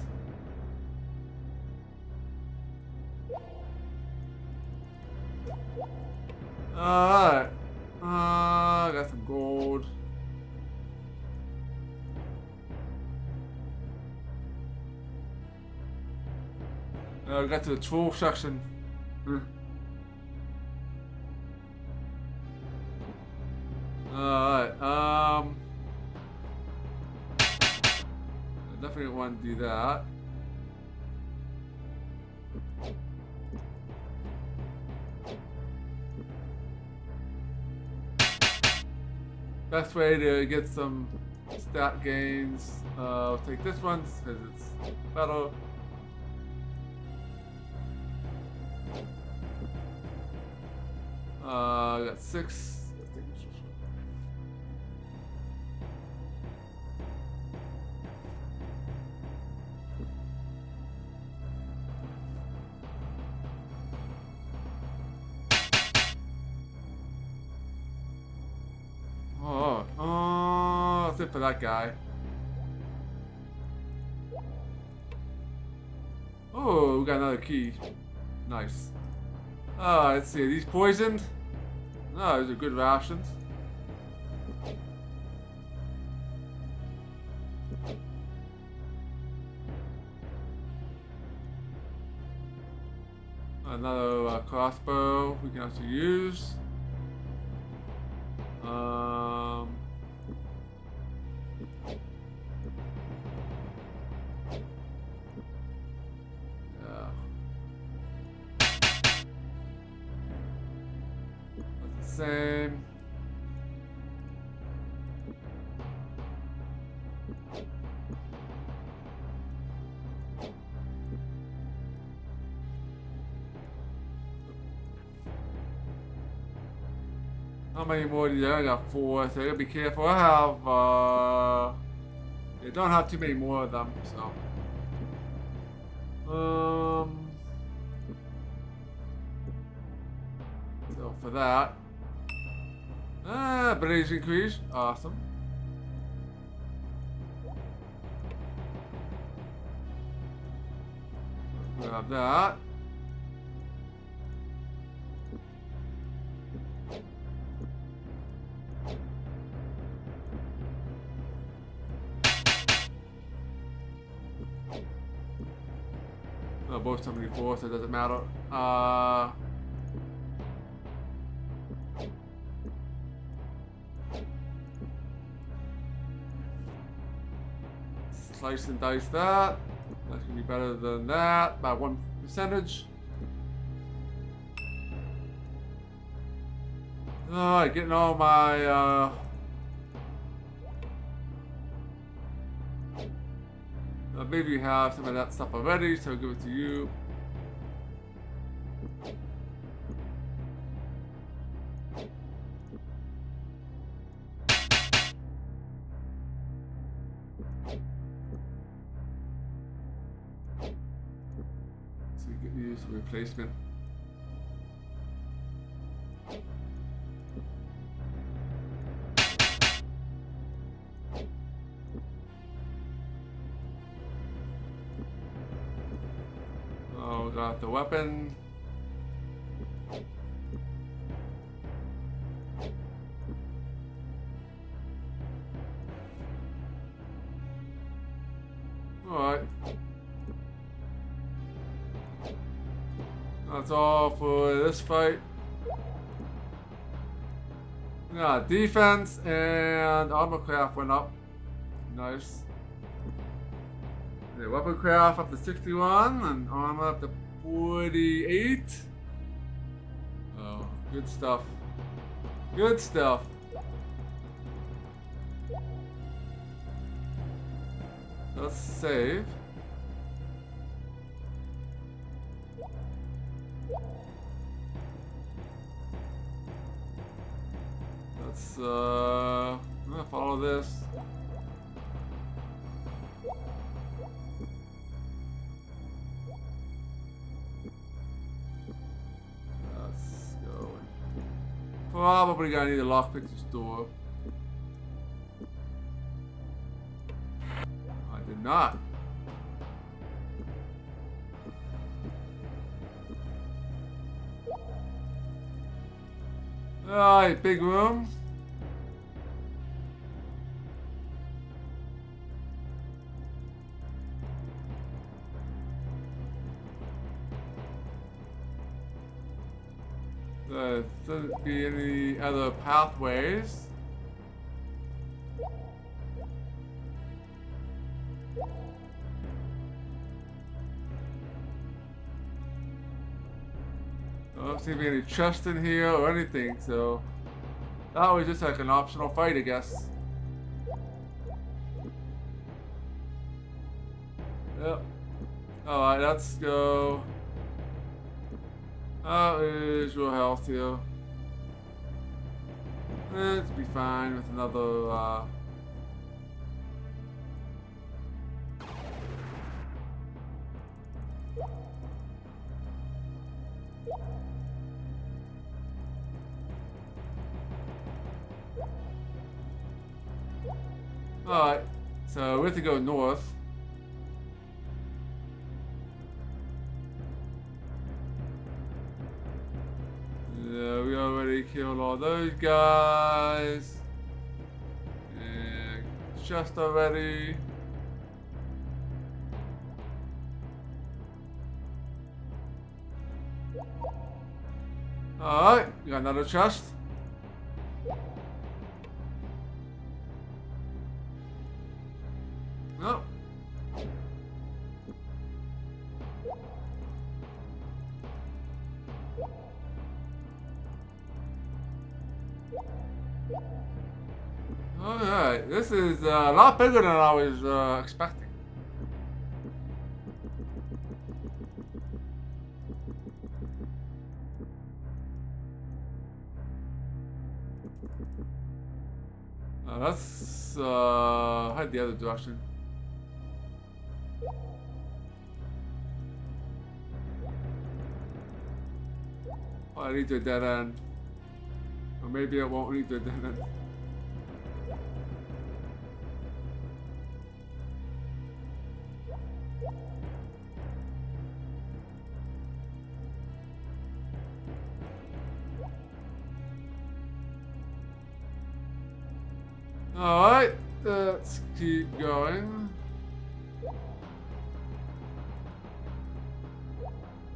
Alright. I got some gold. I got to the troll section. Alright, I definitely want to do that. Best way to get some stat gains. I'll take this one because it's better. I got 6. That's it for that guy. Oh, we got another key. Nice. Let's see. Are these poisoned? No, these are good rations. Another crossbow we can also use. Yeah. That's the same. How many more do you have? I got 4, so I gotta be careful. I have, I don't have too many more of them, so. for that. Abilities increase. Awesome. Grab that. Oh, both 74, so it doesn't matter. Slice and dice that. That's gonna be better than that by 1%. Alright, getting all my I believe you have some of that stuff already, so I'll give it to you. So you can use a replacement. Oh, got the weapon. Alright. That's all for this fight. Yeah, defense and armor craft went up. Nice. Yeah, weapon craft up to 61 and armor up to 48. Oh, good stuff. Good stuff. Let's save. Let's I'm gonna follow this. Let's go. Probably gonna need a lockpick to store. I did not. Alright, big room. There shouldn't be any other pathways. I don't see any chest in here or anything, so that was just like an optional fight, I guess. Yep. Alright, let's go. How is your health here? Let's be fine with another Alright, so we have to go north. Yeah, we already killed all those guys. And chest already. Alright, you got another chest. No. Alright, this is a lot bigger than I was expecting. Let's head the other direction. I need to dead end. Or maybe I won't need to then. Alright, let's keep going.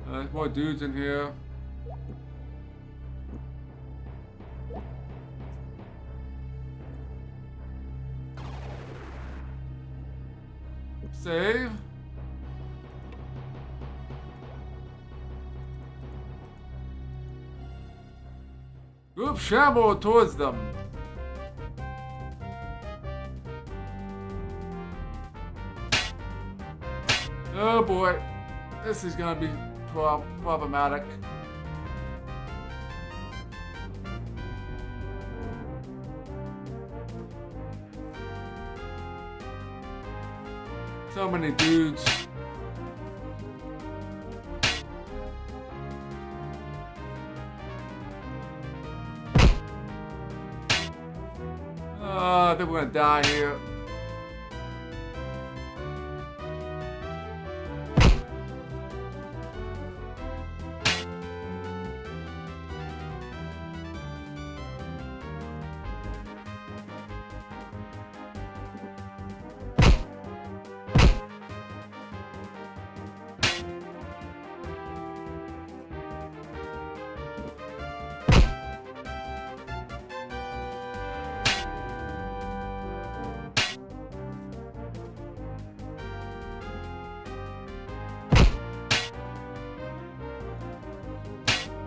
There's more dudes in here. Save. Group shamble towards them. Oh boy, this is gonna be problematic. So many dudes. I think we're gonna die here.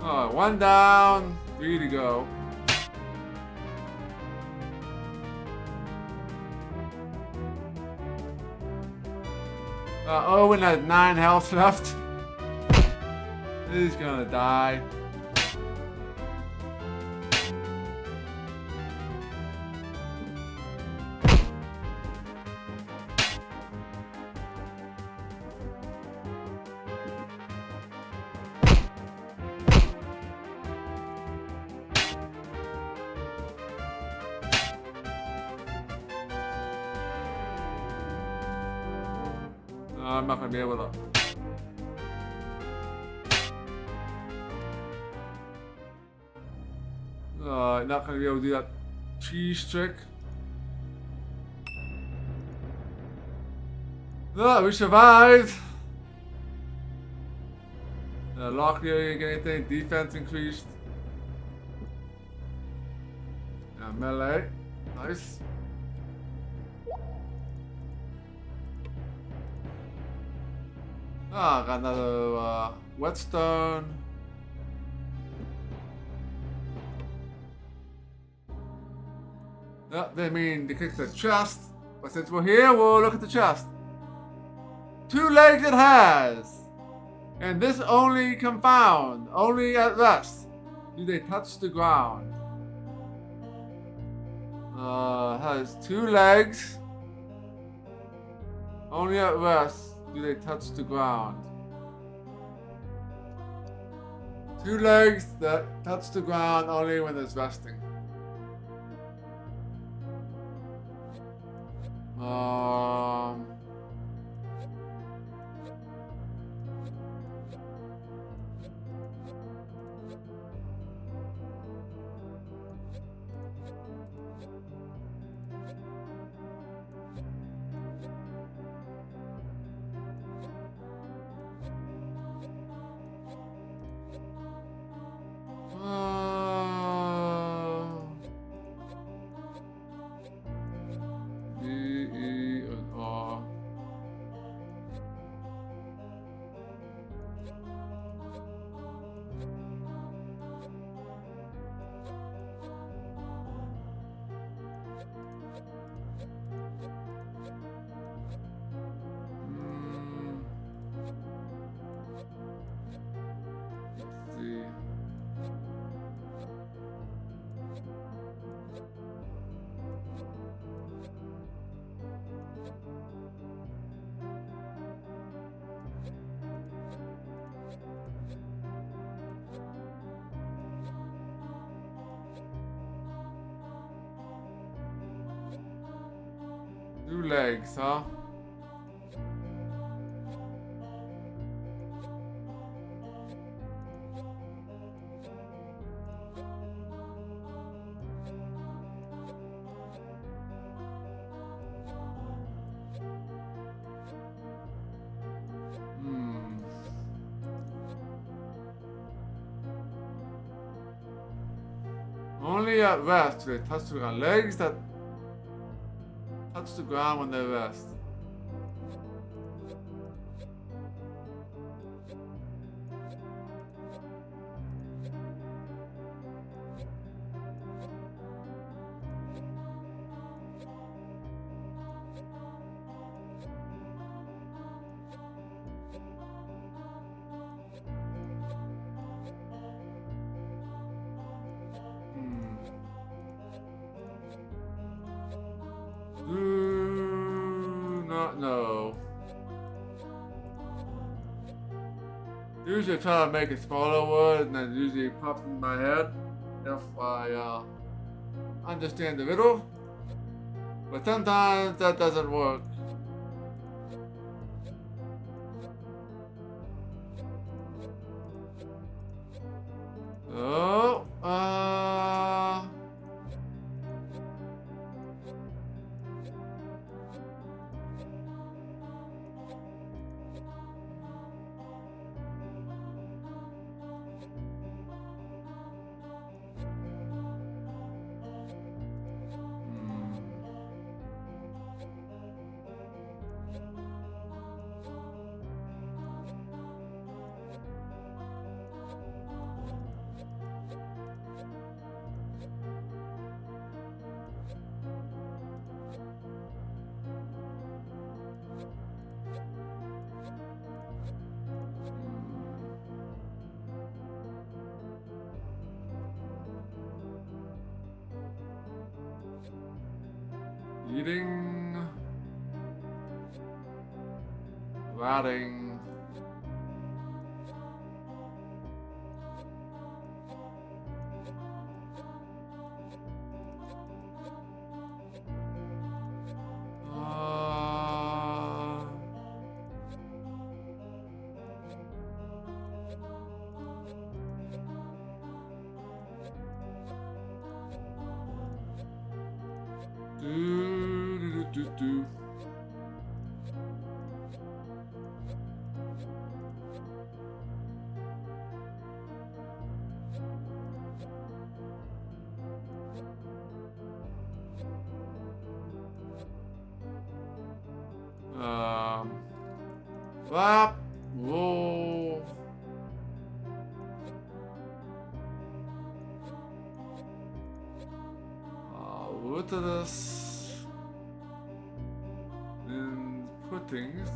Oh, one down, 3 to go. Owen has 9 health left. He's gonna die. I'm not gonna be able to. Not gonna be able to do that cheese trick. Oh, we survived. Lock area, get anything? Defense increased. Melee, nice. Ah, got another whetstone. Didn't mean to click the chest, but since we're here, we'll look at the chest. 2 legs it has, and this only confound, only at rest do they touch the ground. Has 2 legs, only at rest do they touch the ground. 2 legs that touch the ground only when it's resting. 2 legs, huh? Only at rest do they touch the ground. Legs that touch the ground when they rest. Do not know. Usually try to make a smaller word and then usually pops in my head if I understand the riddle. But sometimes that doesn't work. So, eating, rotting, do. Flap, roll. What are this? And puddings.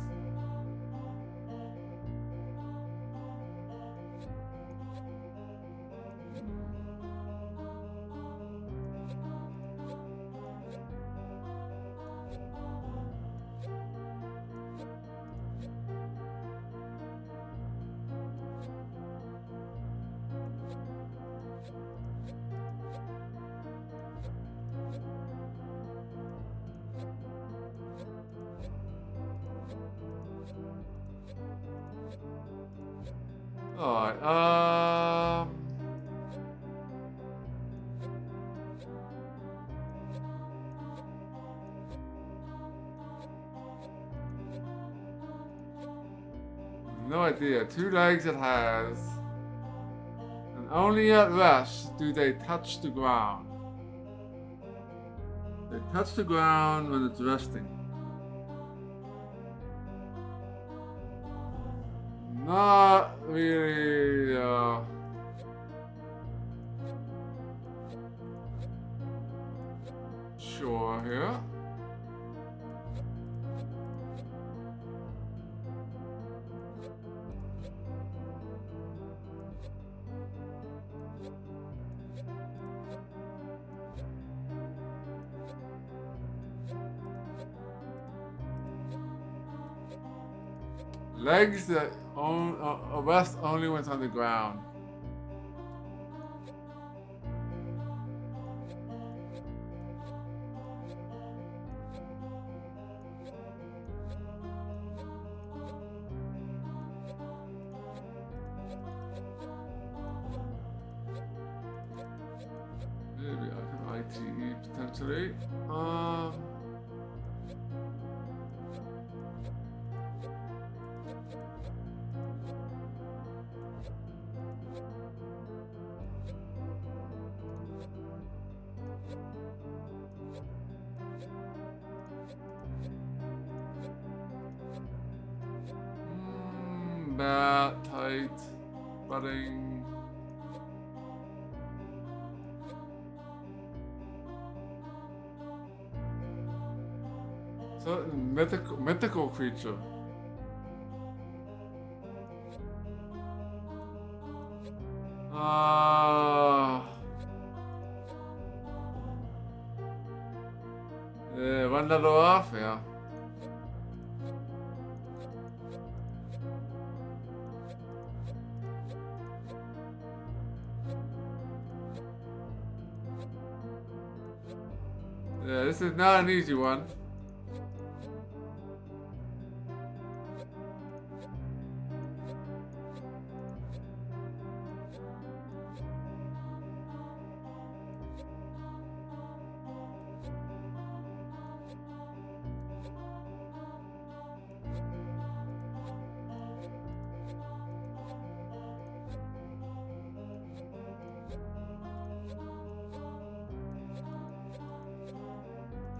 Alright, no idea. 2 legs it has. And only at rest do they touch the ground. They touch the ground when it's resting. Not really, sure here. Legs that rest only when it's on the ground. actually. Bad, tight, budding. Certain mythical creature. Yeah, one letter off, yeah. Yeah, this is not an easy one.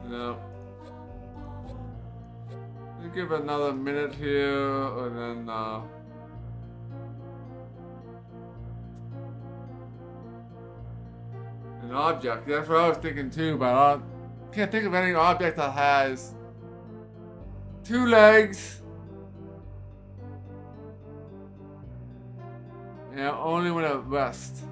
No. We'll give it another minute here, and then an object. That's what I was thinking too, but I can't think of any object that has 2 legs. And only when it rests.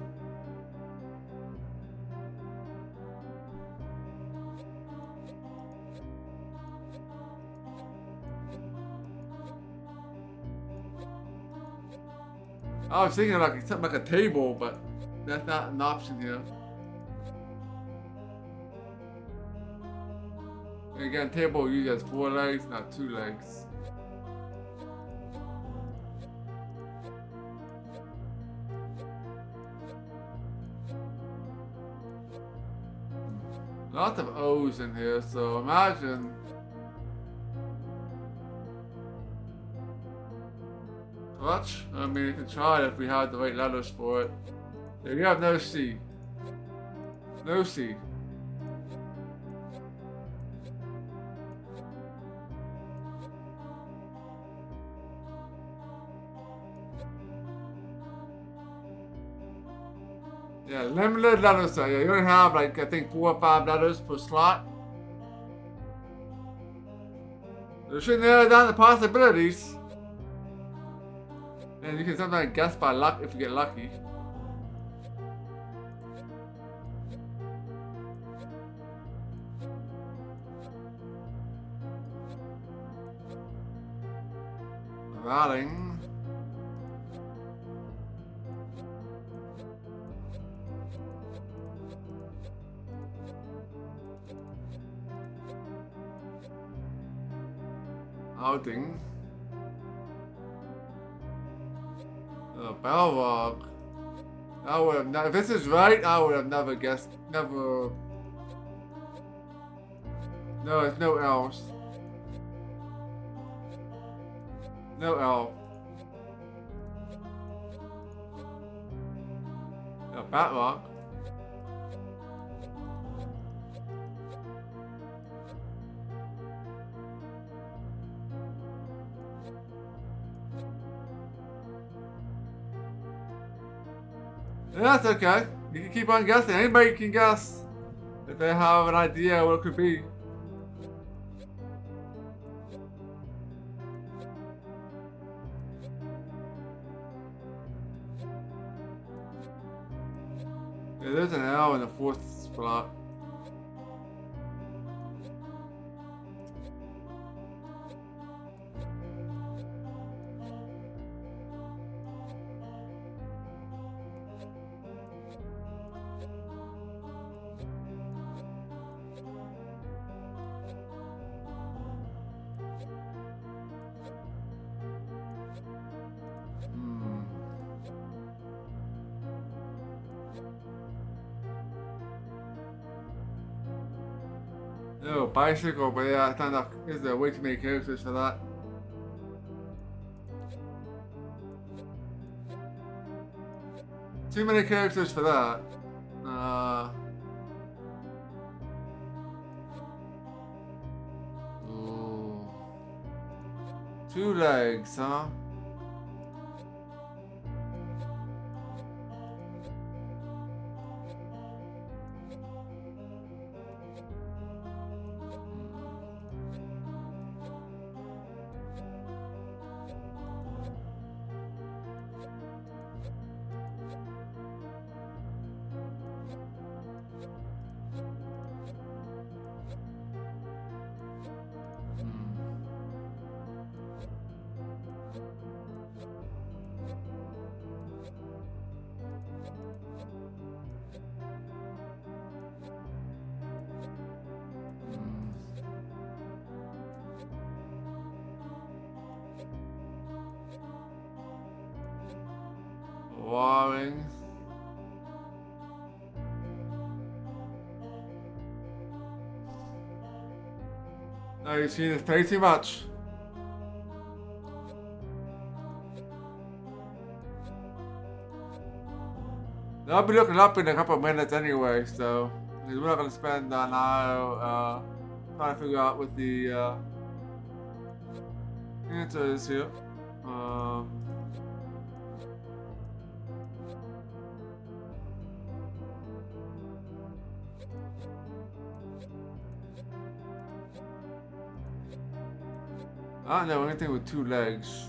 I was thinking like something like a table, but that's not an option here. And again, table usually has 4 legs, not 2 legs. Lots of O's in here, so imagine. Clutch? I mean, you can try it if we have the right letters for it. There you have no C. No C. Yeah, limited letters. So yeah, you only have like I think 4 or 5 letters per slot. You should narrow down the possibilities. And you can sometimes guess by luck if you get lucky. Routing. Outing. Balrog. I would have not. If this is right, I would have never guessed. Never. No, it's no else. No L. Yeah, Batrock. Yeah, that's okay. You can keep on guessing. Anybody can guess if they have an idea what it could be. Yeah, there's an L in the 4th spot. Oh, bicycle, but yeah, it's not enough. There's way too many characters for that. Too many characters for that. Ooh. 2 legs, huh? Warring. No, you've seen this play too much. I'll be looking up in a couple of minutes anyway, so we're not going to spend an hour trying to figure out what the answer is here. I don't know anything with 2 legs.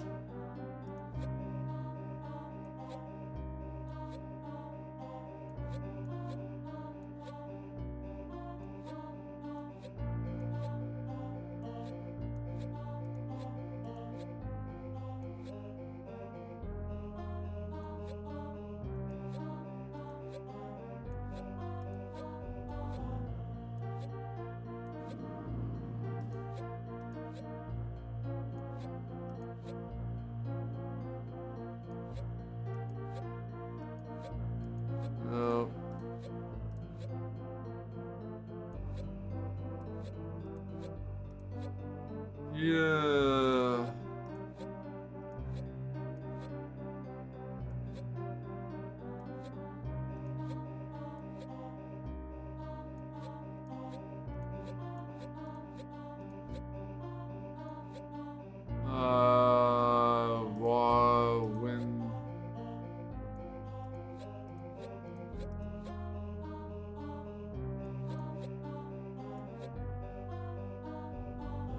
No. Yeah. When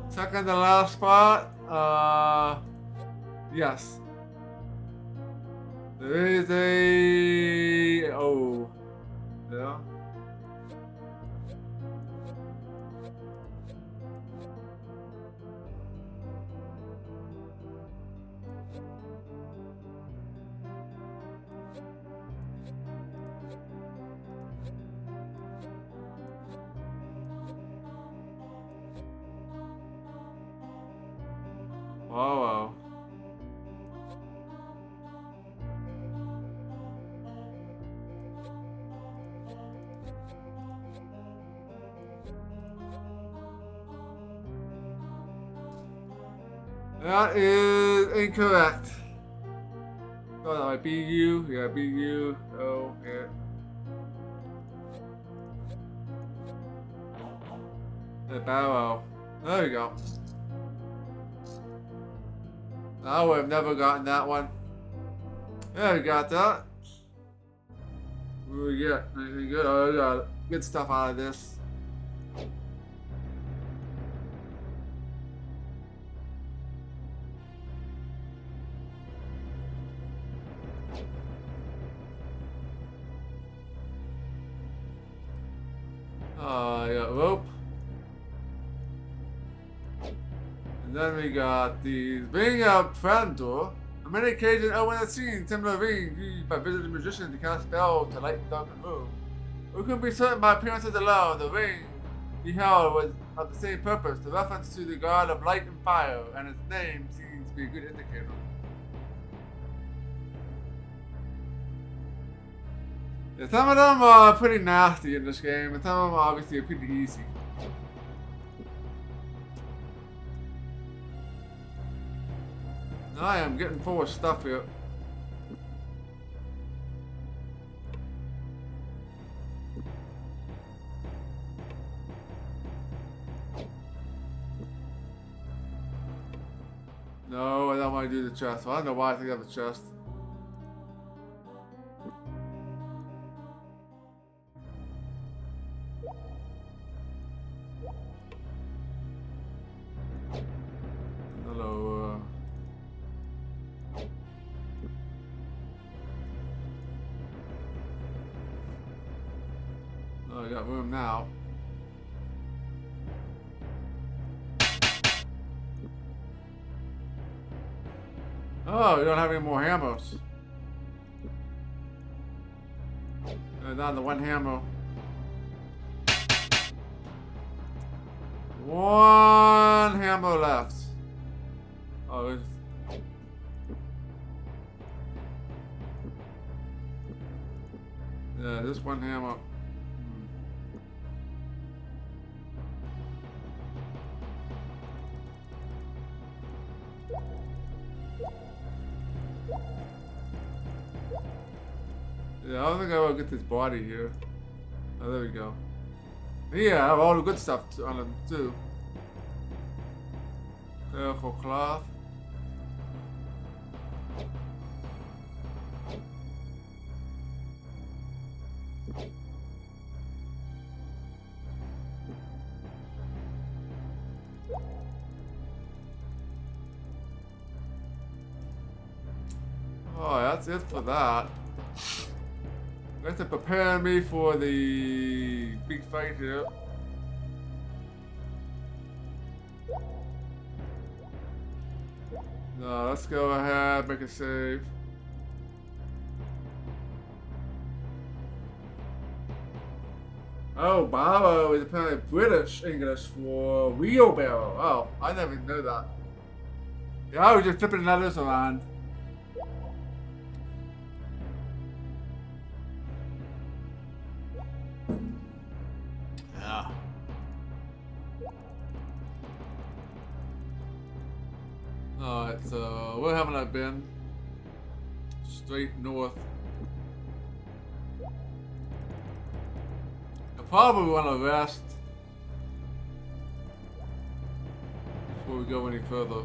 second to last spot, yes. There is a yeah. Wow. That is incorrect. Oh, no, I beat you. Yeah, I beat you. Oh, yeah. The barrel. There we go. I would have never gotten that one. Yeah, we got that. What do we get? Anything good? Oh, we got good stuff out of this. I got rope. And then we got the ring of Krondor. On many occasions, Owen has seen similar rings used by visiting magicians to cast spells to light the darkened room. We couldn't be certain by appearances alone. The ring he held was of the same purpose, the reference to the god of light and fire, and its name seems to be a good indicator. Yeah, some of them are pretty nasty in this game, and some of them obviously are pretty easy. I am getting full of stuff here. No, I don't want to do the chest. Well, I don't know why I think I have the chest. Hello. Oh, I got room now. Oh, you don't have any more hammers. Down to one hammer. One hammer left. Oh, it's... Yeah, just one hammer. Yeah, I don't think I will get this body here. Oh, there we go. Yeah, I have all the good stuff on them too. Careful cloth. Oh, that's it for that. That's to prepare me for the big fight here. No, let's go ahead, make a save. Oh, Barrow is apparently British English for wheelbarrow. Oh, I never even knew that. Yeah, I was just flipping letters around. Yeah. Alright, so where haven't I been? Straight north. I probably want to rest before we go any further.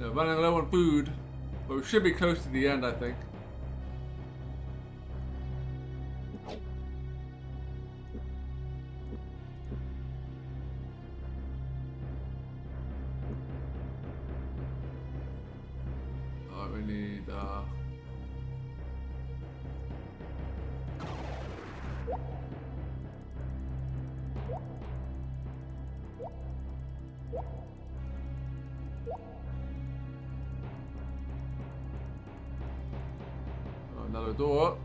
Yeah, running low on food, but we should be close to the end, I think. Oh, we need, another door.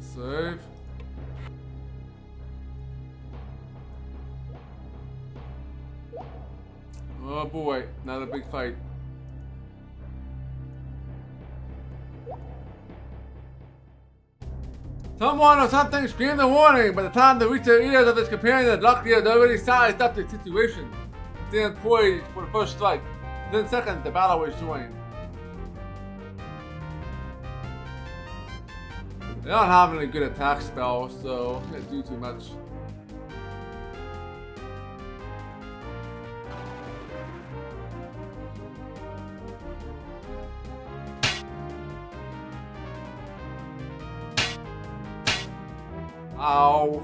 Save. Oh boy, another big fight. Someone or something screamed a warning. By the time they reached the ears of his companion, Lucky had already sized up the situation. Stand poised for the first strike. Within seconds, the battle was joined. They don't have any good attack spells, so I can't do too much. Ow.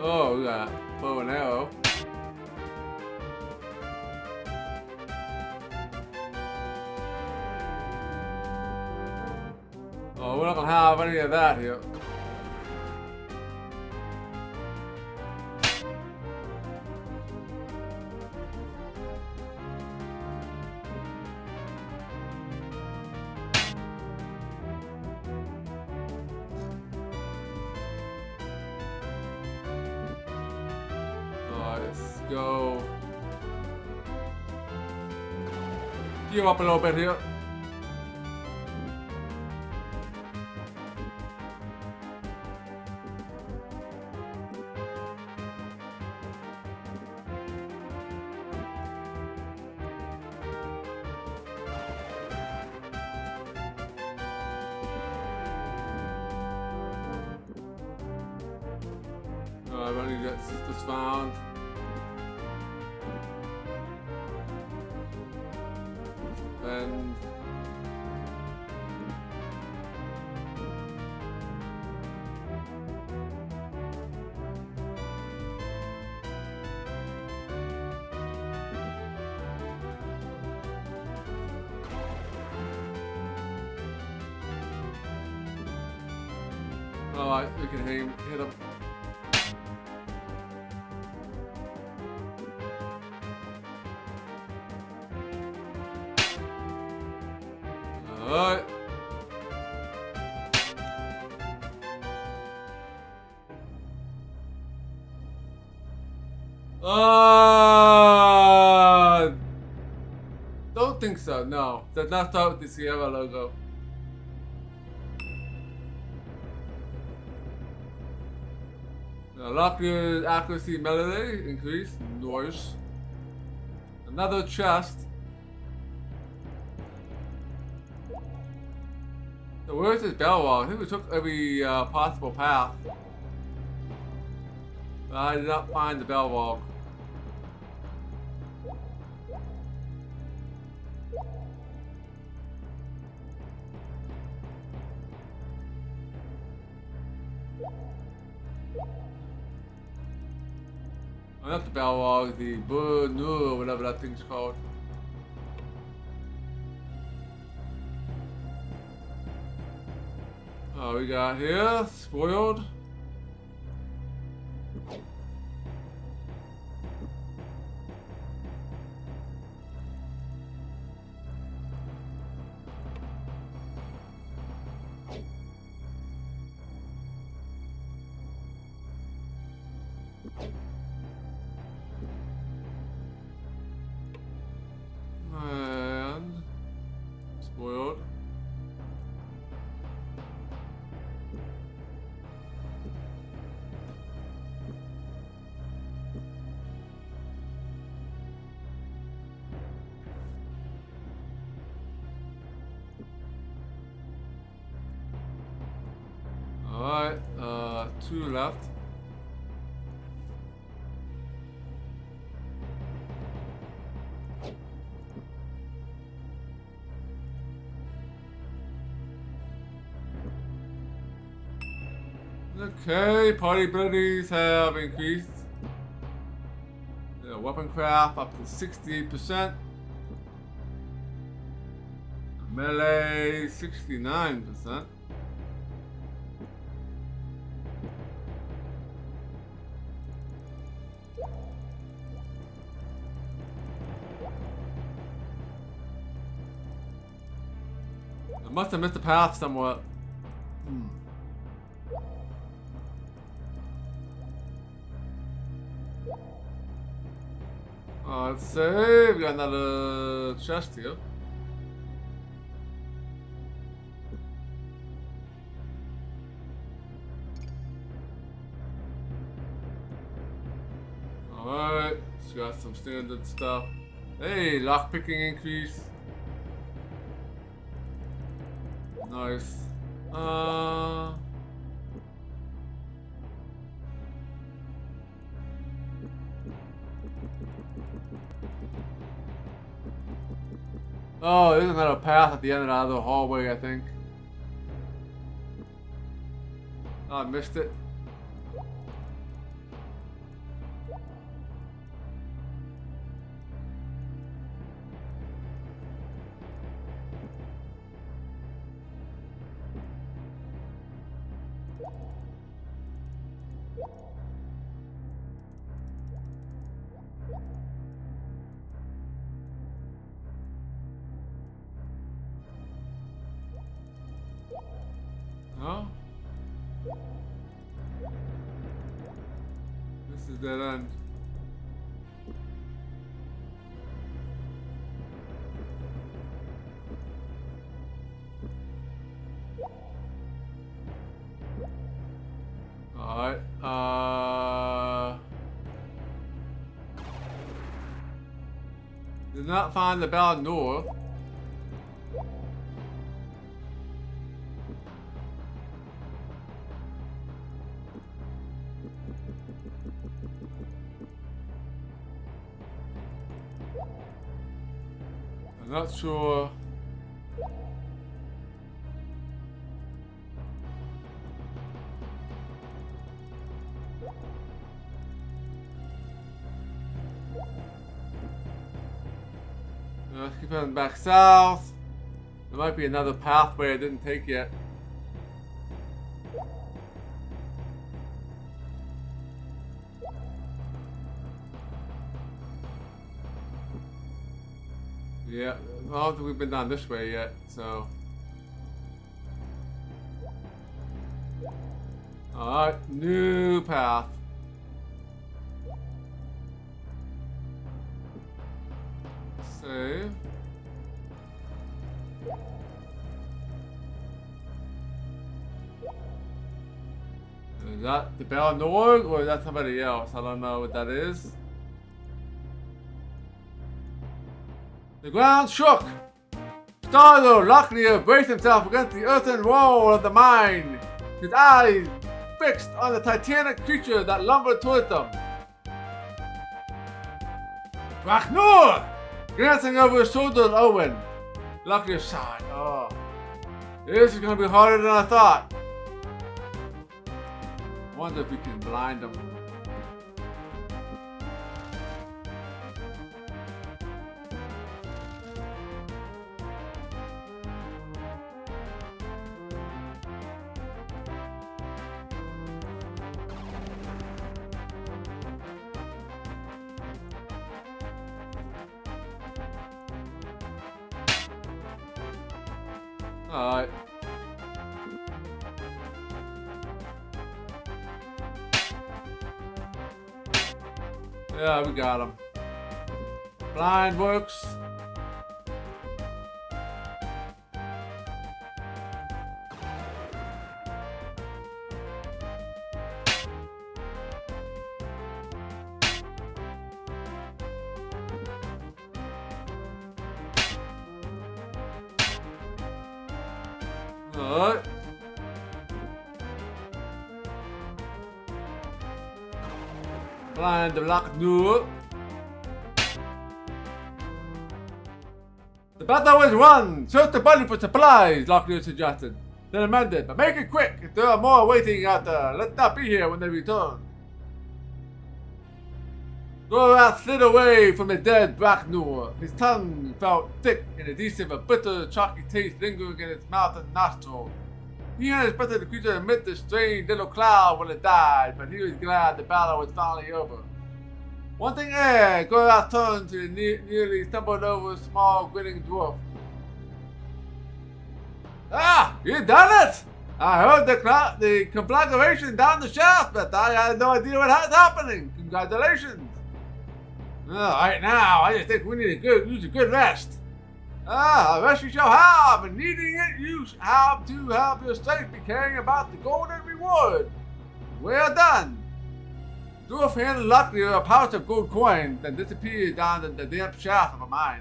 Oh, we got bow and arrow. Oh, we're not gonna have any of that here. Let's go. Heal up a little bit here. I've only got sisters found. And alright, we can hit him. Alright. Don't think so, no. Does not start with the Sierra logo. Lock your accuracy melee increase. Nice. Another chest. So where's this bell wall? I think we took every possible path. But I did not find the bell wall. Oh, not the bell wall, the Boo-Noo, or whatever that thing's called. Oh, we got here, spoiled. And spoiled. Alright, 2 left. Okay, party abilities have increased. Weapon craft up to 68%. Melee 69%. I must have missed the path somewhat. Let's save. We got another chest here. Alright, just got some standard stuff. Hey, lockpicking increase. Nice. Oh, there's another path at the end of the hallway, I think. Oh, I missed it. No? This is dead end. Did not find the bell nor. I'm not sure. Let's keep heading back south. There might be another pathway I didn't take yet. Yeah, I don't think we've been down this way yet, so. Alright, new path. Save. Is that the Bell Norg or is that somebody else? I don't know what that is. The ground shook. Krondor Locklear braced himself against the earthen wall of the mine, his eyes fixed on the titanic creature that lumbered toward them. Rachnur! Glancing over his shoulder at Owen, Locklear sighed. Oh, this is going to be harder than I thought. I wonder if we can blind him. Alright. Yeah, we got him. Blind works. Alright. Blind the lock door. The battle is won! Search the body for supplies, Locklear suggested. Then amended, but make it quick if there are more waiting out there. Let's not be here when they return. Gorath slid away from the dead Braknur. His tongue felt thick and adhesive, a bitter, chalky taste lingering in his mouth and nostril. He unexpected the creature emit this strange little cloud when it died, but he was glad the battle was finally over. Wanting air, Gorath turned to the nearly stumbled over small, grinning dwarf. Ah, you done it! I heard the conflagration down the shaft, but I had no idea what was happening. Congratulations! Right now, I just think we need to use a good rest. A rest you shall have, and needing it, you have to have your strength be carrying about the golden reward. Well done. Dwarf handed Locklear a pouch of gold coins, then disappeared down the damp shaft of a mine.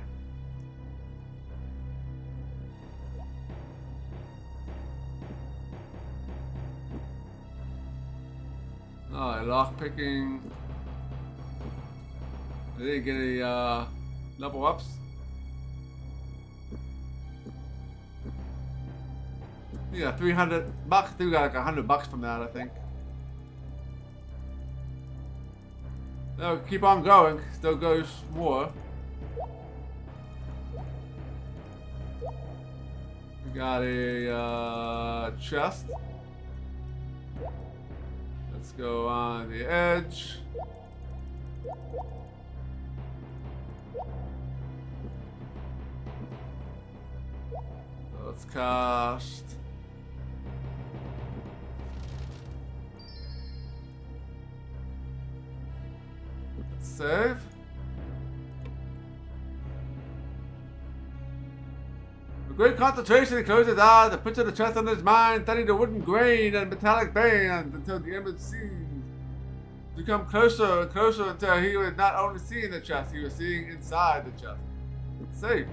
Oh, lockpicking. Did they get any level ups? Yeah, $300. They got like $100 from that, I think. They'll keep on going. Still goes more. We got a chest. Let's go on the edge. Let's cast. Let's save. With great concentration, he closed his eyes and pictured the chest on his mind, studied the wooden grain and metallic bands until the image seemed to come closer and closer until he was not only seeing the chest, he was seeing inside the chest. It's safe.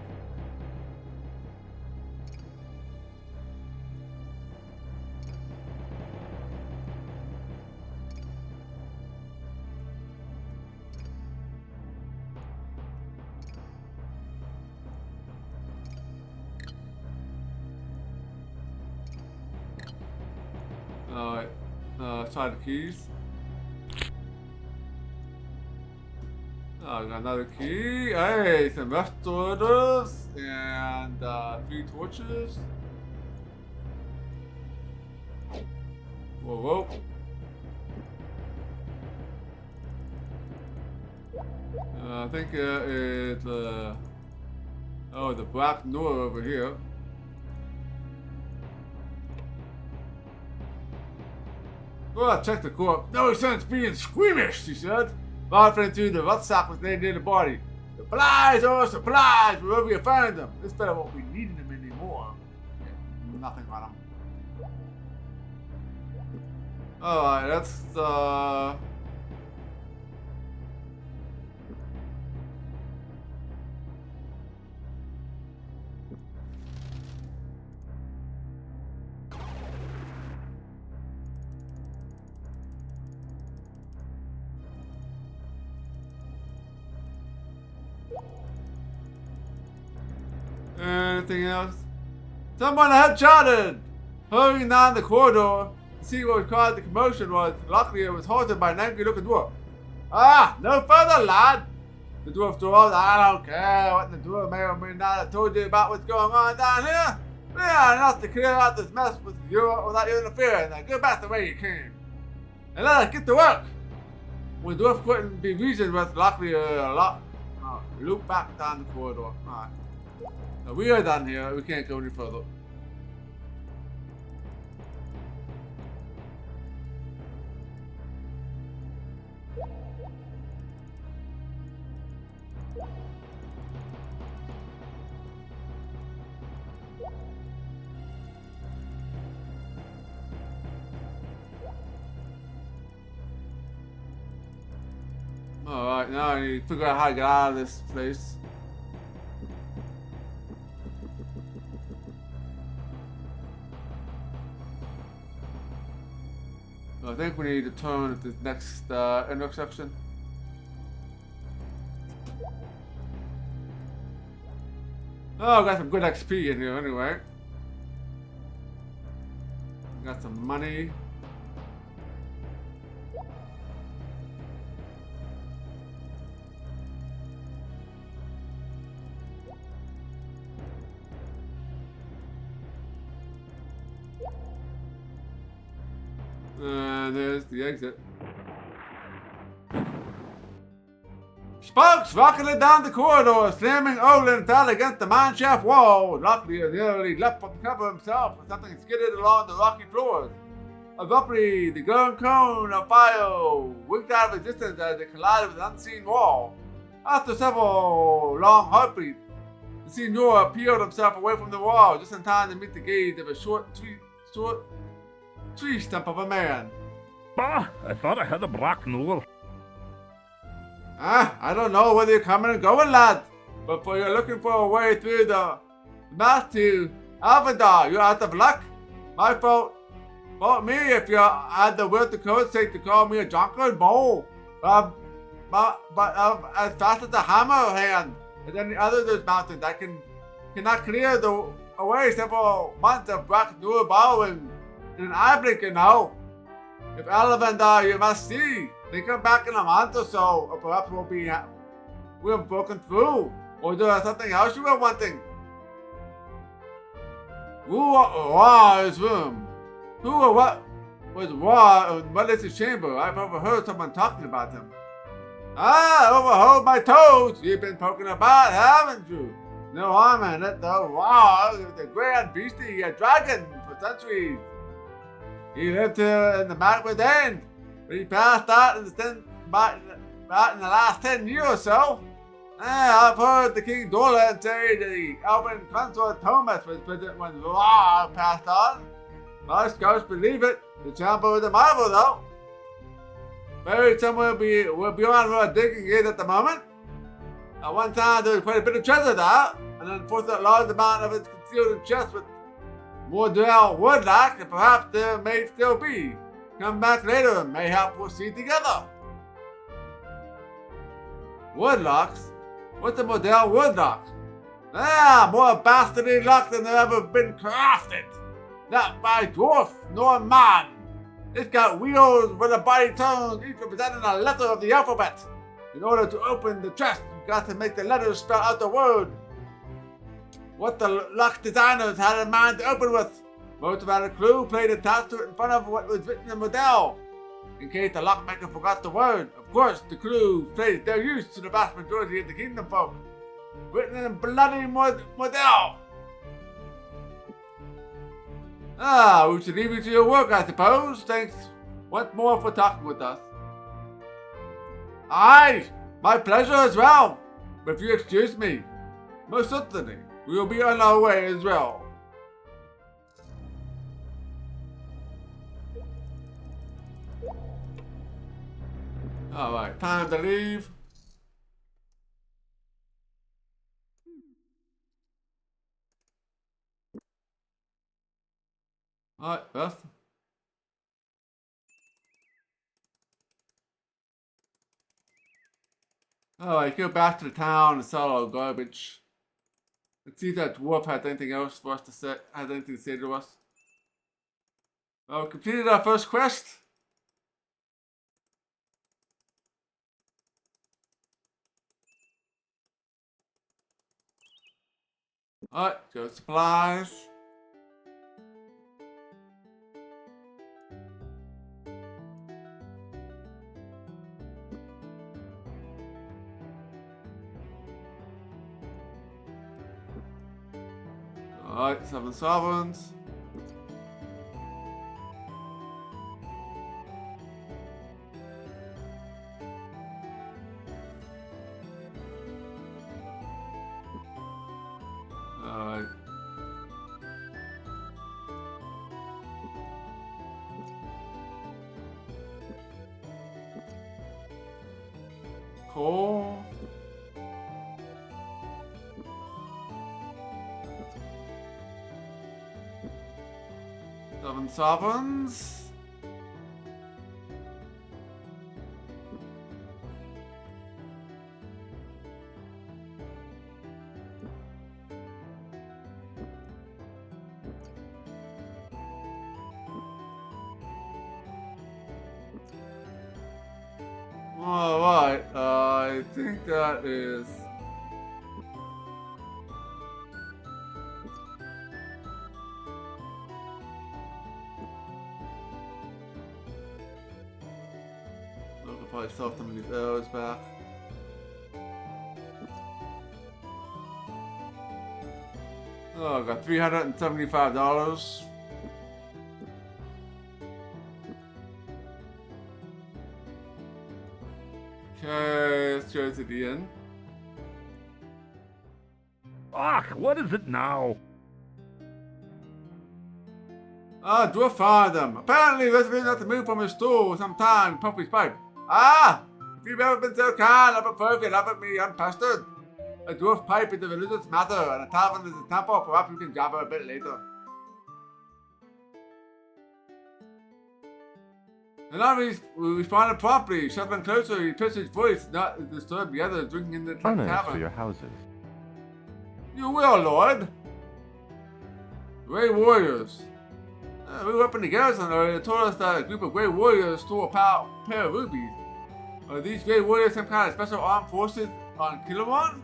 Alright. Try the keys. Oh, we got another key. Hey, some restorators and 3 torches. Whoa, whoa. I think it's the black door over here. Well, I checked the corpse. No sense being squeamish, she said. Laughing into the rucksack was laid near the body. Supplies, oh supplies, wherever you find them. This fella won't be needing them anymore. Yeah, nothing on him. Alright, that's anything else? Someone had shouted! Hurrying down the corridor to see what caused the commotion was. Luckily, it was halted by an angry-looking dwarf. Ah, no further, lad! The dwarf drawled. I don't care what the dwarf may or may not have told you about what's going on down here. We are enough to clear out this mess with you without you interfering. Now go back the way you came. And let us get to work! When the dwarf couldn't be reasoned with, luckily looped back down the corridor. Alright. Now we are done here. We can't go any further. Alright, now I need to figure out how to get out of this place. I think we need to turn at the next intersection. Oh, got some good XP in here anyway. Got some money. And there's the exit. Sparks rocketed down the corridor, slamming Olin fell against the mineshaft wall. Luckily, he nearly leapt from the cover himself when something skidded along the rocky floors. Abruptly, the glowing cone of fire winked out of existence as it collided with an unseen wall. After several long heartbeats, the Signor peeled himself away from the wall just in time to meet the gaze of a short tree stump of a man. Bah, I thought I had a black noodle. I don't know whether you're coming and going, lad, but for you're looking for a way through the math to Alvadar, you're out of luck. My fault. Fault me if you had the will to code sake to call me a drunkard mole. But as fast as a hammer hand as any other of those mountains, I cannot clear away several months of black door borrowing in an eye blink, you know. If Alvadar you must see. They come back in a month or so, or perhaps we have broken through, or there is something else you were wanting. Who was his room? Who or what was Ra in Melissa's chamber? I've overheard someone talking about him. Ah, overhold my toes! You've been poking about, haven't you? No harm in it, though. Ra is the grand beastie, a dragon for centuries. He lived here in the backward end. But he passed out in the last 10 years or so. I've heard the King Dolan say that the elven consort Thomas was present when Ra passed on. Most ghosts believe it. The chamber is a marvel, though. Buried somewhere beyond where digging is at the moment. At one time, there was quite a bit of treasure there, and unfortunately, a large amount of it concealed in chests with more dual woodlock, and perhaps there may still be. Come back later and mayhap we'll see together. Woodlocks? What's a model woodlock? Ah, more bastardly luck than there ever been crafted. Not by dwarf nor man. It's got wheels with a body tongue, each representing a letter of the alphabet. In order to open the chest, you got to make the letters spell out the word. What the luck designers had in mind to open with. Most had a clue plate attached to it in front of what was written in the model. In case the lockmaker forgot the word, of course, the clue plays their use to the vast majority of the kingdom folk. Written in bloody model. Ah, we should leave you to your work, I suppose. Thanks once more for talking with us. Aye, my pleasure as well. But if you excuse me, most certainly, we will be on our way as well. Alright, time to leave. Alright, Beth. Alright, go back to the town and sell our garbage. Let's see if that dwarf has anything else for us to say, has anything to say to us. Well, we completed our first quest. Alright, go supplies. Alright, 7 sovereigns. Alright. Cool. Seven sovereigns. Alright, I think that is... I could probably sell some of these arrows back. Oh, I got $375. Okay, let's go to the inn. Ach, what is it now? Ah, dwarf found them. Apparently, resident had to move from his stool sometime and puff his pipe. Ah! If you've ever been so kind, I prefer if you laugh at me unpestered. A dwarf pipe is a religious matter, and a tavern is a temple. Perhaps we can jabber a bit later. And now we responded promptly. Shuffling closer, he pitched his voice, not to disturb the others drinking in the Honors to tavern. your houses. You will, Lord. Grey warriors. We were up in the garrison earlier. They told us that a group of Grey warriors stole a pair of rubies. Are these Grey warriors some kind of special armed forces on Kilowan?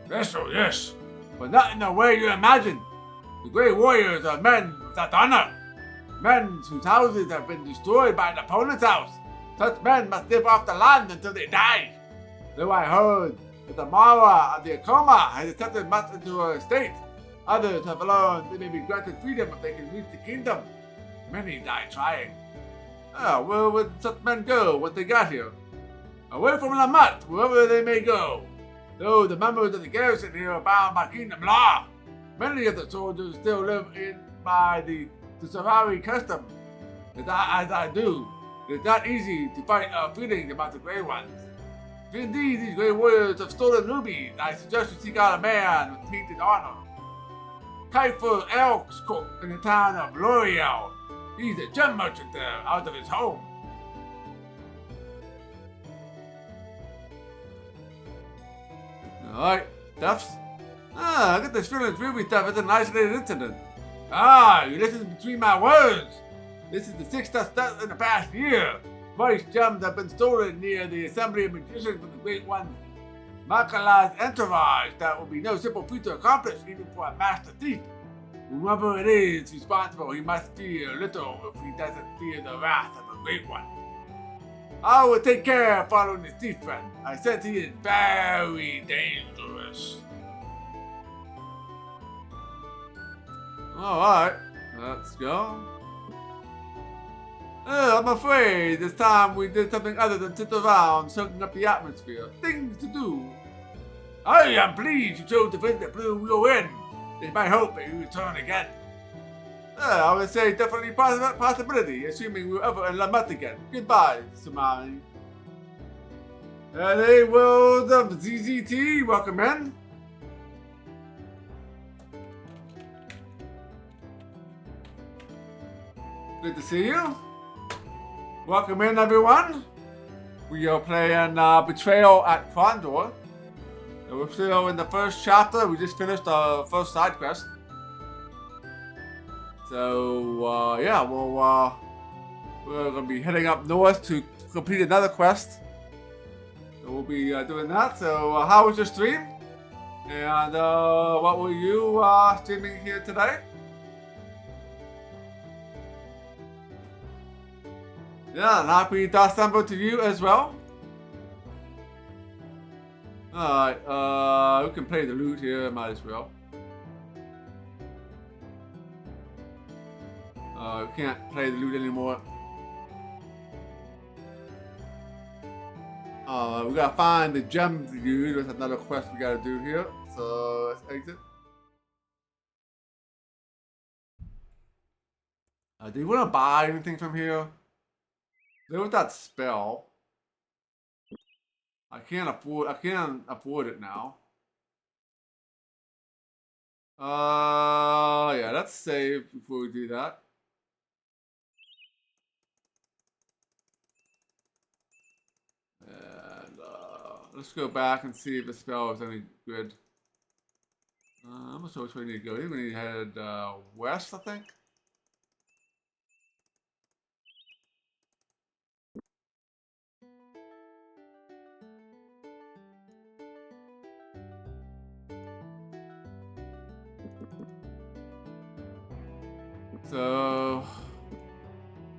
Special, yes, but not in the way you imagine. The Grey warriors are men without honor. Men whose houses have been destroyed by an opponent's house. Such men must live off the land until they die. Though I heard that the Mara of the Akoma has attempted much into her estate, others have learned they may be granted freedom if they can reach the kingdom. Many die trying. Where would such men go once they got here? Away from Lamut, wherever they may go. Though the members of the garrison here are bound by kingdom law, many of the soldiers still live in by the Safari custom. As I do, it is not easy to fight our feelings about the Grey Ones. If indeed these great warriors have stolen rubies, I suggest you seek out a man with tainted honor. Kaifer Elk's cook in the town of L'Oreal. He's a gem merchant there, out of his home. Alright, thefts. I get this feeling ruby theft is an isolated incident. You listened between my words. This is the sixth theft in the past year. Twice gems have been stolen near the Assembly of Magicians of the Great One. Makala's entourage that will be no simple feat to accomplish even for a master thief. Whoever it is responsible, he must fear little if he doesn't fear the wrath of the Great One. I will take care of following this thief friend. I sense he is very dangerous. Alright, let's go. I'm afraid this time we did something other than sit around soaking up the atmosphere. Things to do. I am pleased you chose to visit the Blue Wheel Inn. It's my hope that you return again. I would say definitely possibility, assuming we're ever in La Motte again. Goodbye, Sumari. Hey, world of ZZT, welcome in. Good to see you. Welcome in, everyone. We are playing Betrayal at Krondor. We're still in the first chapter. We just finished our first side quest. So, yeah, we're going to be heading up north to complete another quest. So we'll be doing that. So, how was your stream? And what were you streaming here today? Yeah, and happy December to you as well. Alright, we can play the loot here, might as well. We can't play the loot anymore. We gotta find the gems to use. There's another quest we gotta do here. So let's exit. Do you wanna buy anything from here? There was that spell. I can't afford it now. Yeah, let's save before we do that. And let's go back and see if the spell is any good. I'm not sure which way we need to go. I think we need to head west, I think. So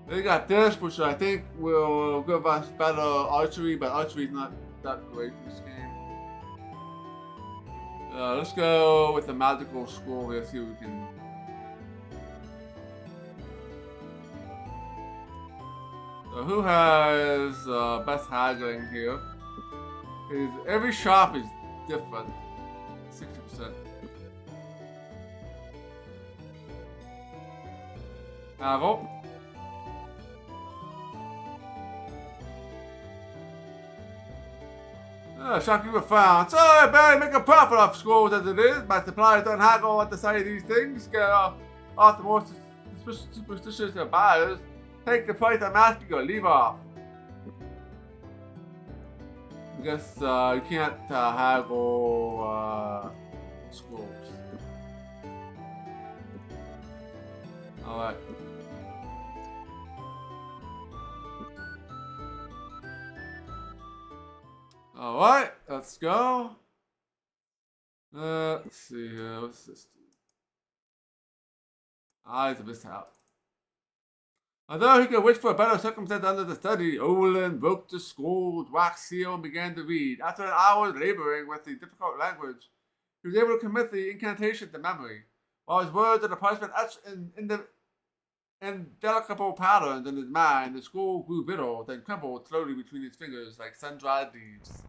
they got this, which I think will give us better archery, but archery's not that great in this game. Let's go with the magical scroll here, see if we can. So who has best haggling here? Every shop is different. 60%. Haggle. Shopkeeper found. Sorry, Barry, make a profit off scrolls as it is. My suppliers don't haggle at the sight of these things. Scare off the more superstitious buyers. Take the price I'm asking or leave off. I guess you can't haggle scrolls. Alright. Alright, let's go. Let's see here. What's this? Eyes of this house. Although he could wish for a better circumstance under the study, Olin broke the scroll's wax seal and began to read. After an hour laboring with the difficult language, he was able to commit the incantation to memory, while his words and the parchment etched in the indelicable patterns in his mind. The scroll grew brittle, then crumbled slowly between his fingers like sun-dried leaves.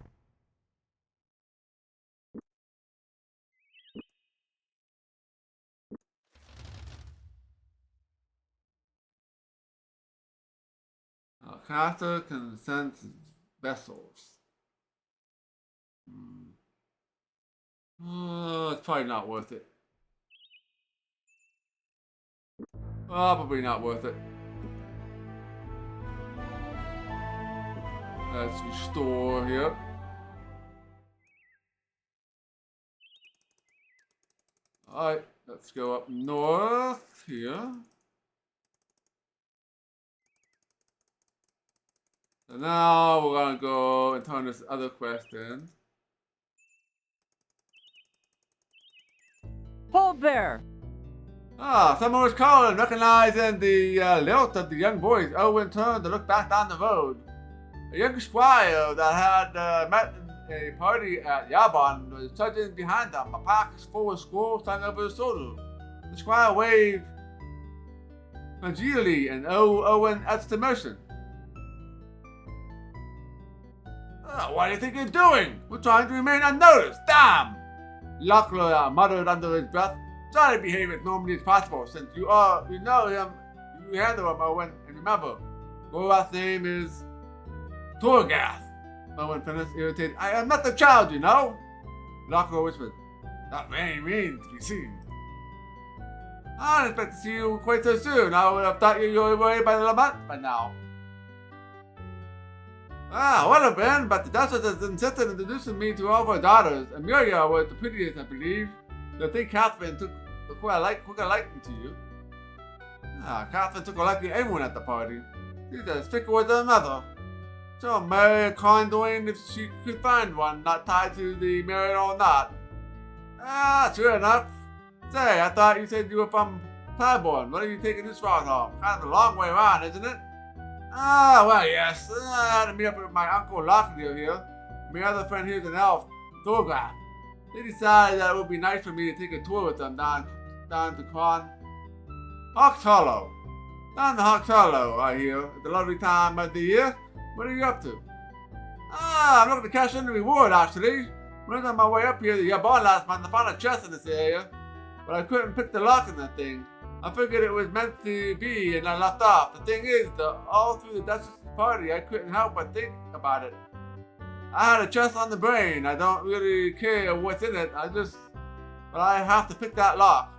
Caster can sense vessels. It's probably not worth it. Probably not worth it. Let's restore here. Alright, let's go up north here. So now we're gonna go and turn this other quest in. Hold there! Ah, someone was calling, recognizing the lilt of the young boys. Owen turned to look back down the road. A young squire that had met in a party at Yaban was trudging behind them, a pack full of scrolls slung over his shoulder. The squire waved congenially and Owen exclamation. Oh, what do you think you're doing? We're trying to remain unnoticed. Damn! Locklear muttered under his breath. Try to behave as normally as possible, since you know him, you handle him, Owen. And remember, Gorath's name is Torgath. Owen finished, irritated. I am not a child, you know. Locklear whispered. That may mean to be seen. I didn't expect to see you quite so soon. I would have thought you were away by the month by now. Would have been, but the Duchess has insisted on introducing me to all of her daughters. Amelia was the prettiest, I believe. I think Catherine took quite a liking to you. Catherine took a liking to everyone at the party. She's as fickle as her mother. She'll marry a Krondor if she could find one, not tied to the married or not. Sure enough. Say, I thought you said you were from Tyborn. What are you taking this route off? Kind of a long way around, isn't it? Well, yes. I had to meet up with my uncle Locklear here. My other friend here is an elf, Thorgrath. They decided that it would be nice for me to take a tour with them down to Hawks Hollow. Down to Hawks Hollow, I hear. It's a lovely time of the year. What are you up to? I'm looking to cash in the reward, actually. When I was on my way up here to Yabon last month, I found a chest in this area. But I couldn't pick the lock in that thing. I figured it was meant to be and I left off. The thing is, all through the Duchess party, I couldn't help but think about it. I had a chest on the brain. I don't really care what's in it. But I have to pick that lock.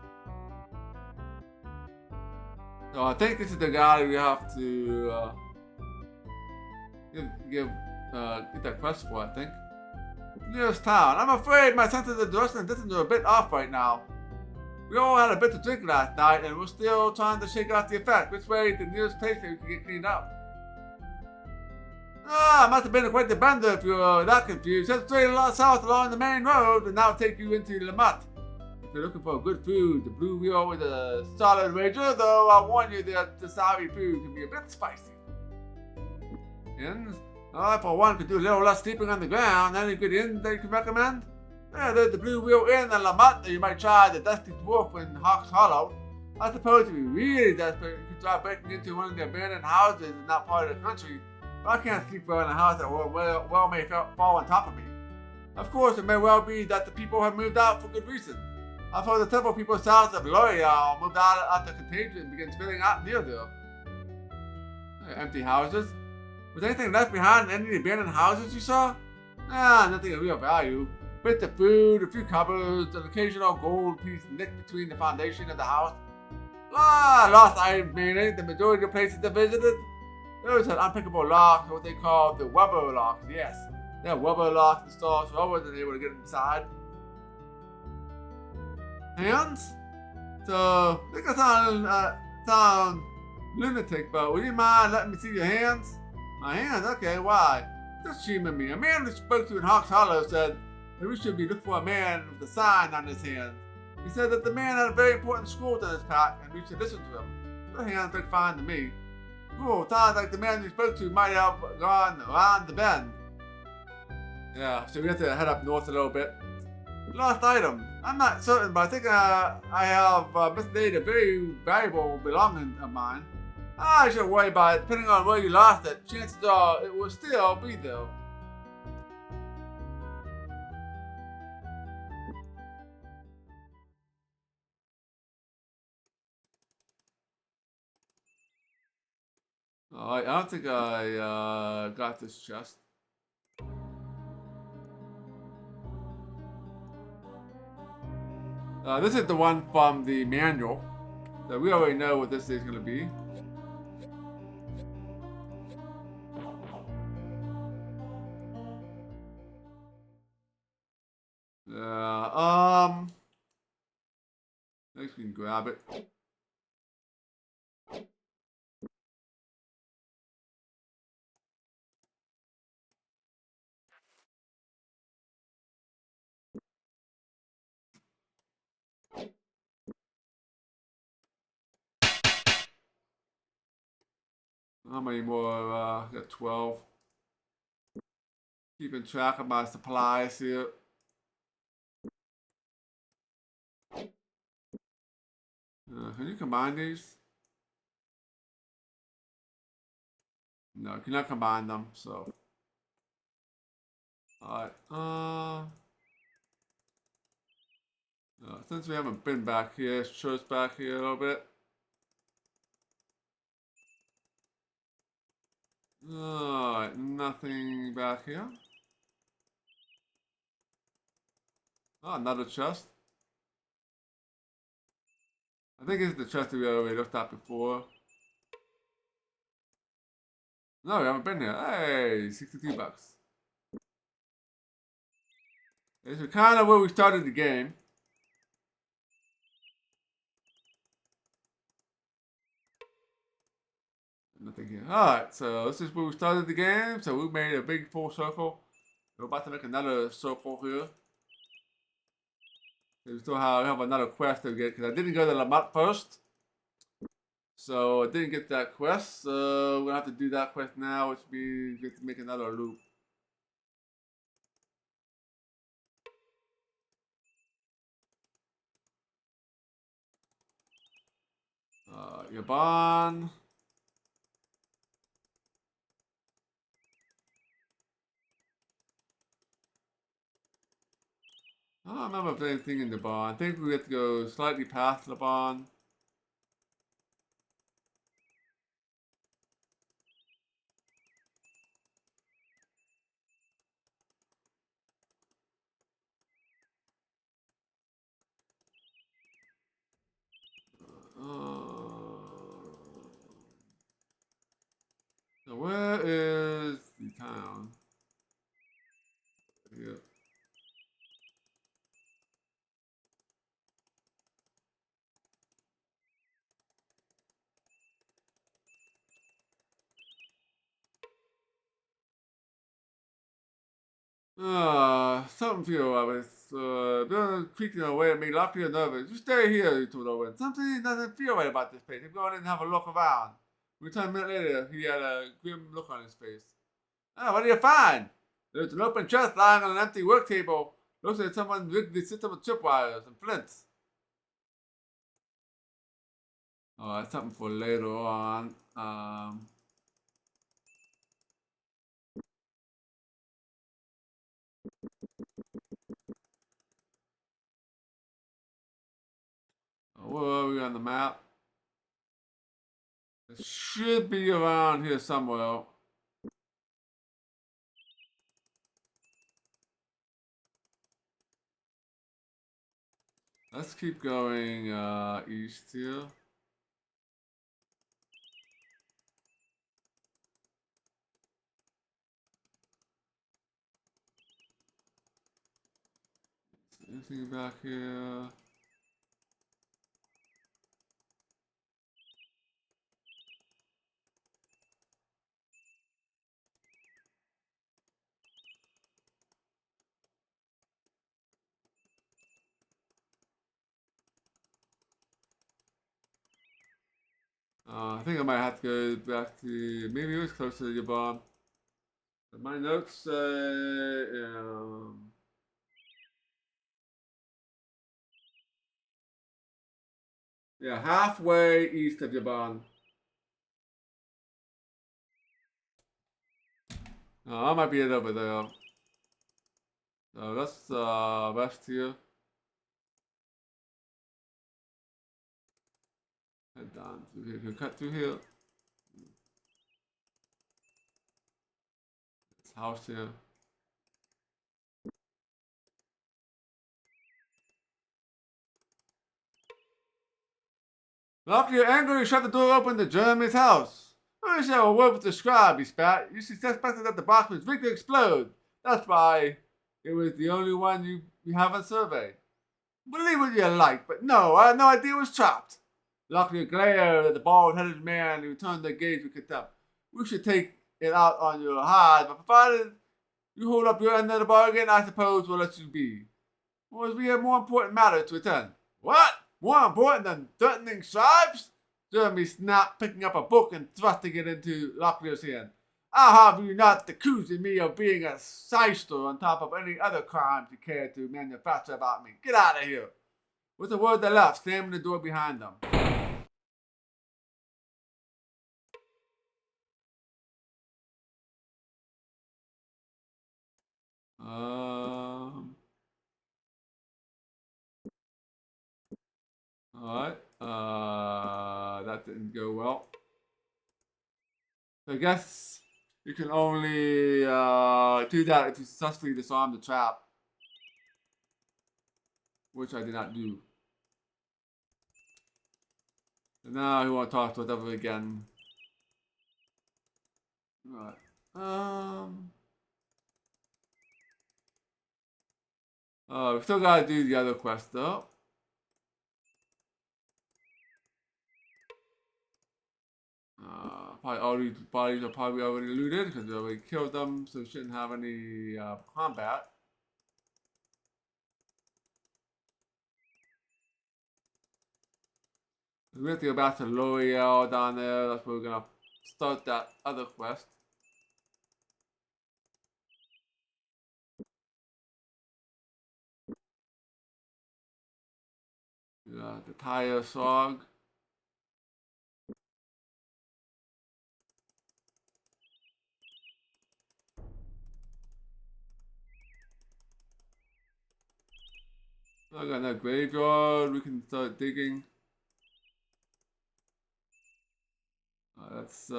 So I think this is the guy we have to get that quest for, I think. Nearest town. I'm afraid my senses of direction and distance are a bit off right now. We all had a bit to drink last night, and we're still trying to shake off the effect. Which way is the nearest place that we can get cleaned up? Must have been quite the bender if you're that confused. Head straight south along the main road, and that'll take you into Lamont. If you're looking for good food, the Blue Wheel is a solid wager, though I warn you that the sorry food can be a bit spicy. Inns? For one, could do a little less sleeping on the ground. Any good inns that you can recommend? There's the Blue Wheel Inn in Lamont. You might try the Dusty Dwarf in Hawks Hollow. I suppose if you're really desperate, you could try breaking into one of the abandoned houses in that part of the country. But I can't sleep well in a house that well may fall on top of me. Of course, it may well be that the people have moved out for good reason. I've heard that several people south of L'Oreal moved out after contagion begins filling out near there. Empty houses. Was anything left behind in any of the abandoned houses you saw? Nothing of real value. Bits of food, a few cupboards, an occasional gold piece nicked between the foundation of the house. Lost items mainly. The majority of places I visited, those had unpickable locks, what they call the Weber locks. Yes, they have Weber locks installed, so I wasn't able to get inside. Hands? So, I think I sound lunatic, but would you mind letting me see your hands? My hands? Okay, why? Just humoring me. A man who spoke to in Hawks Hollow said that we should be looking for a man with a sign on his hand. He said that the man had a very important scroll in his pack and we should listen to him. Your hands look fine to me. Cool, sounds like the man we spoke to might have gone around the bend. Yeah, so we have to head up north a little bit. Lost item. I'm not certain, but I think I have mislaid a very valuable belonging of mine. I shouldn't worry about it. Depending on where you lost it, chances are it will still be there. Alright, I don't think I got this chest. This is the one from the manual. So we already know what this is going to be. Next we can grab it. How many more? Got 12. Keeping track of my supplies here. Can you combine these? No, you cannot combine them, so. Alright, since we haven't been back here, let's show us back here a little bit. Alright, nothing back here. Oh, another chest. I think it's the chest that we already looked at before. No, we haven't been here. Hey, 62 bucks. This is kind of where we started the game. Nothing here. Alright, so this is where we started the game. So we made a big full circle. We're about to make another circle here. We still have another quest to get, because I didn't go to Lamont first. So I didn't get that quest. So we're going to have to do that quest now, which means we have to make another loop. Yabon. I don't remember if there's anything in the barn. I think we have to go slightly past the barn. So where is the town? Here. Something feel I was creaking away at me, locked you nervous. You stay here, you told Owen. Something doesn't feel right about this place. Go in and have a look around. We returned a minute later, he had a grim look on his face. Oh, what do you find? There's an open chest lying on an empty work table. Looks like someone rigged the system with tripwires and flints. Oh, that's something for later on. Where are we on the map? It should be around here somewhere. Let's keep going east here. Anything back here? I think I might have to go back to, maybe it was closer to your barn. But my notes say, yeah, halfway east of your barn. I might be it over there. So let's rest here. Head down through here. Can cut through here. This house here. After angrily shut the door open to Jeremy's house. I wish I were word with the scribe, he spat. You suspected that the box was rigged to explode. That's why it was the only one you haven't surveyed. Believe what you like, but no, I had no idea it was trapped. Locklear glared at the bald-headed man who turned their gaze with contempt. We should take it out on your hide, but provided you hold up your end of the bargain, I suppose we'll let you be. Or we have more important matters to attend. What? More important than threatening scribes? Jeremy snapped, picking up a book and thrusting it into Locklear's hand. I'll have you not accusing me of being a shyster on top of any other crimes you care to manufacture about me. Get out of here. With a word they left, slamming the door behind them. Alright. That didn't go well. So I guess you can only do that if you successfully disarm the trap. Which I did not do. And now we want to talk to the devil again. Alright. We still gotta do the other quest though. Probably all these bodies are probably already looted because we already killed them, so we shouldn't have any combat. We have to go back to L'Oreal down there. That's where we're gonna start that other quest. The tire sog. I got that graveyard. We can start digging. Let's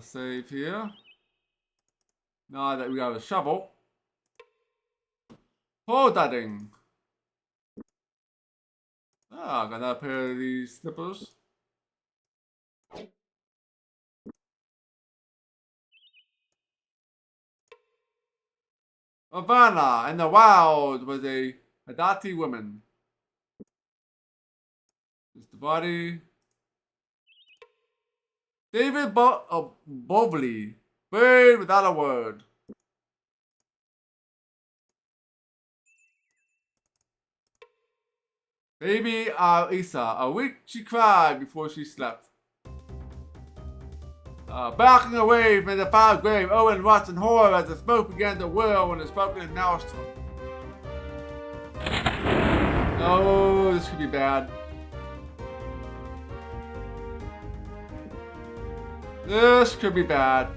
save here. Now that we have a shovel. Pole dudding. I got another pair of these slippers. Havana in the wild was a Hadati woman. Just the body. David Bovley, buried without a word. Baby Isa, a week she cried before she slept. Backing away from the foul grave, Owen watched in horror as the smoke began to whirl when it spoke in his nostril. Oh, this could be bad. This could be bad.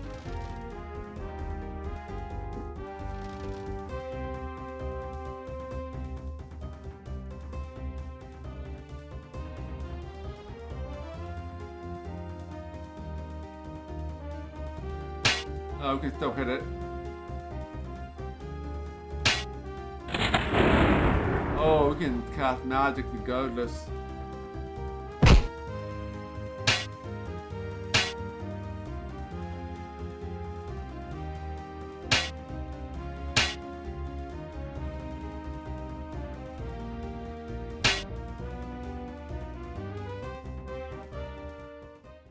Oh, we can still hit it. Oh, we can cast magic regardless.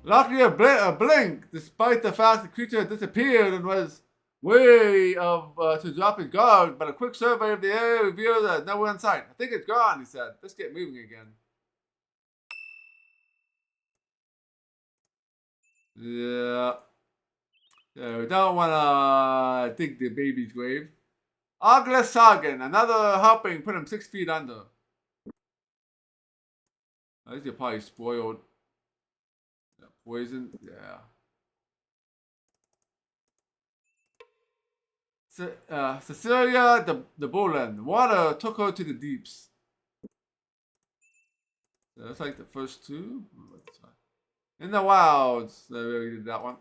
Luckily, a blink, despite the fact the creature had disappeared and was wary of to drop his guard, but a quick survey of the area revealed that no one in sight. I think it's gone, he said. Let's get moving again. Yeah. So we don't want to dig the baby's grave. Agles Sagan, another helping put him 6 feet under. I think they're probably spoiled. Poison, yeah. Cecilia the Boland. Water took her to the deeps. So that's like the first two. In the wilds. So we already did that one.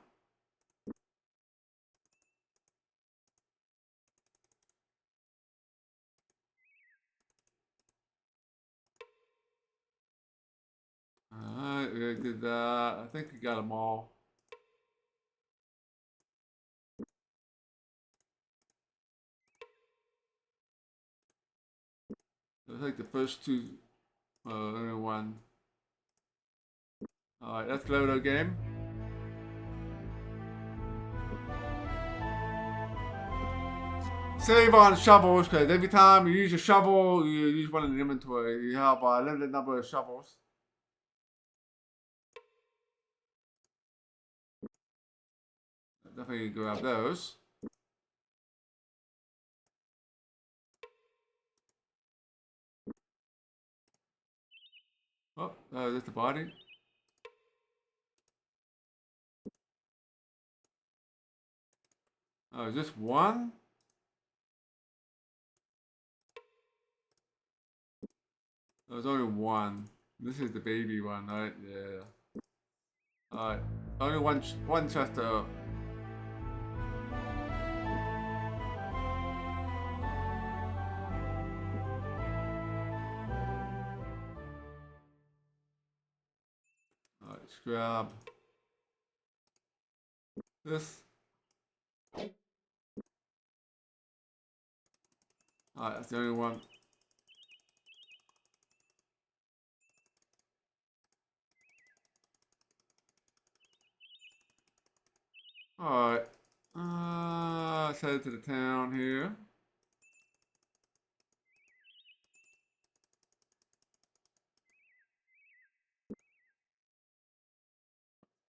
Alright, we're did that. I think we got them all. I think the first two, only one. Alright, let's load our game. Save on shovels, because every time you use a shovel, you use one in the inventory. You have a limited number of shovels. Definitely grab those. Oh, there's the body. Oh, is this one? There's only one. This is the baby one, right? Yeah. Alright. Only one chest out. Alright, let's grab this. Alright, that's the only one. Alright. Let's head to the town here.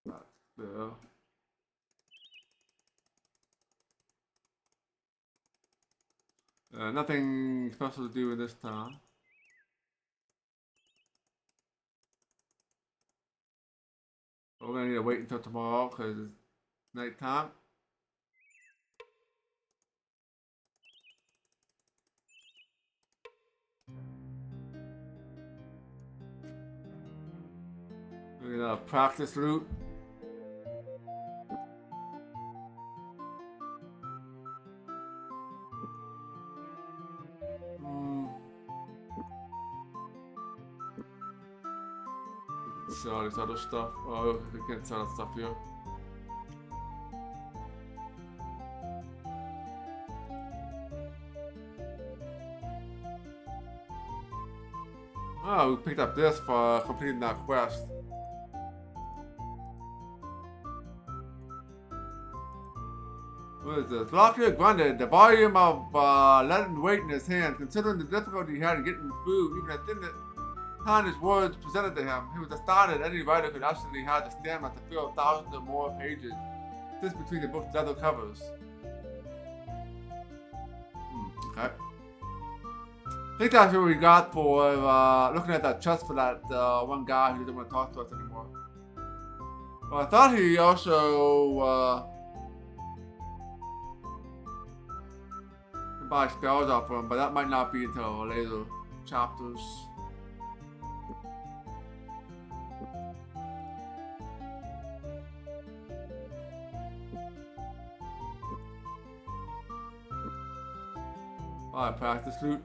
That's there. Nothing special to do in this town. But we're gonna need to wait until tomorrow because it's nighttime. We're gonna practice route. Sell this other stuff. Oh, we can't sell that stuff here. Oh, we picked up this for completing that quest. What is this? Lockyer grunted. The volume of leaden weight in his hand, considering the difficulty he had in getting food, even at thin time his words presented to him. He was astounded any writer could actually have the stamina to fill thousands or more pages just between the book's leather covers. Okay. I think that's what we got for looking at that chest for that one guy who doesn't want to talk to us anymore. Well, I thought he also could buy spells off him, but that might not be until later chapters. Alright, practice loot.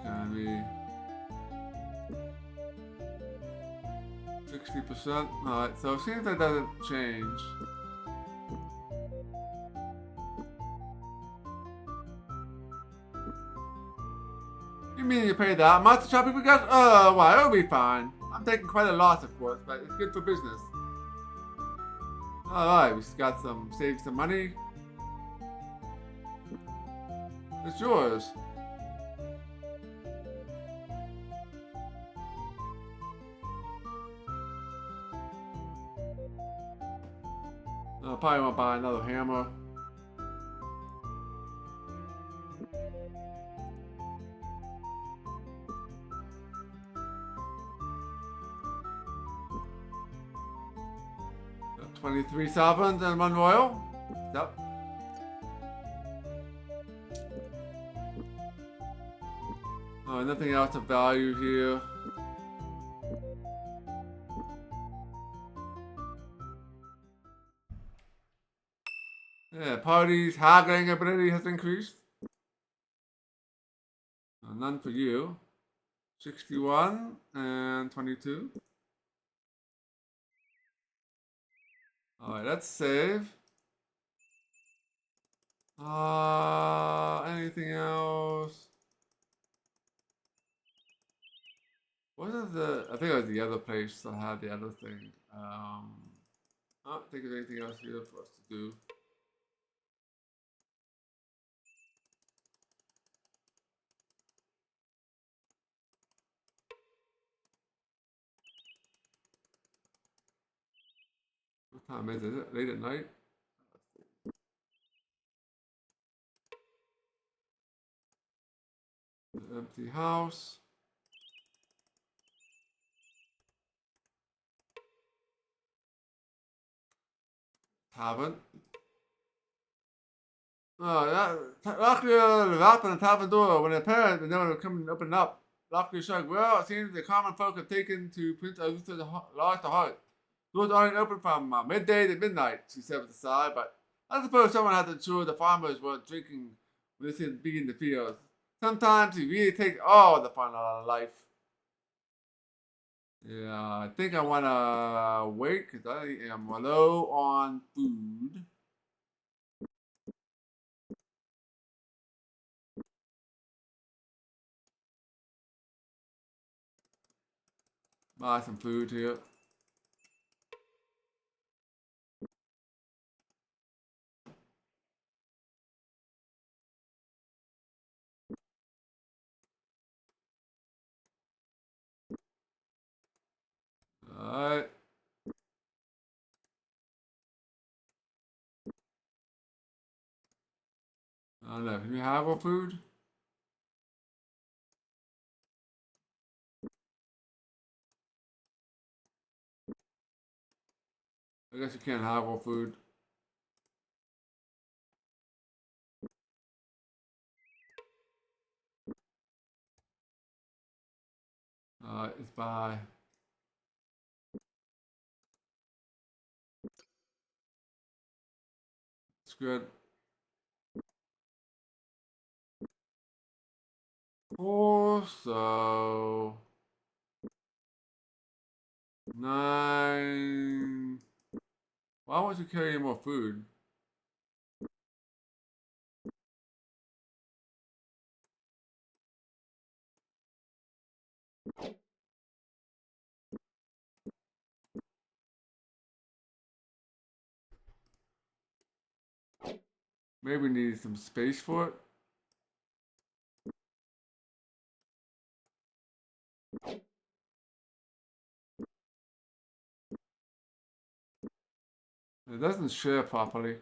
Can be 60%. Alright, so it seems that doesn't change. You mean you pay that much to shopping because? Well, it'll be fine. I'm taking quite a loss, of course, but it's good for business. Alright, we got saved some money. It's yours. I probably won't buy another hammer. Got 23 sovereigns and 1 royal. Yep. Oh, nothing else of value here. party's haggling ability has increased. None for you. 61 and 22. Alright, let's save. Anything else? What is the? I think it was the other place that had the other thing. I don't think there's anything else here for us to do. What time is it? Is it late at night? The empty house. Tavern. Lock your wrap and the tavern door. When the parents and no one come and open up, lock your shug. Well, it seems the common folk have taken to Prince Aluth's lost the heart. Doors aren't open from midday to midnight, she said with a sigh, but I suppose someone had to ensure the farmers weren't drinking when they seemed to be in the fields. Sometimes you really take all the fun out of life. Yeah, I think I want to wait because I am low on food. Buy some food here. Alright. I don't know. Can you have more food? I guess you can't have more food. It's by. It's good. So 9. Why would you carry more food? Maybe we need some space for it. It doesn't share properly.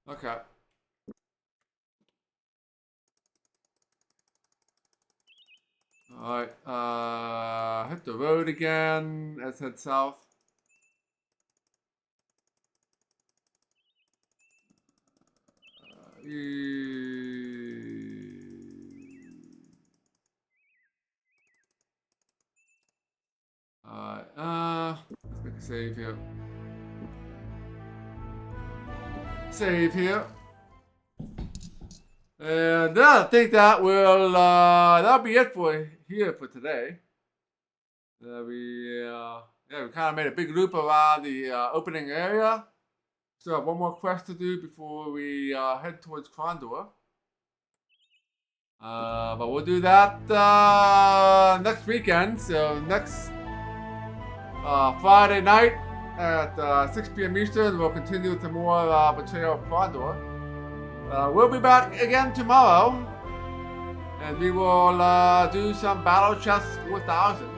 Okay. Alright, hit the road again. Let's head south. Let's make a save here. Save here. And I think that will that'll be it for here for today. We kind of made a big loop around the opening area. Still have one more quest to do before we head towards Krondor. But we'll do that next weekend. So next Friday night at 6 p.m. Eastern, we'll continue with some more Betrayal of Krondor. We'll be back again tomorrow, and we will do some Battle Chest 4000.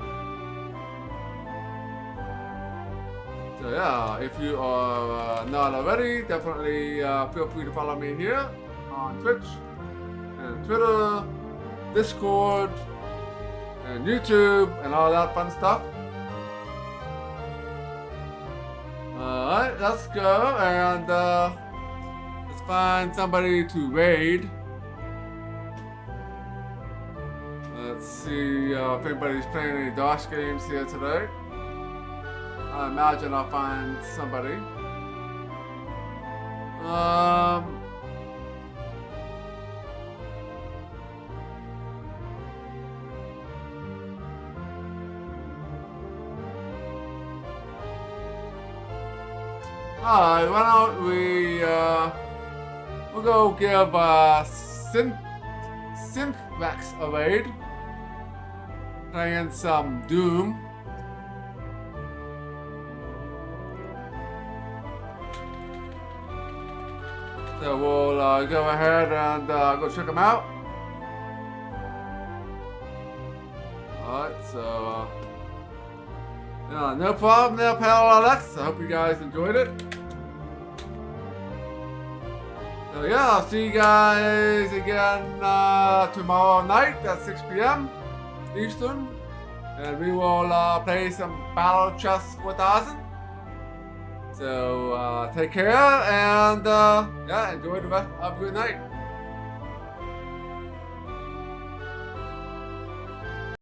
So yeah, if you are not already, definitely feel free to follow me here on Twitch and Twitter, Discord, and YouTube, and all that fun stuff. Alright, let's go, and let's find somebody to raid. Let's see if anybody's playing any DOS games here today. I imagine I'll find somebody. Um. Alright, why don't we, we'll go give, Synthmax a raid. Playing some Doom. So we'll, go ahead and, go check them out. Alright, so, yeah, no problem there, Parallel X. I hope you guys enjoyed it. So yeah, I'll see you guys again tomorrow night at 6 p.m. Eastern. And we will play some Battle Chess 4000. So take care and yeah, enjoy the rest of your night.